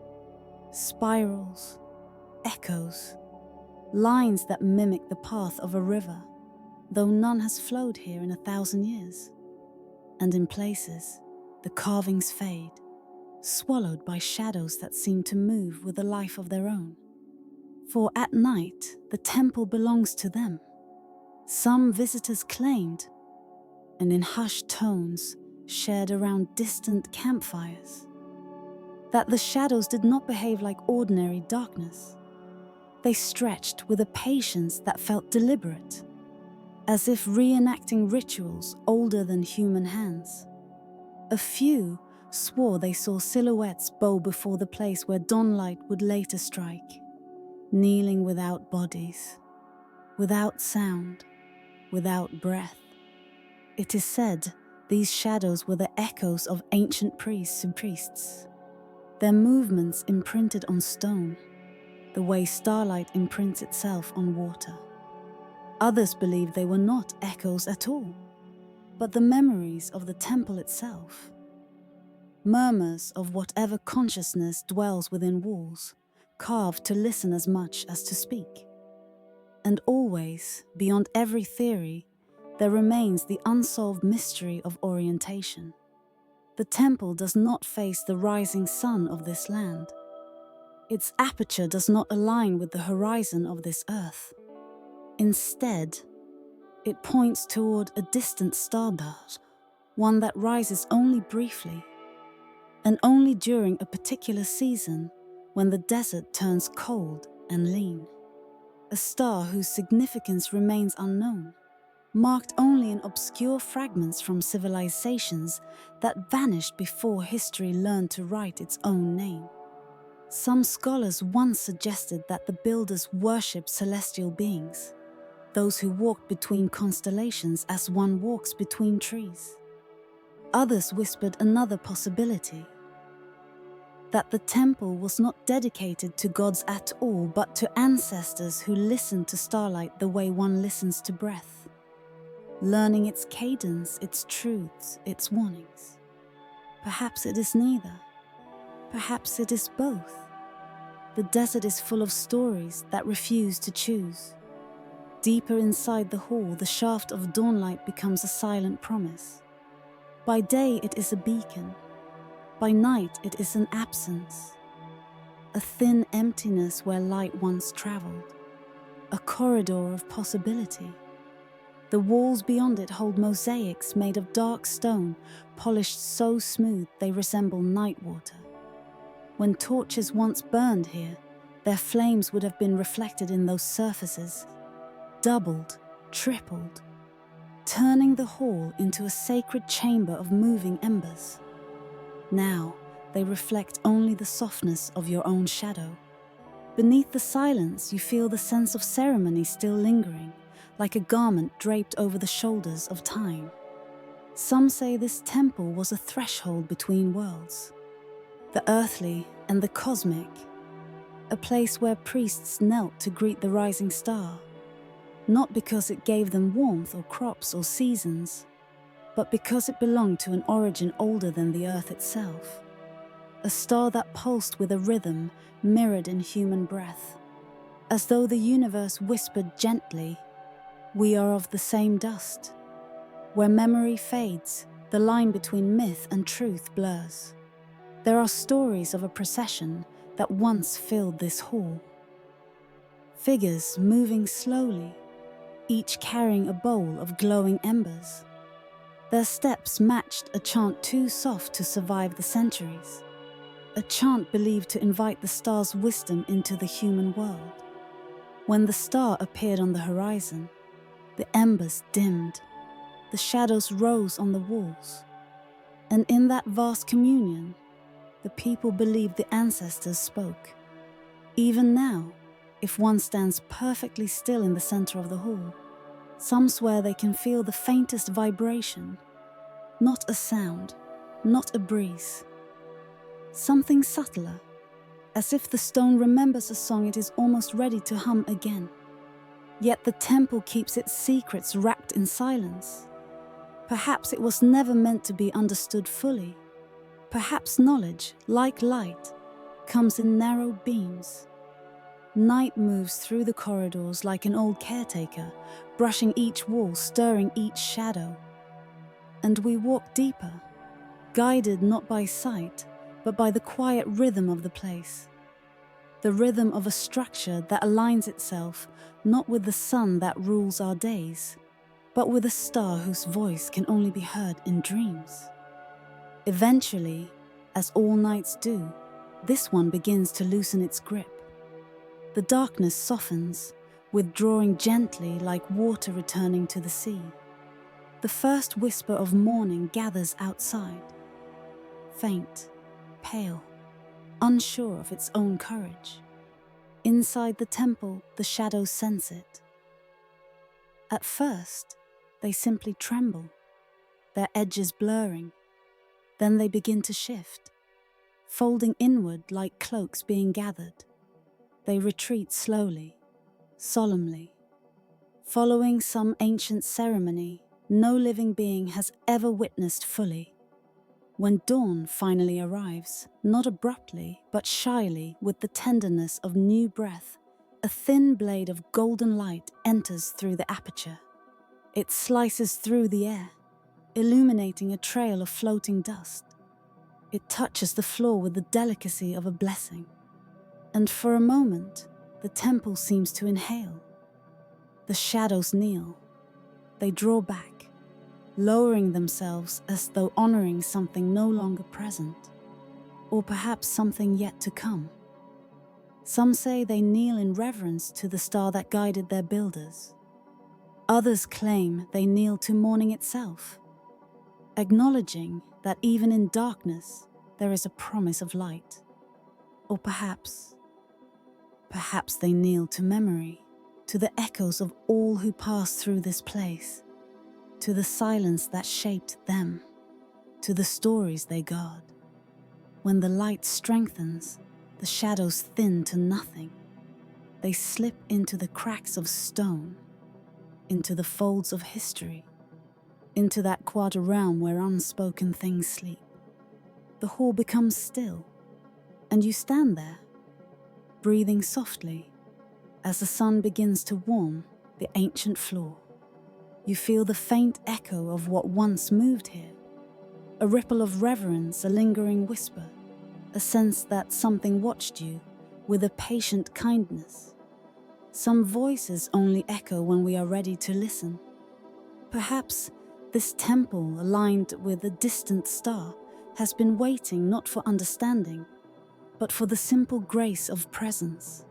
Spirals, echoes, lines that mimic the path of a river, though none has flowed here in 1,000 years. And in places, the carvings fade, swallowed by shadows that seem to move with a life of their own. For at night, the temple belongs to them. Some visitors claimed, and in hushed tones shared around distant campfires, that the shadows did not behave like ordinary darkness. They stretched with a patience that felt deliberate, as if reenacting rituals older than human hands. A few swore they saw silhouettes bow before the place where dawnlight would later strike, kneeling without bodies, without sound, without breath. It is said these shadows were the echoes of ancient priests and priests, their movements imprinted on stone, the way starlight imprints itself on water. Others believed they were not echoes at all, but the memories of the temple itself. Murmurs of whatever consciousness dwells within walls, carved to listen as much as to speak. And always, beyond every theory, there remains the unsolved mystery of orientation. The temple does not face the rising sun of this land. Its aperture does not align with the horizon of this earth. Instead, it points toward a distant starbelt, one that rises only briefly, and only during a particular season when the desert turns cold and lean. A star whose significance remains unknown, marked only in obscure fragments from civilizations that vanished before history learned to write its own name. Some scholars once suggested that the builders worshipped celestial beings, those who walked between constellations as one walks between trees. Others whispered another possibility, that the temple was not dedicated to gods at all, but to ancestors who listened to starlight the way one listens to breath, learning its cadence, its truths, its warnings. Perhaps it is neither. Perhaps it is both. The desert is full of stories that refuse to choose. Deeper inside the hall, the shaft of dawnlight becomes a silent promise. By day, it is a beacon. By night, it is an absence. A thin emptiness where light once traveled. A corridor of possibility. The walls beyond it hold mosaics made of dark stone, polished so smooth they resemble night water. When torches once burned here, their flames would have been reflected in those surfaces, doubled, tripled, turning the hall into a sacred chamber of moving embers. Now, they reflect only the softness of your own shadow. Beneath the silence, you feel the sense of ceremony still lingering, like a garment draped over the shoulders of time. Some say this temple was a threshold between worlds, the earthly and the cosmic, a place where priests knelt to greet the rising star, not because it gave them warmth or crops or seasons, but because it belonged to an origin older than the earth itself, a star that pulsed with a rhythm mirrored in human breath, as though the universe whispered gently, "We are of the same dust." Where memory fades, the line between myth and truth blurs. There are stories of a procession that once filled this hall. Figures moving slowly, each carrying a bowl of glowing embers. Their steps matched a chant too soft to survive the centuries, a chant believed to invite the star's wisdom into the human world. When the star appeared on the horizon, the embers dimmed, the shadows rose on the walls, and in that vast communion, the people believed the ancestors spoke. Even now, if one stands perfectly still in the center of the hall, some swear they can feel the faintest vibration, not a sound, not a breeze. Something subtler, as if the stone remembers a song it is almost ready to hum again. Yet the temple keeps its secrets wrapped in silence. Perhaps it was never meant to be understood fully. Perhaps knowledge, like light, comes in narrow beams. Night moves through the corridors like an old caretaker, brushing each wall, stirring each shadow. And we walk deeper, guided not by sight, but by the quiet rhythm of the place. The rhythm of a structure that aligns itself not with the sun that rules our days, but with a star whose voice can only be heard in dreams. Eventually, as all nights do, this one begins to loosen its grip. The darkness softens, withdrawing gently like water returning to the sea. The first whisper of morning gathers outside, faint, pale, unsure of its own courage. Inside the temple, the shadows sense it. At first, they simply tremble, their edges blurring. Then they begin to shift, folding inward like cloaks being gathered. They retreat slowly, solemnly. Following some ancient ceremony no living being has ever witnessed fully. When dawn finally arrives, not abruptly, but shyly, with the tenderness of new breath, a thin blade of golden light enters through the aperture. It slices through the air, illuminating a trail of floating dust. It touches the floor with the delicacy of a blessing. And for a moment, the temple seems to inhale. The shadows kneel. They draw back, lowering themselves as though honoring something no longer present, or perhaps something yet to come. Some say they kneel in reverence to the star that guided their builders. Others claim they kneel to morning itself, acknowledging that even in darkness there is a promise of light. Or perhaps they kneel to memory, to the echoes of all who passed through this place, to the silence that shaped them, to the stories they guard. When the light strengthens, the shadows thin to nothing. They slip into the cracks of stone, into the folds of history, into that quarter realm where unspoken things sleep. The hall becomes still, and you stand there, breathing softly, as the sun begins to warm the ancient floor. You feel the faint echo of what once moved here, a ripple of reverence, a lingering whisper, a sense that something watched you with a patient kindness. Some voices only echo when we are ready to listen. Perhaps this temple, aligned with a distant star, has been waiting not for understanding, but for the simple grace of presence.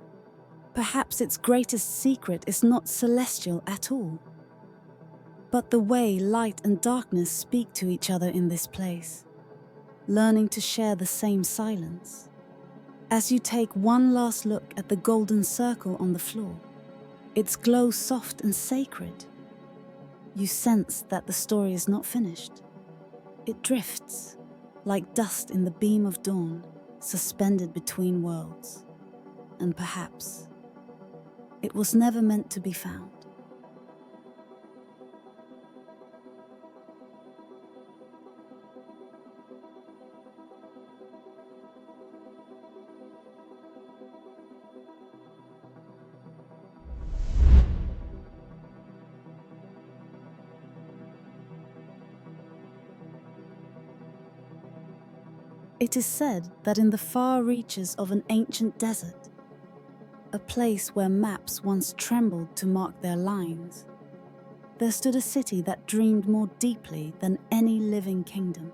Perhaps its greatest secret is not celestial at all, but the way light and darkness speak to each other in this place, learning to share the same silence. As you take one last look at the golden circle on the floor, its glow soft and sacred, you sense that the story is not finished. It drifts, like dust in the beam of dawn, suspended between worlds. And perhaps it was never meant to be found. It is said that in the far reaches of an ancient desert, a place where maps once trembled to mark their lines, there stood a city that dreamed more deeply than any living kingdom.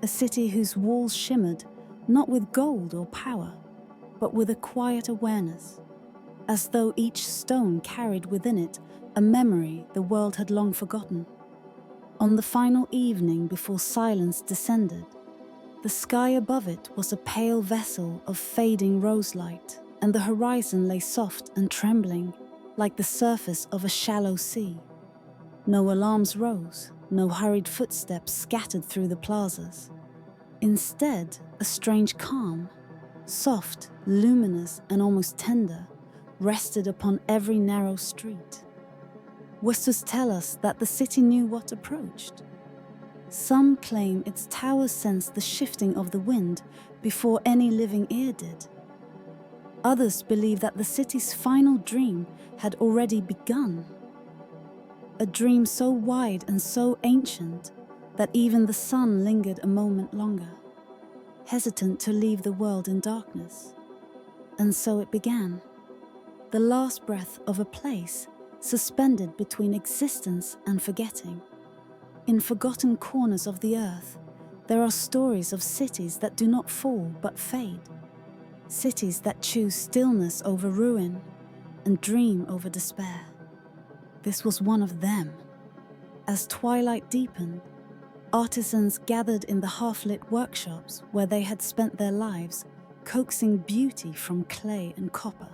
A city whose walls shimmered not with gold or power, but with a quiet awareness, as though each stone carried within it a memory the world had long forgotten. On the final evening before silence descended, the sky above it was a pale vessel of fading roselight, and the horizon lay soft and trembling, like the surface of a shallow sea. No alarms rose, no hurried footsteps scattered through the plazas. Instead, a strange calm, soft, luminous, and almost tender, rested upon every narrow street. Whispers tell us that the city knew what approached. Some claim its towers sensed the shifting of the wind before any living ear did. Others believe that the city's final dream had already begun. A dream so wide and so ancient that even the sun lingered a moment longer, hesitant to leave the world in darkness. And so it began, the last breath of a place suspended between existence and forgetting. In forgotten corners of the earth, there are stories of cities that do not fall but fade. Cities that choose stillness over ruin and dream over despair. This was one of them. As twilight deepened, artisans gathered in the half-lit workshops where they had spent their lives coaxing beauty from clay and copper.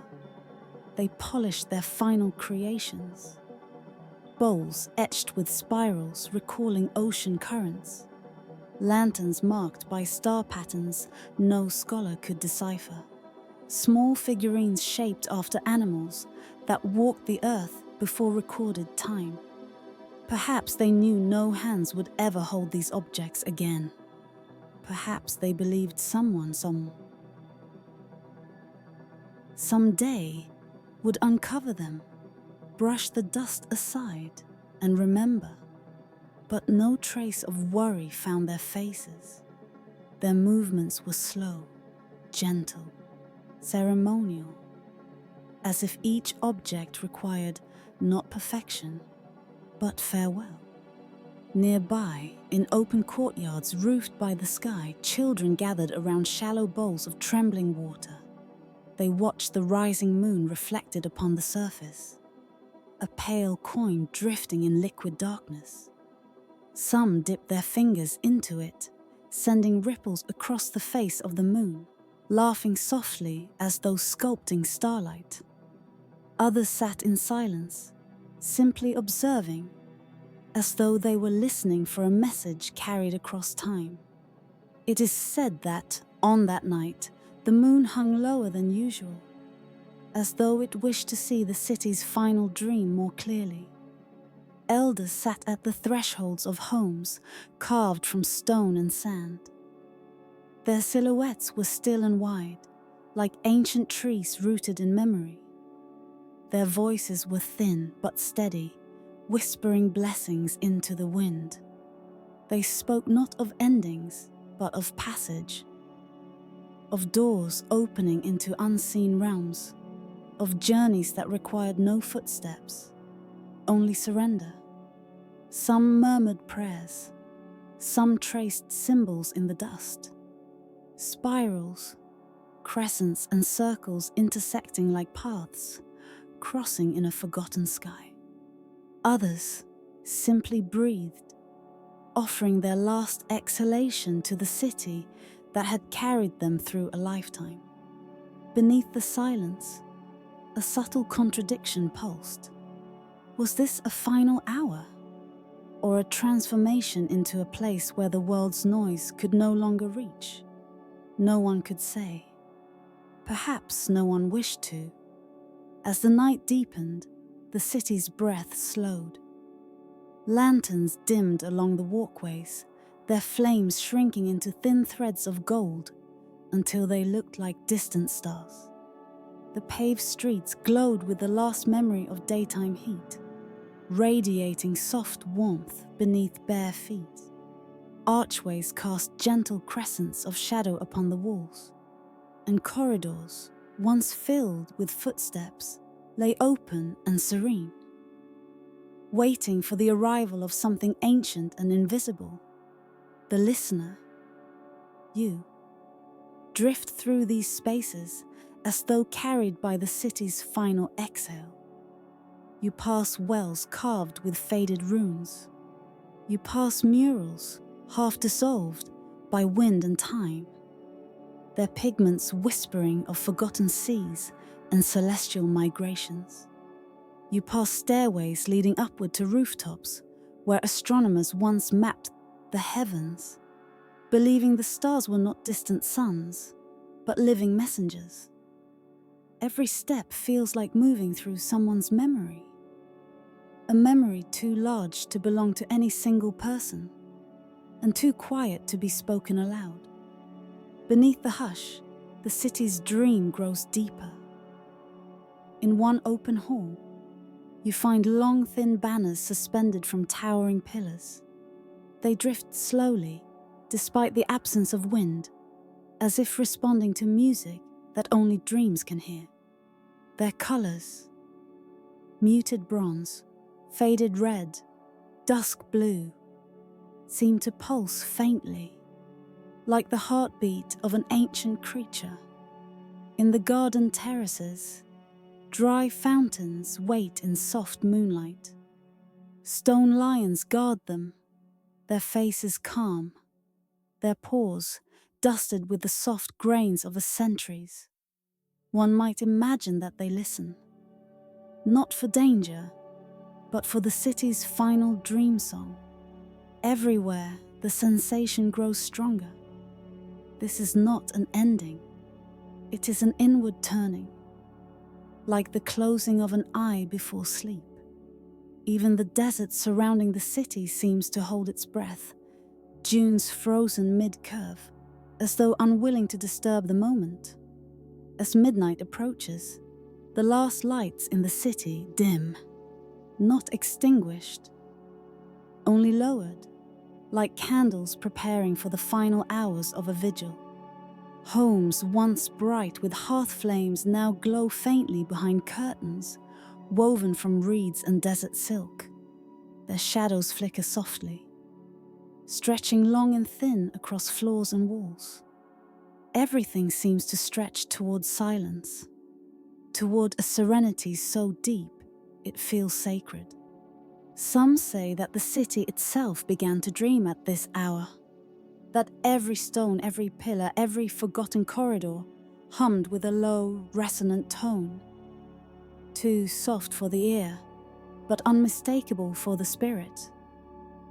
They polished their final creations. Bowls etched with spirals recalling ocean currents. Lanterns marked by star patterns no scholar could decipher. Small figurines shaped after animals that walked the earth before recorded time. Perhaps they knew no hands would ever hold these objects again. Perhaps they believed someone someday would uncover them, brush the dust aside, and remember. But no trace of worry found their faces. Their movements were slow, gentle, ceremonial, as if each object required not perfection, but farewell. Nearby, in open courtyards roofed by the sky, children gathered around shallow bowls of trembling water. They watched the rising moon reflected upon the surface, a pale coin drifting in liquid darkness. Some dipped their fingers into it, sending ripples across the face of the moon, laughing softly as though sculpting starlight. Others sat in silence, simply observing, as though they were listening for a message carried across time. It is said that, on that night, the moon hung lower than usual, as though it wished to see the city's final dream more clearly. Elders sat at the thresholds of homes carved from stone and sand. Their silhouettes were still and wide, like ancient trees rooted in memory. Their voices were thin but steady, whispering blessings into the wind. They spoke not of endings, but of passage, of doors opening into unseen realms, of journeys that required no footsteps, only surrender. Some murmured prayers, some traced symbols in the dust, spirals, crescents and circles intersecting like paths, crossing in a forgotten sky. Others simply breathed, offering their last exhalation to the city that had carried them through a lifetime. Beneath the silence, a subtle contradiction pulsed. Was this a final hour, or a transformation into a place where the world's noise could no longer reach? No one could say. Perhaps no one wished to. As the night deepened, the city's breath slowed. Lanterns dimmed along the walkways, their flames shrinking into thin threads of gold until they looked like distant stars. The paved streets glowed with the last memory of daytime heat, radiating soft warmth beneath bare feet. Archways cast gentle crescents of shadow upon the walls, and corridors, once filled with footsteps, lay open and serene, waiting for the arrival of something ancient and invisible. The listener, you, drift through these spaces as though carried by the city's final exhale. You pass wells carved with faded runes. You pass murals half dissolved by wind and time, their pigments whispering of forgotten seas and celestial migrations. You pass stairways leading upward to rooftops where astronomers once mapped the heavens, believing the stars were not distant suns, but living messengers. Every step feels like moving through someone's memory, a memory too large to belong to any single person, and too quiet to be spoken aloud. Beneath the hush, the city's dream grows deeper, In one open hall, you find long, thin banners suspended from towering pillars. They drift slowly, despite the absence of wind, as if responding to music that only dreams can hear. Their colors, muted bronze, faded red, dusk blue, seem to pulse faintly, like the heartbeat of an ancient creature. In the garden terraces, dry fountains wait in soft moonlight. Stone lions guard them, their faces calm, their paws dusted with the soft grains of the centuries. One might imagine that they listen, not for danger, but for the city's final dream song. Everywhere, the sensation grows stronger. This is not an ending. It is an inward turning, like the closing of an eye before sleep. Even the desert surrounding the city seems to hold its breath, dunes frozen mid-curve, as though unwilling to disturb the moment. As midnight approaches, the last lights in the city dim, not extinguished, only lowered, like candles preparing for the final hours of a vigil. Homes once bright with hearth flames now glow faintly behind curtains woven from reeds and desert silk. Their shadows flicker softly, stretching long and thin across floors and walls. Everything seems to stretch toward silence, toward a serenity so deep it feels sacred. Some say that the city itself began to dream at this hour, that every stone, every pillar, every forgotten corridor hummed with a low, resonant tone, too soft for the ear, but unmistakable for the spirit.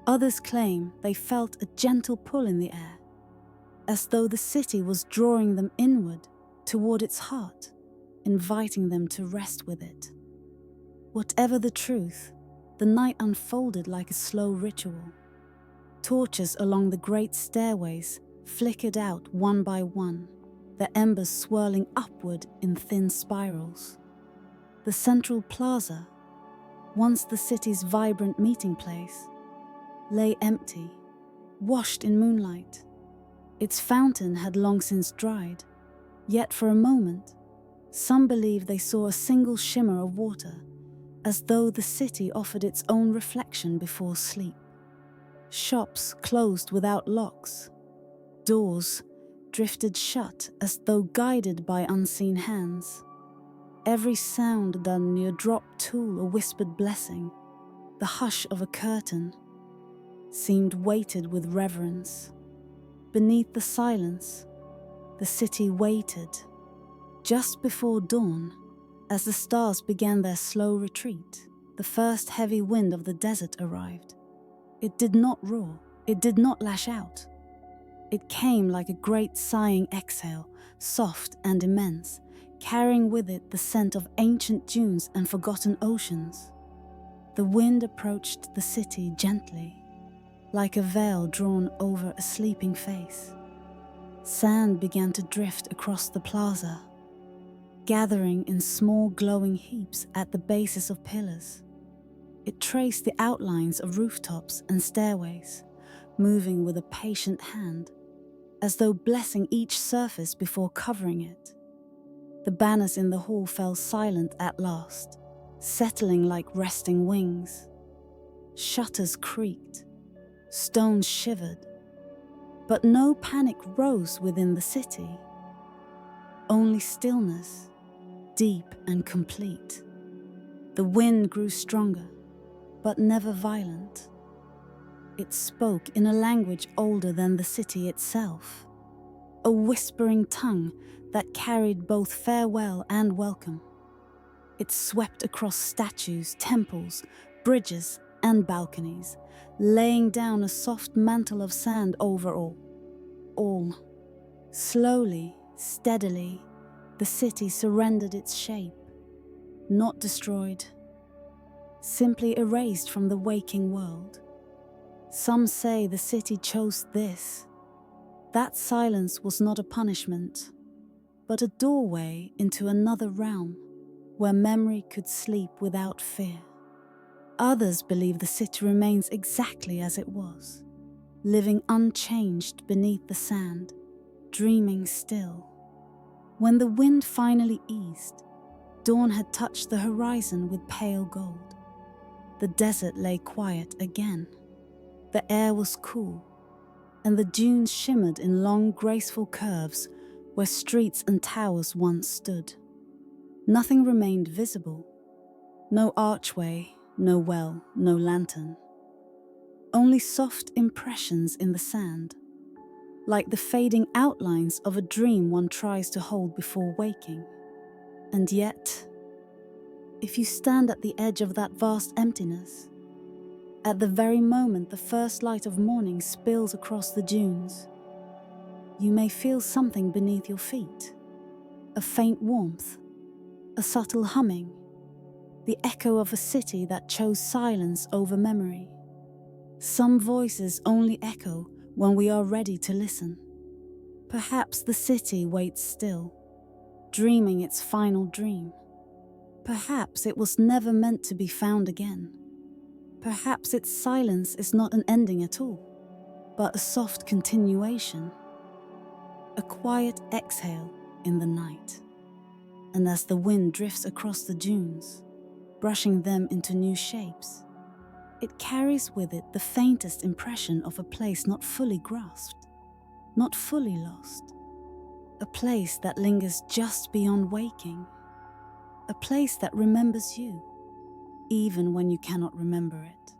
Others claim they felt a gentle pull in the air, as though the city was drawing them inward toward its heart, inviting them to rest with it. Whatever the truth, the night unfolded like a slow ritual. Torches along the great stairways flickered out one by one, their embers swirling upward in thin spirals. The central plaza, once the city's vibrant meeting place, lay empty, washed in moonlight. Its fountain had long since dried, yet for a moment, some believe they saw a single shimmer of water, as though the city offered its own reflection before sleep. Shops closed without locks. Doors drifted shut as though guided by unseen hands. Every sound done near dropped tool a whispered blessing. The hush of a curtain seemed weighted with reverence. Beneath the silence, the city waited. Just before dawn, as the stars began their slow retreat, the first heavy wind of the desert arrived. It did not roar, it did not lash out. It came like a great sighing exhale, soft and immense, carrying with it the scent of ancient dunes and forgotten oceans. The wind approached the city gently, like a veil drawn over a sleeping face. Sand began to drift across the plaza, gathering in small glowing heaps at the bases of pillars. It traced the outlines of rooftops and stairways, moving with a patient hand, as though blessing each surface before covering it. The banners in the hall fell silent at last, settling like resting wings. Shutters creaked, stones shivered, but no panic rose within the city. Only stillness, deep and complete. The wind grew stronger, but never violent. It spoke in a language older than the city itself, a whispering tongue that carried both farewell and welcome. It swept across statues, temples, bridges, and balconies, laying down a soft mantle of sand over all. All. Slowly, steadily, the city surrendered its shape, not destroyed, simply erased from the waking world. Some say the city chose this. That silence was not a punishment, but a doorway into another realm, where memory could sleep without fear. Others believe the city remains exactly as it was, living unchanged beneath the sand, dreaming still. When the wind finally eased, dawn had touched the horizon with pale gold. The desert lay quiet again. The air was cool, and the dunes shimmered in long, graceful curves where streets and towers once stood. Nothing remained visible. No archway, no well, no lantern. Only soft impressions in the sand, like the fading outlines of a dream one tries to hold before waking. And yet, if you stand at the edge of that vast emptiness, at the very moment the first light of morning spills across the dunes, you may feel something beneath your feet, a faint warmth, a subtle humming, the echo of a city that chose silence over memory. Some voices only echo when we are ready to listen. Perhaps the city waits still, dreaming its final dream. Perhaps it was never meant to be found again. Perhaps its silence is not an ending at all, but a soft continuation, a quiet exhale in the night. And as the wind drifts across the dunes, brushing them into new shapes, it carries with it the faintest impression of a place not fully grasped, not fully lost, a place that lingers just beyond waking, a place that remembers you, even when you cannot remember it.